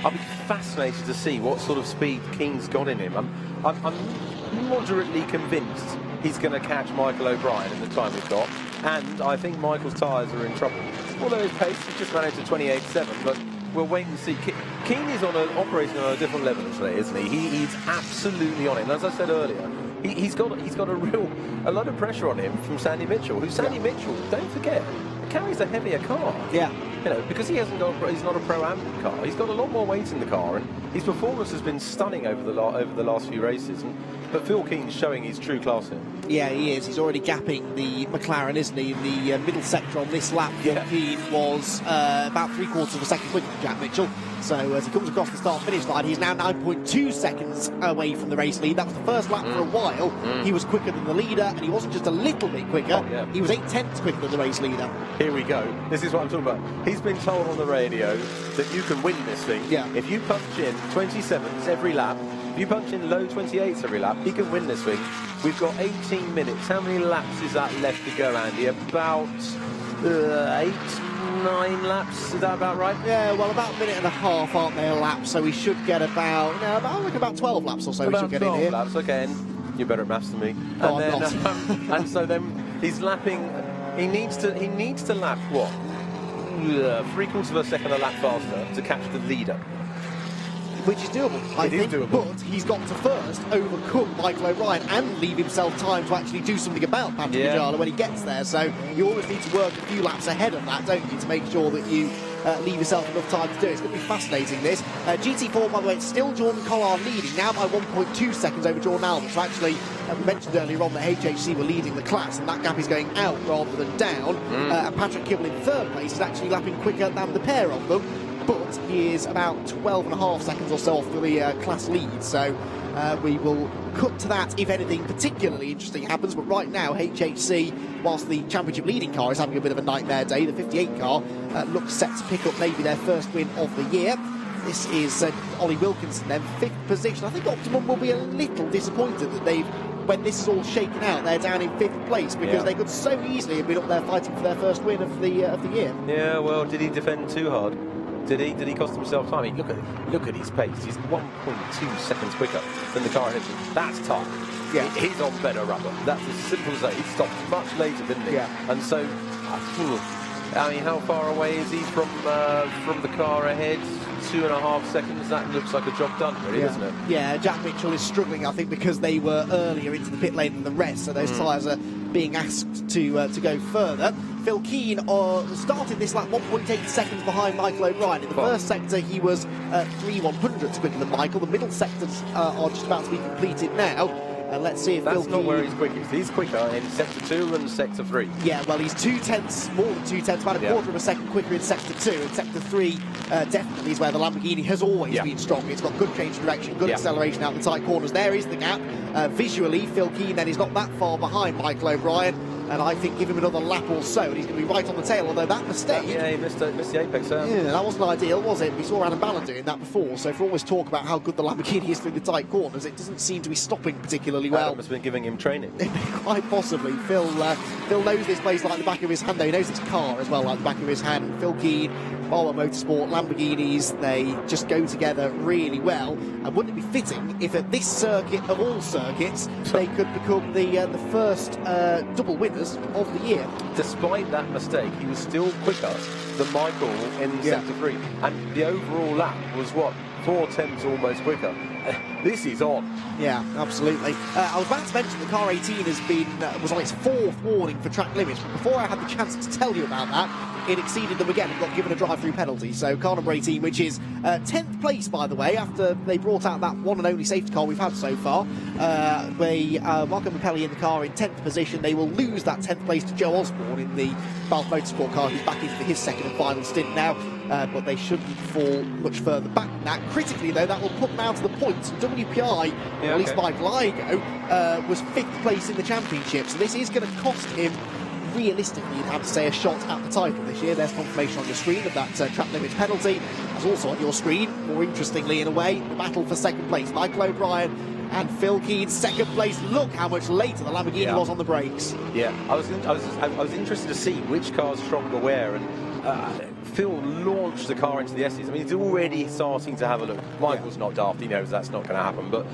I'll be fascinated to see what sort of speed Keane's got in him. I'm moderately convinced he's going to catch Michael O'Brien in the time we've got, and I think Michael's tyres are in trouble. Although his pace, he just ran into 28.7, but we'll wait and see. Keane is operating on a different level today, isn't he? He's absolutely on it. And as I said earlier, he's got a lot of pressure on him from Sandy Mitchell. Mitchell, don't forget, carries a heavier car. Yeah. You know, because he's not a Pro-Am car. He's got a lot more weight in the car, and his performance has been stunning over the last few races. But Phil Keane's showing his true class here. Yeah, he is. He's already gapping the McLaren, isn't he? In the middle sector on this lap, Phil Keane was about 3/4 of a second quicker than Jack Mitchell. So as he comes across the start-finish line, he's now 9.2 seconds away from the race lead. That was the first lap for a while. He was quicker than the leader, and he wasn't just a little bit quicker. He was 8/10 quicker than the race leader. Here we go. This is what I'm talking about. He's been told on the radio that you can win this thing. If you punch in 27s every lap, if you punch in low 28s every lap, he can win this thing. We've got 18 minutes. How many laps is that left to go, Andy? About 8, 9 laps. Is that about right? Yeah, well, about a minute and a half, aren't they, a lap? So we should get about 12 laps or so. About we should get 12 in here. laps, okay. And you're better at maths than me. Oh, and I'm then, not. And so then he's lapping. He needs to lap what? 3/4 of a second a lap faster to catch the leader. Which is doable, I think, doable. but he's got to first overcome Michael O'Brien and leave himself time to actually do something about Patrick Ajala when he gets there. So you always need to work a few laps ahead of that, don't you, to make sure that you leave yourself enough time to do it. It's going to be fascinating, this. GT4, by the way, it's still Jordan Collard leading, now by 1.2 seconds over Jordan Albert. So actually, we mentioned earlier on that HHC were leading the class, and that gap is going out rather than down. And Patrick Kibble in third place is actually lapping quicker than the pair of them, but he is about 12.5 seconds or so off the class lead. So we will cut to that if anything particularly interesting happens. But right now, HHC, whilst the championship leading car is having a bit of a nightmare day, the 58 car looks set to pick up maybe their first win of the year. This is Ollie Wilkinson then, 5th position. I think Optimum will be a little disappointed that when this is all shaken out, they're down in 5th place, because they could so easily have been up there fighting for their first win of the year. Yeah, well, did he defend too hard? Did he cost himself time? I mean, look at his pace. He's 1.2 seconds quicker than the car ahead of him. That's tough. Yeah. He's on better rubber. That's as simple as that. He stopped much later, didn't he? Yeah. And so, I mean, how far away is he from the car ahead? 2.5 seconds. That looks like a job done, really, doesn't it? Yeah, Jack Mitchell is struggling, I think, because they were earlier into the pit lane than the rest, so those tyres are being asked to go further. Phil Keane started this lap 1.8 seconds behind Michael O'Brien. In the first sector, he was 3/100ths quicker than Michael. The middle sectors are just about to be completed now. Let's see if that's Phil not Keane... where he's quickest. He's quicker in sector 2 and sector 3. Yeah, well, he's 0.2, more than 0.2, about a quarter of a second quicker in sector 2. In sector 3, definitely is where the Lamborghini has always been strong. It's got good change of direction, good acceleration out the tight corners. There is the gap. Visually, Phil Keane then is not that far behind Michael O'Brien. And I think give him another lap or so, and he's going to be right on the tail. Although that mistake, he missed the apex. Yeah, that wasn't ideal, was it? We saw Adam Ballon doing that before. So for all this talk about how good the Lamborghini is through the tight corners, it doesn't seem to be stopping particularly well. Adam has been giving him training. Quite possibly. Phil knows this place like the back of his hand. Though he knows this car as well like the back of his hand. Phil Keane, Barwell Motorsport, Lamborghinis, they just go together really well. And wouldn't it be fitting if at this circuit of all circuits they could become the first double winners of the year? Despite that mistake, he was still quicker than Michael in sector 3, and the overall lap was what, 4/10 almost quicker. This is on. Yeah, absolutely. I was about to mention the car 18 was on its 4th warning for track limits, but before I had the chance to tell you about that, it exceeded them again and got given a drive-through penalty. So car number 18, which is 10th place, by the way, after they brought out that one and only safety car we've had so far. Marco Mapelli in the car in 10th position. They will lose that 10th place to Joe Osborne in the Barwell Motorsport car, who's back in for his second and final stint now. But they shouldn't fall much further back than that. Critically, though, that will put them out of the points. WPI, or at least Michael Igo, was 5th place in the championship. So this is going to cost him, realistically, you'd have to say, a shot at the title this year. There's confirmation on your screen of that track limits penalty. As also on your screen, more interestingly in a way, the battle for second place. Michael O'Brien and Phil Keane, second place. Look how much later the Lamborghini was on the brakes. Yeah, I was interested to see which car's stronger where, and Phil launched the car into the S's. I mean, he's already starting to have a look. Michael's not daft, he knows that's not going to happen, but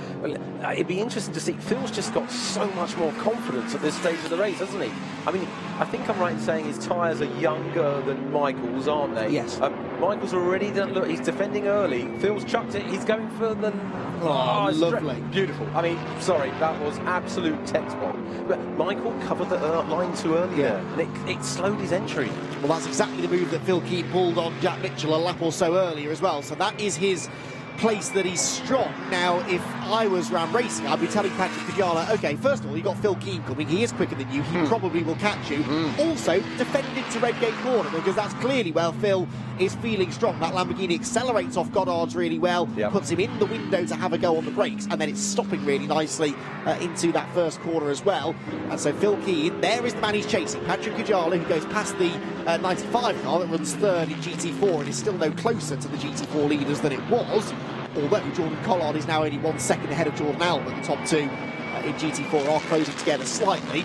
it'd be interesting to see. Phil's just got so much more confidence at this stage of the race, hasn't he? I mean, I think I'm right in saying his tyres are younger than Michael's, aren't they? Yes. Michael's already done, look, he's defending early. Phil's chucked it, he's going for the... Oh, lovely. Beautiful. I mean, sorry, that was absolute textbook. But Michael covered the line too early there, and it slowed his entry. Well, that's exactly the move that Phil Keane pulled on Jack Mitchell a lap or so earlier as well. So that is his place that he's strong. Now, if I was Ram Racing, I'd be telling Patrick Kujala, okay, first of all, you've got Phil Keane coming. He is quicker than you. He probably will catch you. Also, defend into Redgate Corner, because that's clearly where Phil is feeling strong. That Lamborghini accelerates off Goddard's really well, puts him in the window to have a go on the brakes, and then it's stopping really nicely into that first corner as well. And so Phil Keane, there is the man he's chasing, Patrick Kujala, who goes past the 95 car that runs third in GT4 and is still no closer to the GT4 leaders than it was. Although Jordan Collard is now only 1 second ahead of Jordan Albert, the top two in GT4 are closing together slightly.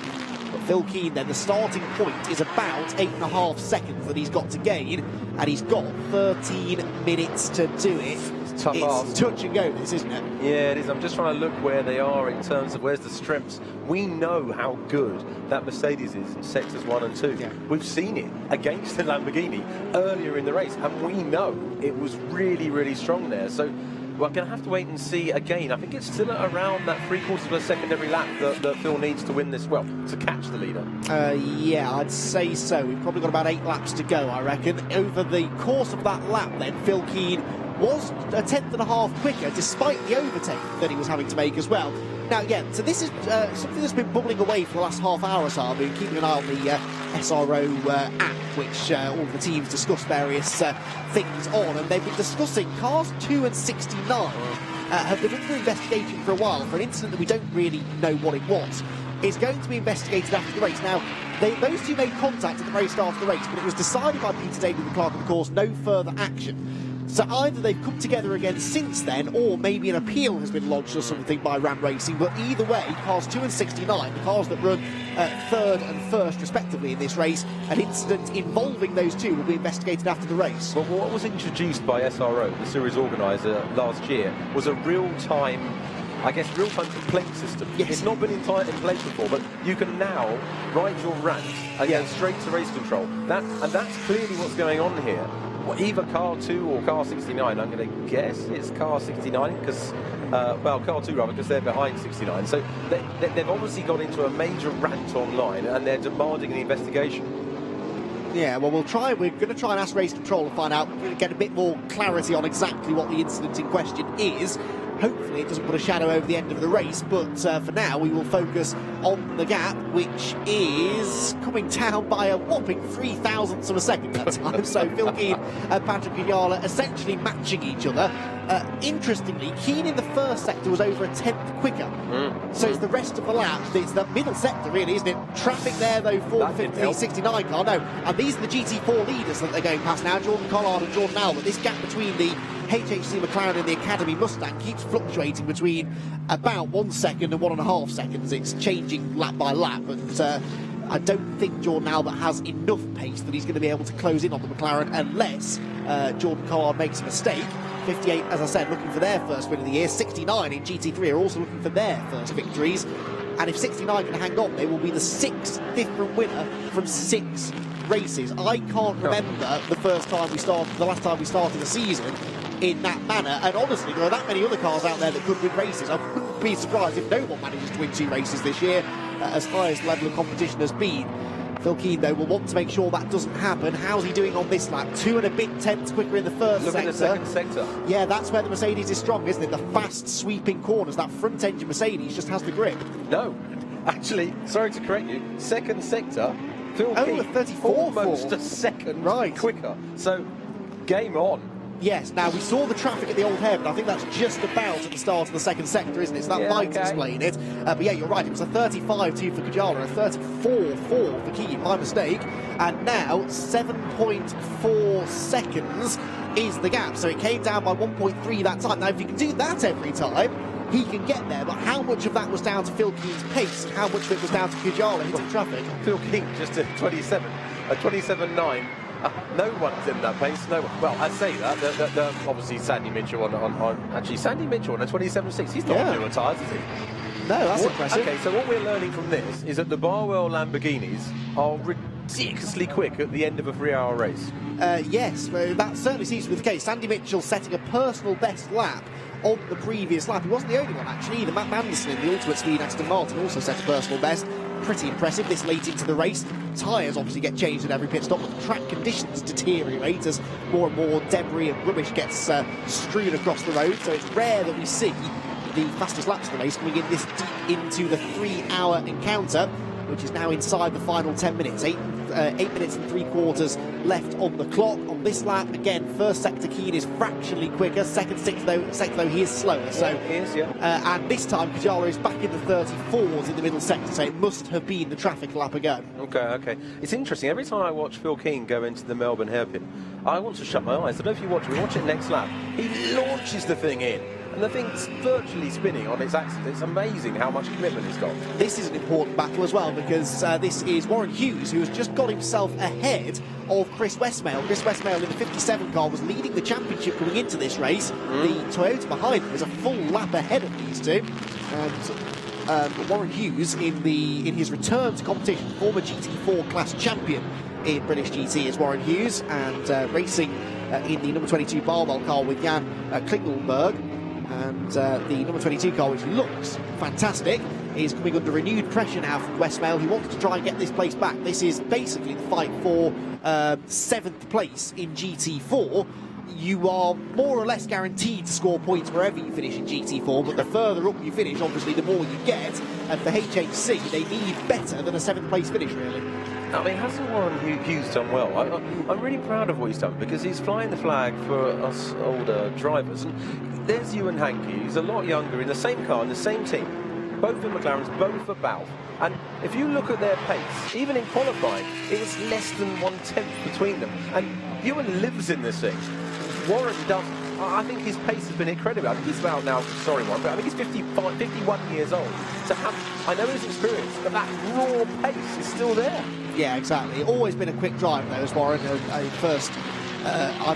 But Phil Keane then, the starting point is about 8.5 seconds that he's got to gain, and he's got 13 minutes to do it. It's tough ask. Touch and go, this, isn't it? Yeah, it is. I'm just trying to look where they are in terms of where's the strips. We know how good that Mercedes is in sectors 1 and 2. Yeah. We've seen it against the Lamborghini earlier in the race, and we know it was really, really strong there. So we're going to have to wait and see again. I think it's still at around that 3/4 of a second every lap that Phil needs to win this, well, to catch the leader. Yeah, I'd say so. We've probably got about 8 laps to go, I reckon. Over the course of that lap then, Phil Keane was a 1/10.5 quicker, despite the overtake that he was having to make as well. Now, yeah, so this is something that's been bubbling away for the last half hour or so. I've been keeping an eye on the SRO app, which all of the teams discuss various things on, and they've been discussing cars 2 and 69 have been under investigation for a while for an incident that we don't really know what it was. It's going to be investigated after the race. Now, those two made contact at the very start of the race, but it was decided by Peter Daly, the clerk of the course, no further action. So either they've come together again since then, or maybe an appeal has been lodged or something by Ram Racing. But either way, cars 2 and 69, the cars that run third and first respectively in this race, an incident involving those two will be investigated after the race. But what was introduced by SRO, the series organiser, last year, was a real-time complaint system. Yes. It's not been in place before, but you can now write your rant and go straight to race control. And that's clearly what's going on here. Either car 2 or car 69, I'm going to guess it's car 69, because, car 2 rather, because they're behind 69. So they've obviously got into a major rant online, and they're demanding an investigation. Yeah, well, we're going to try and ask race control and find out, get a bit more clarity on exactly what the incident in question is. Hopefully it doesn't put a shadow over the end of the race, but for now we will focus on the gap, which is coming down by a whopping 0.003 of a second that time. So Phil Keane and Patrick Kujala essentially matching each other. Interestingly, Keane in the first sector was over a 10th quicker. So it's the rest of the lap. It's the middle sector, really, isn't it? Traffic there, though, for the 69 car. No, and these are the GT4 leaders that they're going past now, Jordan Collard and Jordan Albert. This gap between the HHC McLaren and the Academy Mustang keeps fluctuating between about 1 second and 1.5 seconds. It's changing lap by lap, but I don't think Jordan Albert has enough pace that he's going to be able to close in on the McLaren unless Jordan Collard makes a mistake. 58, as I said, looking for their first win of the year. 69 in GT3 are also looking for their first victories. And if 69 can hang on, they will be the 6th different winner from 6 races. I can't remember the last time we started the season in that manner, and honestly there are that many other cars out there that could win races. I wouldn't be surprised if no one manages to win 2 races this year, as high as the level of competition has been. Phil Keane, though, will want to make sure that doesn't happen. How's he doing on this lap? 2 and a bit tenths quicker in the first sector. Look at the second sector. Yeah, that's where the Mercedes is strong, isn't it? The fast sweeping corners. That front engine Mercedes just has the grip. No, actually, sorry to correct you, second sector, Phil Keane, 34 almost a second quicker. So, game on. Yes, now we saw the traffic at the Old Hairpin. I think that's just about at the start of the second sector, isn't it? So that might explain it. But yeah, you're right. It was a 35.2 for Kujala, a 34.4 for Keane, my mistake. And now 7.4 seconds is the gap. So it came down by 1.3 that time. Now, if you can do that every time, he can get there. But how much of that was down to Phil Keane's pace? And how much of it was down to Kujala hitting traffic? Phil Keane just at 27, a 27.9. No one's in that pace. No one. Well, I say that. Obviously, Sandy Mitchell on Sandy Mitchell on a 27.6. He's not on newer tyres, is he? No, that's impressive. Okay, so what we're learning from this is that the Barwell Lamborghinis are ridiculously quick at the end of a 3-hour race. Yes, well, that certainly seems to be the case. Andy Mitchell setting a personal best lap on the previous lap. He wasn't the only one, actually. Either Matt Manderson in the Ultimate Speed Aston Martin also set a personal best. Pretty impressive this late into the race. Tyres obviously get changed at every pit stop, but the track conditions deteriorate as more and more debris and rubbish gets strewn across the road. So it's rare that we see the fastest laps of the race coming in this deep into the 3-hour encounter, which is now inside the final 10 minutes. 8 minutes and 3/4 left on the clock on this lap. Again, first sector Keane is fractionally quicker. Sector though he is slower. So he is, yeah. And this time Kajala is back in the 34s in the middle sector. So it must have been the traffic lap ago. Okay. It's interesting. Every time I watch Phil Keane go into the Melbourne hairpin, I want to shut my eyes. I don't know if you watch it next lap. He launches the thing in. And the thing's virtually spinning on its axis. It's amazing how much commitment he's got. This is an important battle as well, because this is Warren Hughes, who has just got himself ahead of Chris Westmail. Chris Westmail in the 57 car was leading the championship going into this race. The Toyota behind him was a full lap ahead of these two. And Warren Hughes, in his return to competition, former GT4 class champion in British GT is Warren Hughes, and racing in the number 22 Barwell car with Jan Klingelberg. And the number 22 car, which looks fantastic, is coming under renewed pressure now from Westmail, who wanted to try and get this place back. This is basically the fight for 7th place in GT4. You are more or less guaranteed to score points wherever you finish in GT4, but the further up you finish, obviously, the more you get. And for HHC, they need better than a 7th place finish, really. I mean, hasn't Warren Hughes done well? I'm really proud of what he's done, because he's flying the flag for us older drivers. And there's Ewan Hankey, who's a lot younger, in the same car, in the same team. Both in McLarens, both for Balf. And if you look at their pace, even in qualifying, it's less than 1/10 between them. And Ewan lives in this thing. Warren doesn't. I think his pace has been incredible. I think he's about now, sorry Warren, but I think he's 51 years old. To have, I know his experience, but that raw pace is still there. Yeah, exactly. Always been a quick driver, though, as Warren. I first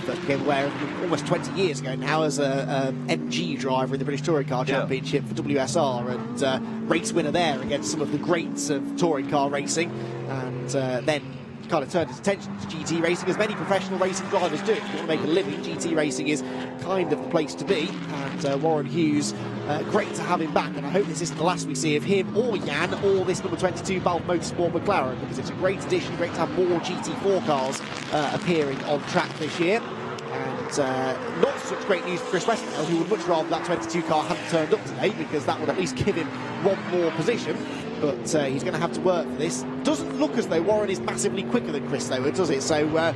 became aware of him almost 20 years ago now as a MG driver in the British Touring Car Championship for WSR, and race winner there against some of the greats of touring car racing, and then kind of turned his attention to GT racing, as many professional racing drivers do. If you want to make a living, GT racing is kind of the place to be. And Warren Hughes, great to have him back, and I hope this isn't the last we see of him or Jan or this number 22 Barwell Motorsport McLaren, because it's a great addition. Great to have more GT4 cars appearing on track this year. And not such great news for Chris Westmail, who would much rather that 22 car hadn't turned up today, because that would at least give him one more position. But he's going to have to work for this. Doesn't look as though Warren is massively quicker than Chris, though, does it? So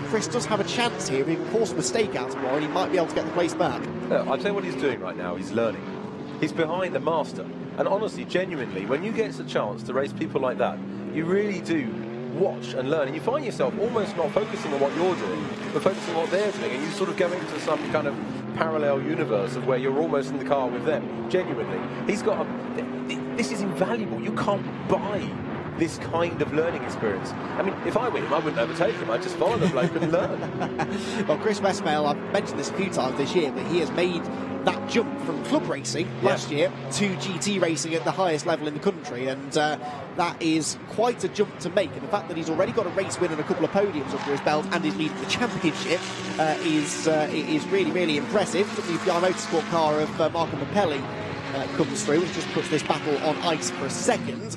Chris does have a chance here. If he can force a mistake out of Warren, he might be able to get the place back. I'll tell you what he's doing right now. He's learning. He's behind the master. And honestly, genuinely, when you get a chance to race people like that, you really do watch and learn. And you find yourself almost not focusing on what you're doing, but focusing on what they're doing. And you sort of go into some kind of parallel universe of where you're almost in the car with them. Genuinely. He's got this is invaluable. You can't buy this kind of learning experience. I mean, if I were him, I wouldn't overtake him. I'd just follow the bloke and learn. Well, Chris Westmail, I've mentioned this a few times this year, but he has made that jump from club racing last year to GT racing at the highest level in the country, and that is quite a jump to make. And the fact that he's already got a race win and a couple of podiums under his belt and is leading the championship is really, really impressive. WPI Motorsport car of Marco Mappelli comes through, which just puts this battle on ice for a second.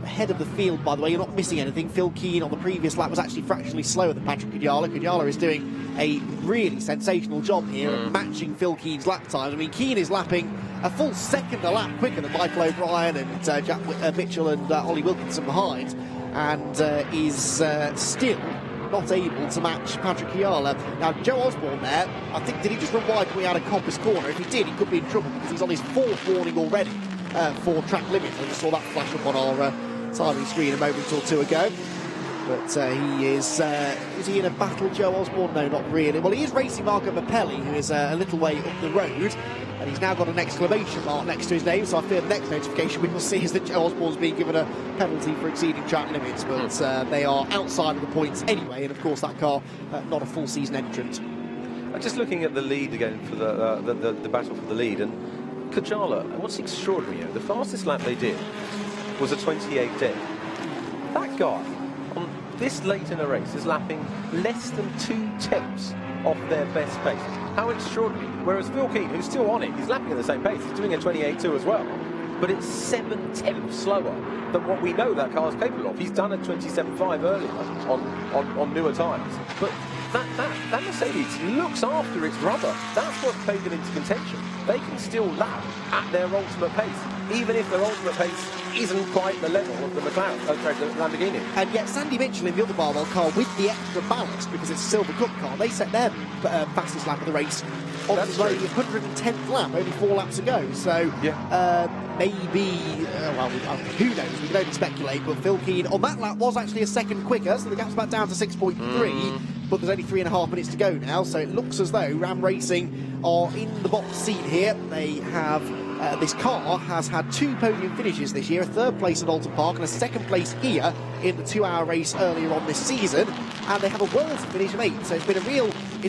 Ahead of the field, by the way, you're not missing anything. Phil Keane on the previous lap was actually fractionally slower than Patrick Kajala. Kajala is doing a really sensational job here at matching Phil Keane's lap time. I mean, Keane is lapping a full second a lap quicker than Michael O'Brien and Jack Mitchell and Ollie Wilkinson behind, and is still not able to match Patrick Kajala. Now, Joe Osborne there, I think, did he just run wide when we had a compass corner? If he did, he could be in trouble, because he's on his 4th warning already for track limits. I just saw that flash up on our timing screen a moment or two ago. But he is he in a battle, Joe Osborne? No, not really. Well, he is racing Marco Mappelli, who is a little way up the road, and he's now got an exclamation mark next to his name, so I fear the next notification we will see is that Joe Osborne's being given a penalty for exceeding track limits, but they are outside of the points anyway, and of course that car not a full season entrant. Just looking at the lead again for the battle for the lead, and Kajala, what's extraordinary here, the fastest lap they did was a 28.10. That guy, on this late in a race, is lapping less than 2/10 off their best pace. How extraordinary. Whereas Phil Keane, who's still on it, he's lapping at the same pace. He's doing a 28.2 as well. But it's 7/10 slower than what we know that car's capable of. He's done a 27.5 earlier on newer tyres. But that Mercedes looks after its rubber. That's what's taken it into contention. They can still lap at their ultimate pace, even if their ultimate pace isn't quite the level of the McLaren, the Lamborghini. And yet Sandy Mitchell in the other Barwell car with the extra ballast, because it's a Silver Cup car, they set their fastest lap of the race on the 110th lap, only 4 laps ago. So maybe, who knows, we can only speculate, but Phil Keane on that lap was actually a second quicker, so the gap's back down to 6.3, but there's only 3.5 minutes to go now, so it looks as though Ram Racing are in the box seat here. They have... this car has had 2 podium finishes this year, a 3rd place at Alton Park and a 2nd place here in the 2-hour race earlier on this season, and they have a world finish of 8. So it's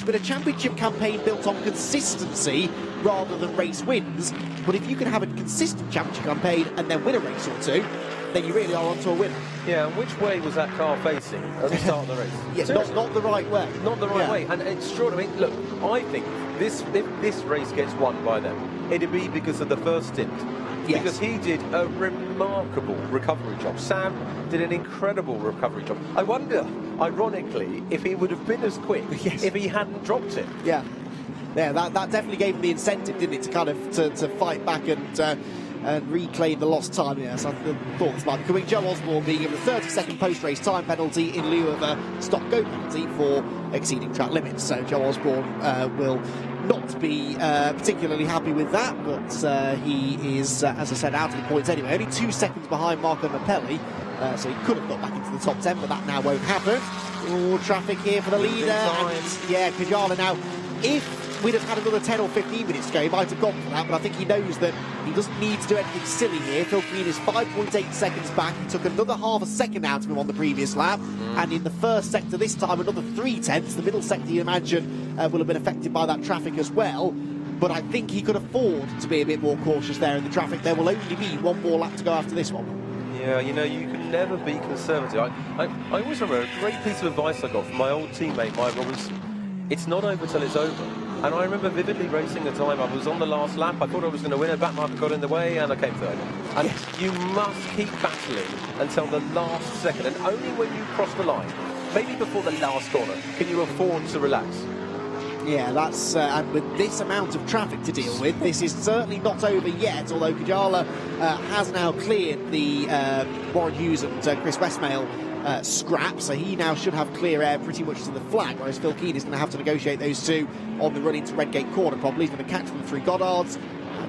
been a championship campaign built on consistency rather than race wins. But if you can have a consistent championship campaign and then win a race or 2, then you really are onto a winner. Yeah, and which way was that car facing at the start of the race? Yeah, not the right way. Not the right way. And it's true. I mean, look, I think if this race gets won by them, it'd be because of the first stint. Yes. Because he did a remarkable recovery job. Sam did an incredible recovery job. I wonder, ironically, if he would have been as quick if he hadn't dropped it. Yeah, that definitely gave him the incentive, didn't it, to kind of to fight back and reclaim the lost time. Yes, I thought this might be coming. Joe Osborne being given a 30-second post-race time penalty in lieu of a stop-go penalty for exceeding track limits. So Joe Osborne will not be particularly happy with that, but he is, as I said, out of the points anyway. Only 2 seconds behind Marco Mappelli, so he could have got back into the top 10, but that now won't happen. Traffic here for the leader. And, Kajala now, if we'd have had another 10 or 15 minutes to go, he might have gone for that, but I think he knows that he doesn't need to do anything silly here. Phil Keane is 5.8 seconds back. He took another half a second out of him on the previous lap, and in the first sector this time, another 3/10. The middle sector, you imagine, will have been affected by that traffic as well, but I think he could afford to be a bit more cautious there in the traffic. There will only be one more lap to go after this one. Yeah, you know, you can never be conservative. I always remember a great piece of advice I got from my old teammate, Mike Robinson. It's not over till it's over. And I remember vividly racing the time I was on the last lap. I thought I was going to win, a back marker got in the way, and I came third. And you must keep battling until the last second. And only when you cross the line, maybe before the last corner, can you afford to relax. Yeah, that's and with this amount of traffic to deal with, this is certainly not over yet, although Kajala has now cleared the Warren Hughes and Chris Westmail scrap, so he now should have clear air pretty much to the flag, whereas Phil Keane is going to have to negotiate those two on the run into Redgate Corner probably. He's going to catch them through Goddards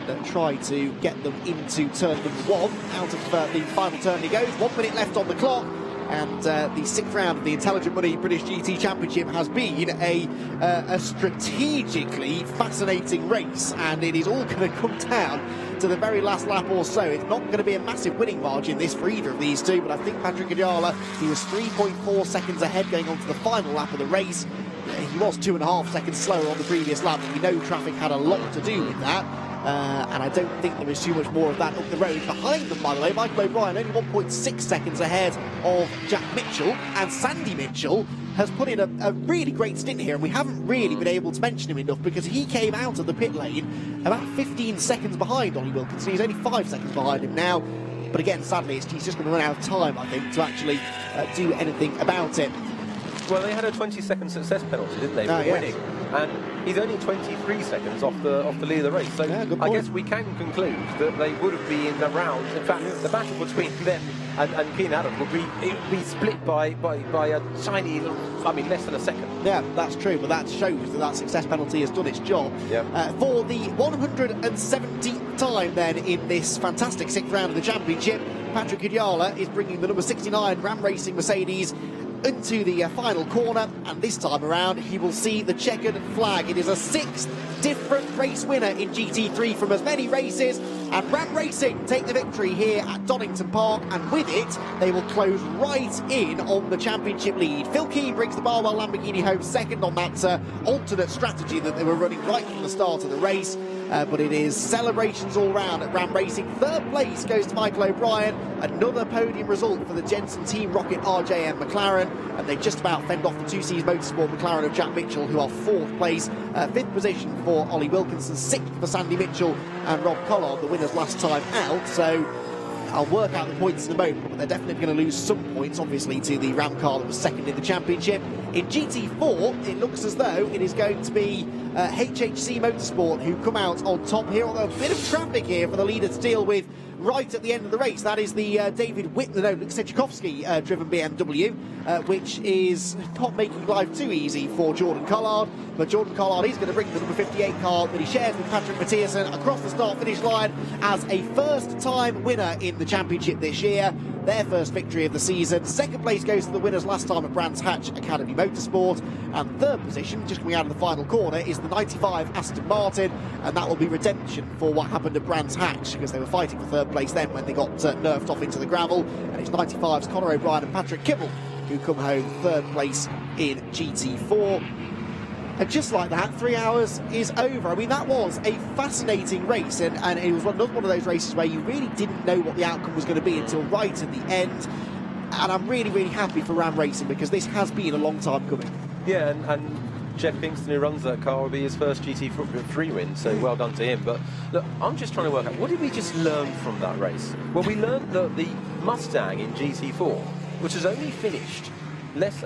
and try to get them into turn number 1. Out of the final turn he goes, 1 minute left on the clock. And the 6th round of the Intelligent Money British GT Championship has been a strategically fascinating race, and it is all going to come down to the very last lap or so. It's not going to be a massive winning margin this for either of these two, but I think Patrick Kajala, he was 3.4 seconds ahead going on to the final lap of the race. He was 2.5 seconds slower on the previous lap, and we know traffic had a lot to do with that. And I don't think there is too much more of that up the road. Behind them, by the way, Michael O'Brien only 1.6 seconds ahead of Jack Mitchell, and Sandy Mitchell has put in a really great stint here, and we haven't really been able to mention him enough because he came out of the pit lane about 15 seconds behind Ollie Wilkinson. He's only 5 seconds behind him now, but again, sadly, he's just going to run out of time, I think, to actually do anything about it. Well, they had a 20-second success penalty, didn't they, for winning? And he's only 23 seconds off the lead of the race. So I guess we can conclude that they would have been around. In fact, the battle between them and Keen Adam would be split by a tiny, less than a second. Yeah, that's true, but that shows that success penalty has done its job. For the 170th time then in this fantastic 6th round of the championship, Patrick Kajala is bringing the number 69 Ram Racing Mercedes into the final corner, and this time around he will see the checkered flag. It is a 6th different race winner in GT3 from as many races, and Ram Racing take the victory here at Donington Park, and with it they will close right in on the championship lead. Phil Keane brings the Barwell Lamborghini home second on that alternate strategy that they were running right from the start of the race. but it is celebrations all round at Ram Racing. Third place goes to Michael O'Brien. Another podium result for the Jensen Team Rocket RJM McLaren, and they just about fend off the 2Cs Motorsport McLaren of Jack Mitchell, who are fourth place. Fifth position for Ollie Wilkinson, sixth for Sandy Mitchell and Rob Collard, the winners last time out. So I'll work out the points in a moment, but they're definitely going to lose some points, obviously, to the Ram car that was second in the championship. In GT4, it looks as though it is going to be HHC Motorsport who come out on top here, although a bit of traffic here for the leader to deal with right at the end of the race. That is the Luke Sechikowski driven BMW, which is not making life too easy for Jordan Collard, but Jordan Collard is going to bring the number 58 car that he shares with Patrick Mathiasen across the start-finish line as a first-time winner in the championship this year. Their first victory of the season. Second place goes to the winners last time at Brands Hatch Academy Motorsport. And third position, just coming out of the final corner, is the 95 Aston Martin. And that will be redemption for what happened at Brands Hatch, because they were fighting for third place then when they got nerfed off into the gravel. And it's 95's Conor O'Brien and Patrick Kibble who come home third place in GT4. And just like that, 3 hours is over. I mean, that was a fascinating race, and it was another one of those races where you really didn't know what the outcome was going to be until right at the end. And I'm really, really happy for Ram Racing, because this has been a long time coming. Yeah, and Jeff Kingston, who runs that car, will be his first GT3 win, so well done to him. But look, I'm just trying to work out, what did we just learn from that race? Well, we learned that the Mustang in GT4, which has only finished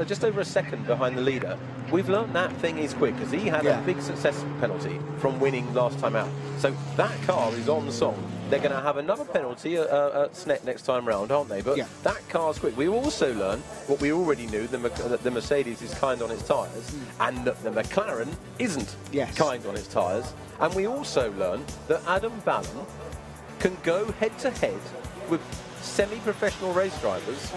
just over a second behind the leader, we've learned that thing is quick, because he had a big success penalty from winning last time out. So that car is on song. They're going to have another penalty at Snet next time round, aren't they? But that car's quick. We also learned what we already knew, that the Mercedes is kind on its tyres, and that the McLaren isn't kind on its tyres. And we also learned that Adam Ballon can go head-to-head with semi-professional race drivers,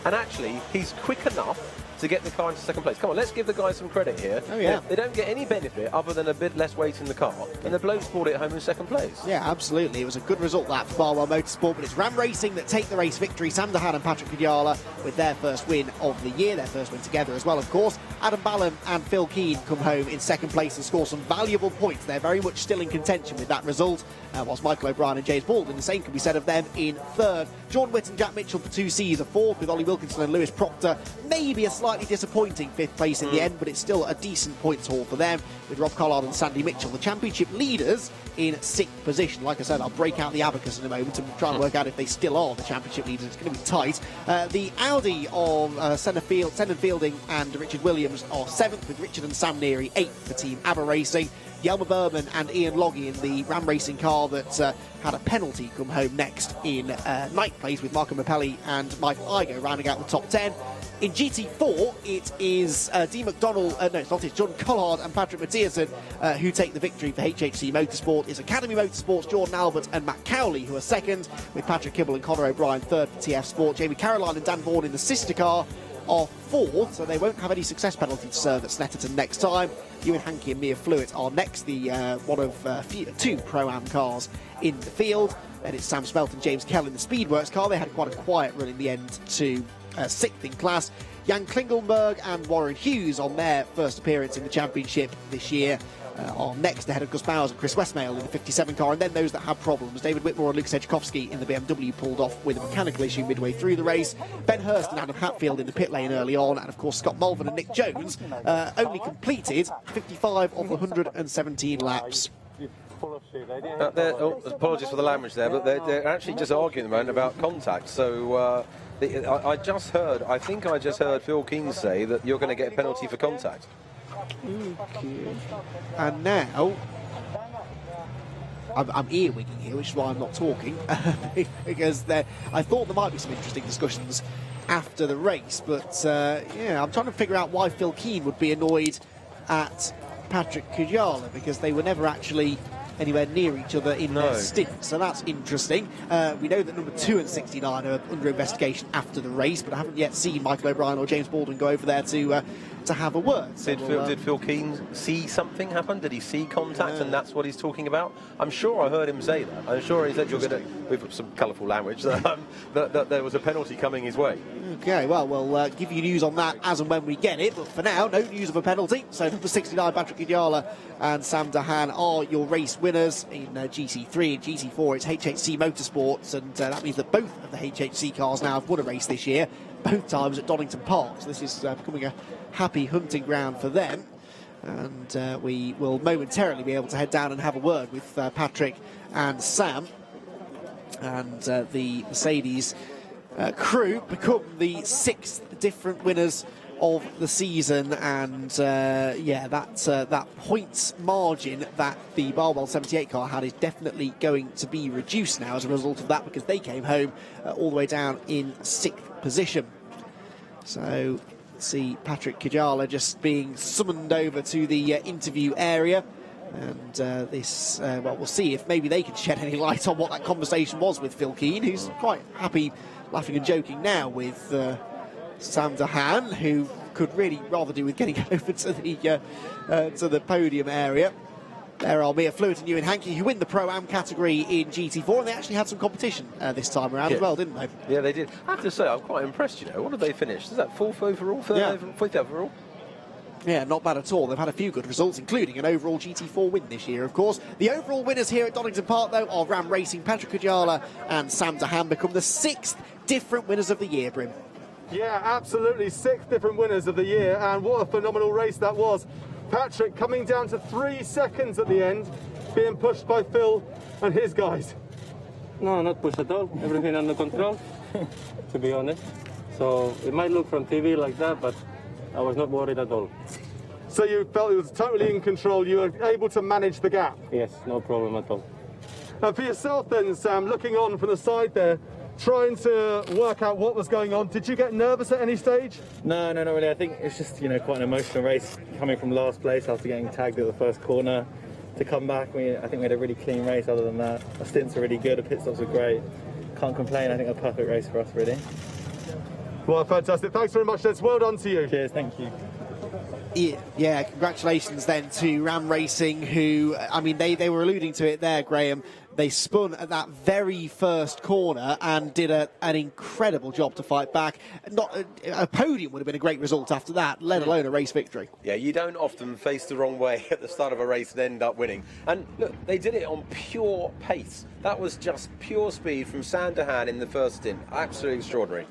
and actually he's quick enough to get the car into second place. Come on, let's give the guys some credit here. Oh, yeah. They don't get any benefit other than a bit less weight in the car, and the blokes brought it home in second place. Yeah, absolutely. It was a good result, that, for Barwell Motorsport, but it's Ram Racing that take the race victory. Sam Dahan and Patrick Kudjala with their first win of the year, their first win together as well, of course. Adam Ballon and Phil Keane come home in second place and score some valuable points. They're very much still in contention with that result, whilst Michael O'Brien and James Baldwin, the same can be said of them, in third. Jordan Witt and Jack Mitchell for 2Cs are fourth, with Ollie Wilkinson and Lewis Proctor. Maybe a slightly disappointing fifth place in the end, but it's still a decent points haul for them, with Rob Collard and Sandy Mitchell, the championship leaders, in sixth position. Like I said, I'll break out the abacus in a moment and try and work out if they still are the championship leaders. It's going to be tight. The Audi of Senna Fielding and Richard Williams are seventh, with Richard and Sam Neary eighth for Team ABBA Racing. Yelmer Berman and Ian Loggy in the Ram Racing car that had a penalty come home next in ninth place, with Marco Mapelli and Michael Igo rounding out the top 10. In GT4, it is Dean McDonnell, no, it's not, it's Jordan Collard and Patrick Mathiasen who take the victory for HHC Motorsport. It's Academy Motorsports, Jordan Albert and Matt Cowley who are second, with Patrick Kibble and Conor O'Brien third for TF Sport. Jamie Caroline and Dan Vaughan in the sister car are fourth, so they won't have any success penalty to serve at Snetterton next time. Ewan Hankey and Mia Flewitt are next, the one of two Pro-Am cars in the field. And it's Sam Smelt and James Kell in the Speedworks car. They had quite a quiet run in the end to sixth in class. Jan Klingelberg and Warren Hughes on their first appearance in the championship this year are next, ahead of Gus Bowers and Chris Westmail in the 57 car. And then those that had problems, David Whitmore and Luke Sechikowski in the BMW pulled off with a mechanical issue midway through the race. Ben Hurst and Adam Hatfield in the pit lane early on, and of course Scott Mulvin and Nick Jones only completed 55 of the 117 laps. Apologies for the language there, but they're actually just arguing at the moment about contact. So I think I just heard Phil Keane say that you're going to get a penalty for contact. Okay. And now I'm earwigging here, which is why I'm not talking, because I thought there might be some interesting discussions after the race, but yeah, I'm trying to figure out why Phil Keane would be annoyed at Patrick Kudjala, because they were never actually anywhere near each other in their stint, so that's interesting. We know that number 2 and 69 are under investigation after the race, but I haven't yet seen Michael O'Brien or James Baldwin go over there to to have a word. So did Phil Keane see something happen? Did he see contact, and that's what he's talking about? I'm sure I heard him say that. I'm sure he said, with some colourful language, that there was a penalty coming his way. Okay, well, we'll give you news on that as and when we get it, but for now, no news of a penalty. So number 69, Patrick Kujala and Sam Dahan are your race winners in GT3 and GT4. It's HHC Motorsports, and that means that both of the HHC cars now have won a race this year, both times at Donington Park. So this is becoming a happy hunting ground for them. And we will momentarily be able to head down and have a word with Patrick and Sam. And the Mercedes crew become the 6th different winners of the season, and that points margin that the Barwell 78 car had is definitely going to be reduced now as a result of that, because they came home all the way down in 6th position. So see Patrick Kujala just being summoned over to the interview area, and we'll see if maybe they can shed any light on what that conversation was with Phil Keane, who's quite happy, laughing and joking now with Sam Dahan, who could really rather do with getting over to the podium area. There are Mia Fluid and Ewan Hankey, who win the Pro-Am category in GT4, and they actually had some competition this time around as well, didn't they? Yeah, they did. I have to say, I'm quite impressed, What did they finish? Is that 4th overall? 5th overall? Yeah, not bad at all. They've had a few good results, including an overall GT4 win this year, of course. The overall winners here at Donington Park, though, are Ram Racing. Patrick Kujala and Sam Dahan become the 6th different winners of the year, Brim. Yeah, absolutely. 6 different winners of the year, and what a phenomenal race that was. Patrick coming down to 3 seconds at the end, being pushed by Phil and his guys. No, not pushed at all. Everything under control, to be honest. So it might look from TV like that, but I was not worried at all. So you felt it was totally in control. You were able to manage the gap? Yes, no problem at all. And for yourself then, Sam, looking on from the side there, trying to work out what was going on, did you get nervous at any stage? No, not really. I think it's just, quite an emotional race, coming from last place after getting tagged at the first corner. To come back, I think we had a really clean race other than that. Our stints are really good, our pit stops are great. Can't complain, I think a perfect race for us, really. Well, fantastic. Thanks very much, Des. Well done to you. Cheers, thank you. Yeah, congratulations then to Ram Racing, who, they were alluding to it there, Graham. They spun at that very first corner and did an incredible job to fight back. A podium would have been a great result after that, let alone a race victory. Yeah, you don't often face the wrong way at the start of a race and end up winning. And look, they did it on pure pace. That was just pure speed from Sam Dahan in the first stint. Absolutely extraordinary.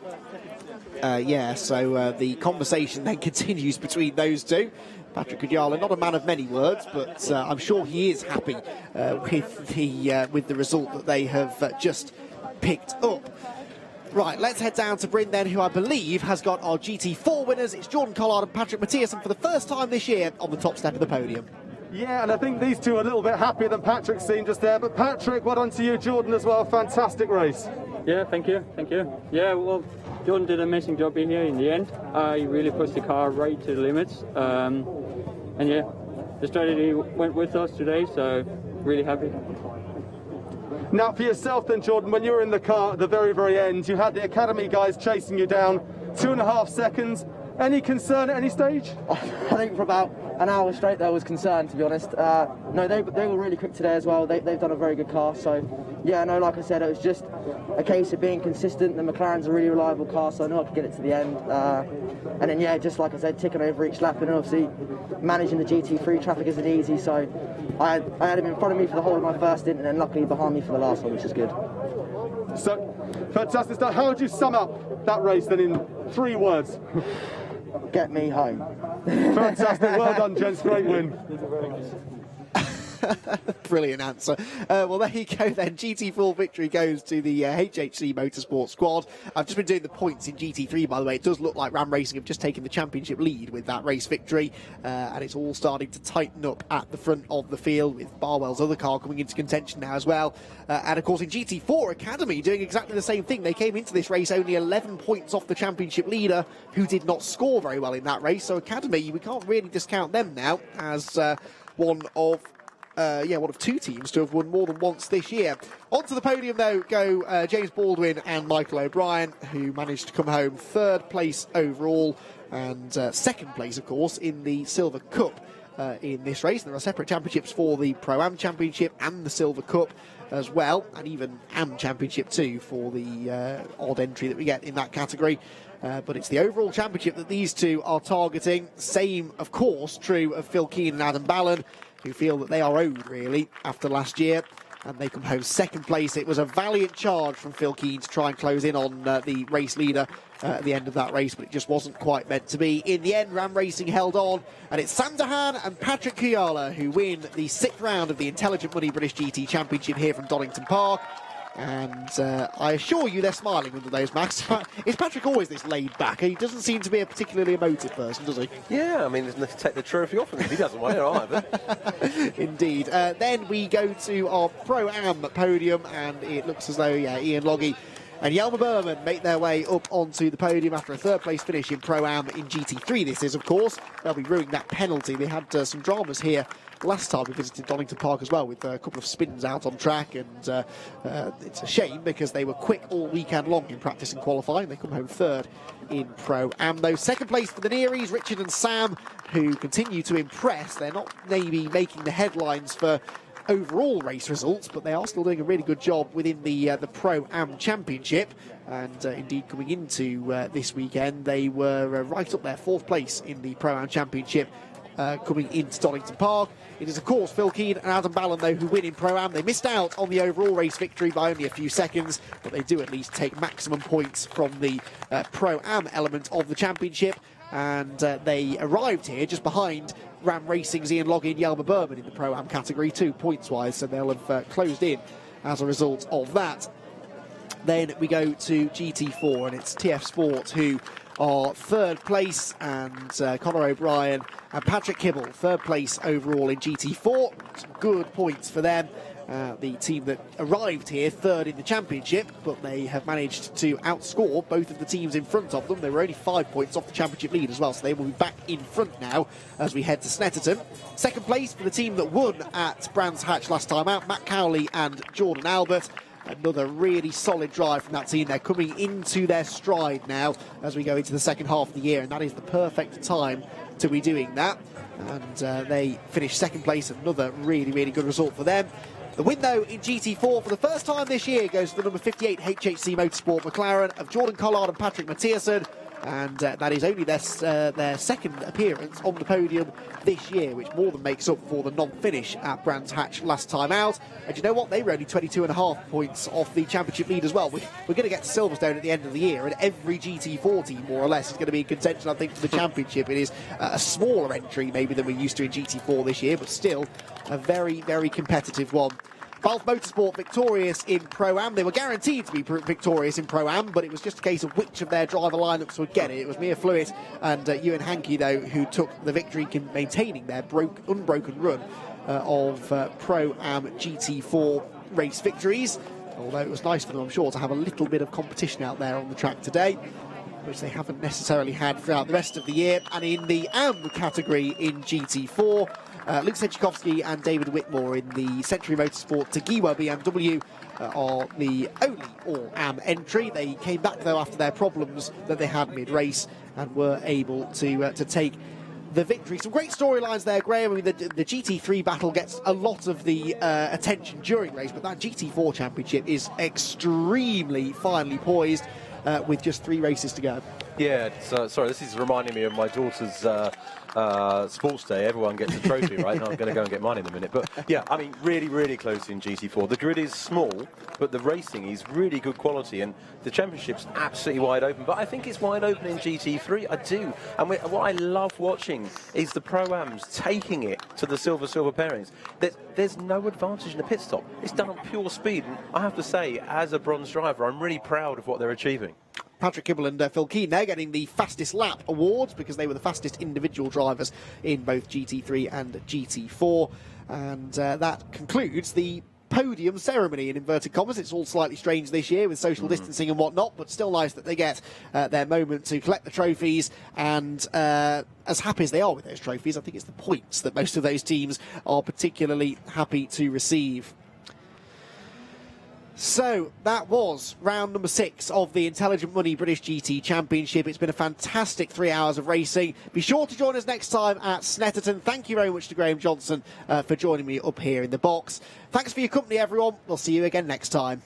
So the conversation then continues between those two. Patrick Kujala, not a man of many words, but I'm sure he is happy with the result that they have just picked up. Right, let's head down to Bryn then, who I believe has got our GT4 winners. It's Jordan Collard and Patrick Mathiasen for the first time this year on the top step of the podium. Yeah, and I think these two are a little bit happier than Patrick's seen just there. But Patrick, well done to you, Jordan, as well. Fantastic race. Yeah, thank you. Yeah, well, Jordan did an amazing job in here in the end. I really pushed the car right to the limits. And yeah, the strategy went with us today, so really happy. Now for yourself then, Jordan, when you were in the car at the very, very end, you had the Academy guys chasing you down 2.5 seconds. Any concern at any stage? I think for about an hour straight there was concern, to be honest. No, they were really quick today as well. They've done a very good car, so yeah, no, like I said, it was just a case of being consistent. The McLaren's a really reliable car, so I knew I could get it to the end. And then yeah, just like I said, ticking over each lap, and obviously managing the GT3 traffic isn't easy, so I had him in front of me for the whole of my first stint, and then luckily behind me for the last one, which is good. So, fantastic stuff. How would you sum up that race then in 3 words? Get me home. Fantastic. Well done, gents. Great win. Brilliant answer. Well, there you go then. GT4 victory goes to the HHC Motorsport squad. I've just been doing the points in GT3, by the way. It does look like Ram Racing have just taken the championship lead with that race victory, and it's all starting to tighten up at the front of the field, with Barwell's other car coming into contention now as well. And of course in GT4, Academy doing exactly the same thing. They came into this race only 11 points off the championship leader, who did not score very well in that race. So Academy, we can't really discount them now as one of one of two teams to have won more than once this year. Onto the podium, though, go James Baldwin and Michael O'Brien, who managed to come home third place overall and second place, of course, in the Silver Cup in this race. There are separate championships for the Pro-Am Championship and the Silver Cup as well, and even Am Championship too for the odd entry that we get in that category. But it's the overall championship that these two are targeting. Same, of course, true of Phil Keane and Adam Ballon, who feel that they are owed, really, after last year. And they come home second place. It was a valiant charge from Phil Keane to try and close in on the race leader at the end of that race, but it just wasn't quite meant to be. In the end, Ram Racing held on, and it's Sam Dahan and Patrick Kuyala who win the 6th round of the Intelligent Money British GT Championship here from Donington Park. And I assure you they're smiling under those masks. Is Patrick always this laid back? He doesn't seem to be a particularly emotive person, does he? Yeah, I mean, let's take the trophy off him if he doesn't want it either. Indeed. Then we go to our Pro-Am podium, and it looks as though, Ian Loggy and Yelmer Berman make their way up onto the podium after a third place finish in Pro-Am in GT3. This is, of course, they'll be ruining that penalty. They had some dramas here last time we visited Donington Park as well, with a couple of spins out on track, and it's a shame because they were quick all weekend long in practice and qualifying. They come home third in Pro-Am, though. Second place for the Nearys, Richard and Sam, who continue to impress. They're not maybe making the headlines for overall race results, but they are still doing a really good job within the Pro-Am Championship. And indeed, coming into this weekend, they were right up there, 4th place in the Pro-Am Championship, coming into Donington Park. It is, of course, Phil Keane and Adam Ballon, though, who win in Pro-Am. They missed out on the overall race victory by only a few seconds, but they do at least take maximum points from the Pro-Am element of the championship. And they arrived here just behind Ram Racing's Ian Loggy and Yelmer Berman in the Pro-Am category, 2 points-wise, so they'll have closed in as a result of that. Then we go to GT4, and it's TF Sport who are third place, and Conor O'Brien and Patrick Kibble, third place overall in GT4. Some good points for them. The team that arrived here third in the championship, but they have managed to outscore both of the teams in front of them. They were only 5 points off the championship lead as well, so they will be back in front now as we head to Snetterton. Second place for the team that won at Brands Hatch last time out, Matt Cowley and Jordan Albert. Another really solid drive from that team. They're coming into their stride now as we go into the second half of the year, and that is the perfect time to be doing that. And they finished second place, another really, really good result for them. The win, though, in GT4 for the first time this year goes to the number 58 HHC Motorsport McLaren of Jordan Collard and Patrick Mathiasson. And that is only their second appearance on the podium this year, which more than makes up for the non-finish at Brands Hatch last time out. And you know what? They were only 22.5 points off the championship lead as well. We're going to get to Silverstone at the end of the year, and every GT4 team, more or less, is going to be in contention, I think, for the championship. It is a smaller entry, maybe, than we're used to in GT4 this year, but still a very, very competitive one. Barwell Motorsport victorious in Pro-Am. They were guaranteed to be victorious in Pro-Am, but it was just a case of which of their driver lineups would get it. It was Mia Fluid and Ewan Hankey, though, who took the victory, maintaining their unbroken run of Pro-Am GT4 race victories. Although it was nice for them, I'm sure, to have a little bit of competition out there on the track today, which they haven't necessarily had throughout the rest of the year. And in the AM category in GT4, Luke Senchikovsky and David Whitmore in the Century Motorsport Tagiwa BMW are the only all-AM entry. They came back, though, after their problems that they had mid-race and were able to take the victory. Some great storylines there, Graham. I mean, the GT3 battle gets a lot of the attention during the race, but that GT4 championship is extremely finely poised with just 3 races to go. Yeah, sorry, this is reminding me of my daughter's sports day. Everyone gets a trophy, right? I'm going to go and get mine in a minute. But yeah, I mean, really, really close in GT4. The grid is small, but the racing is really good quality, and the championship's absolutely wide open. But I think it's wide open in GT3. I do. And what I love watching is the Pro-Ams taking it to the silver pairings. There's no advantage in the pit stop. It's done on pure speed. And I have to say, as a bronze driver, I'm really proud of what they're achieving. Patrick Kibble and Phil Keane, they're getting the fastest lap awards because they were the fastest individual drivers in both GT3 and GT4. And that concludes the podium ceremony in inverted commas. It's all slightly strange this year with social distancing and whatnot, but still nice that they get their moment to collect the trophies. And as happy as they are with those trophies, I think it's the points that most of those teams are particularly happy to receive. So that was round number 6 of the Intelligent Money British GT Championship. It's been a fantastic 3 hours of racing. Be sure to join us next time at Snetterton. Thank you very much to Graham Johnson for joining me up here in the box. Thanks for your company, everyone. We'll see you again next time.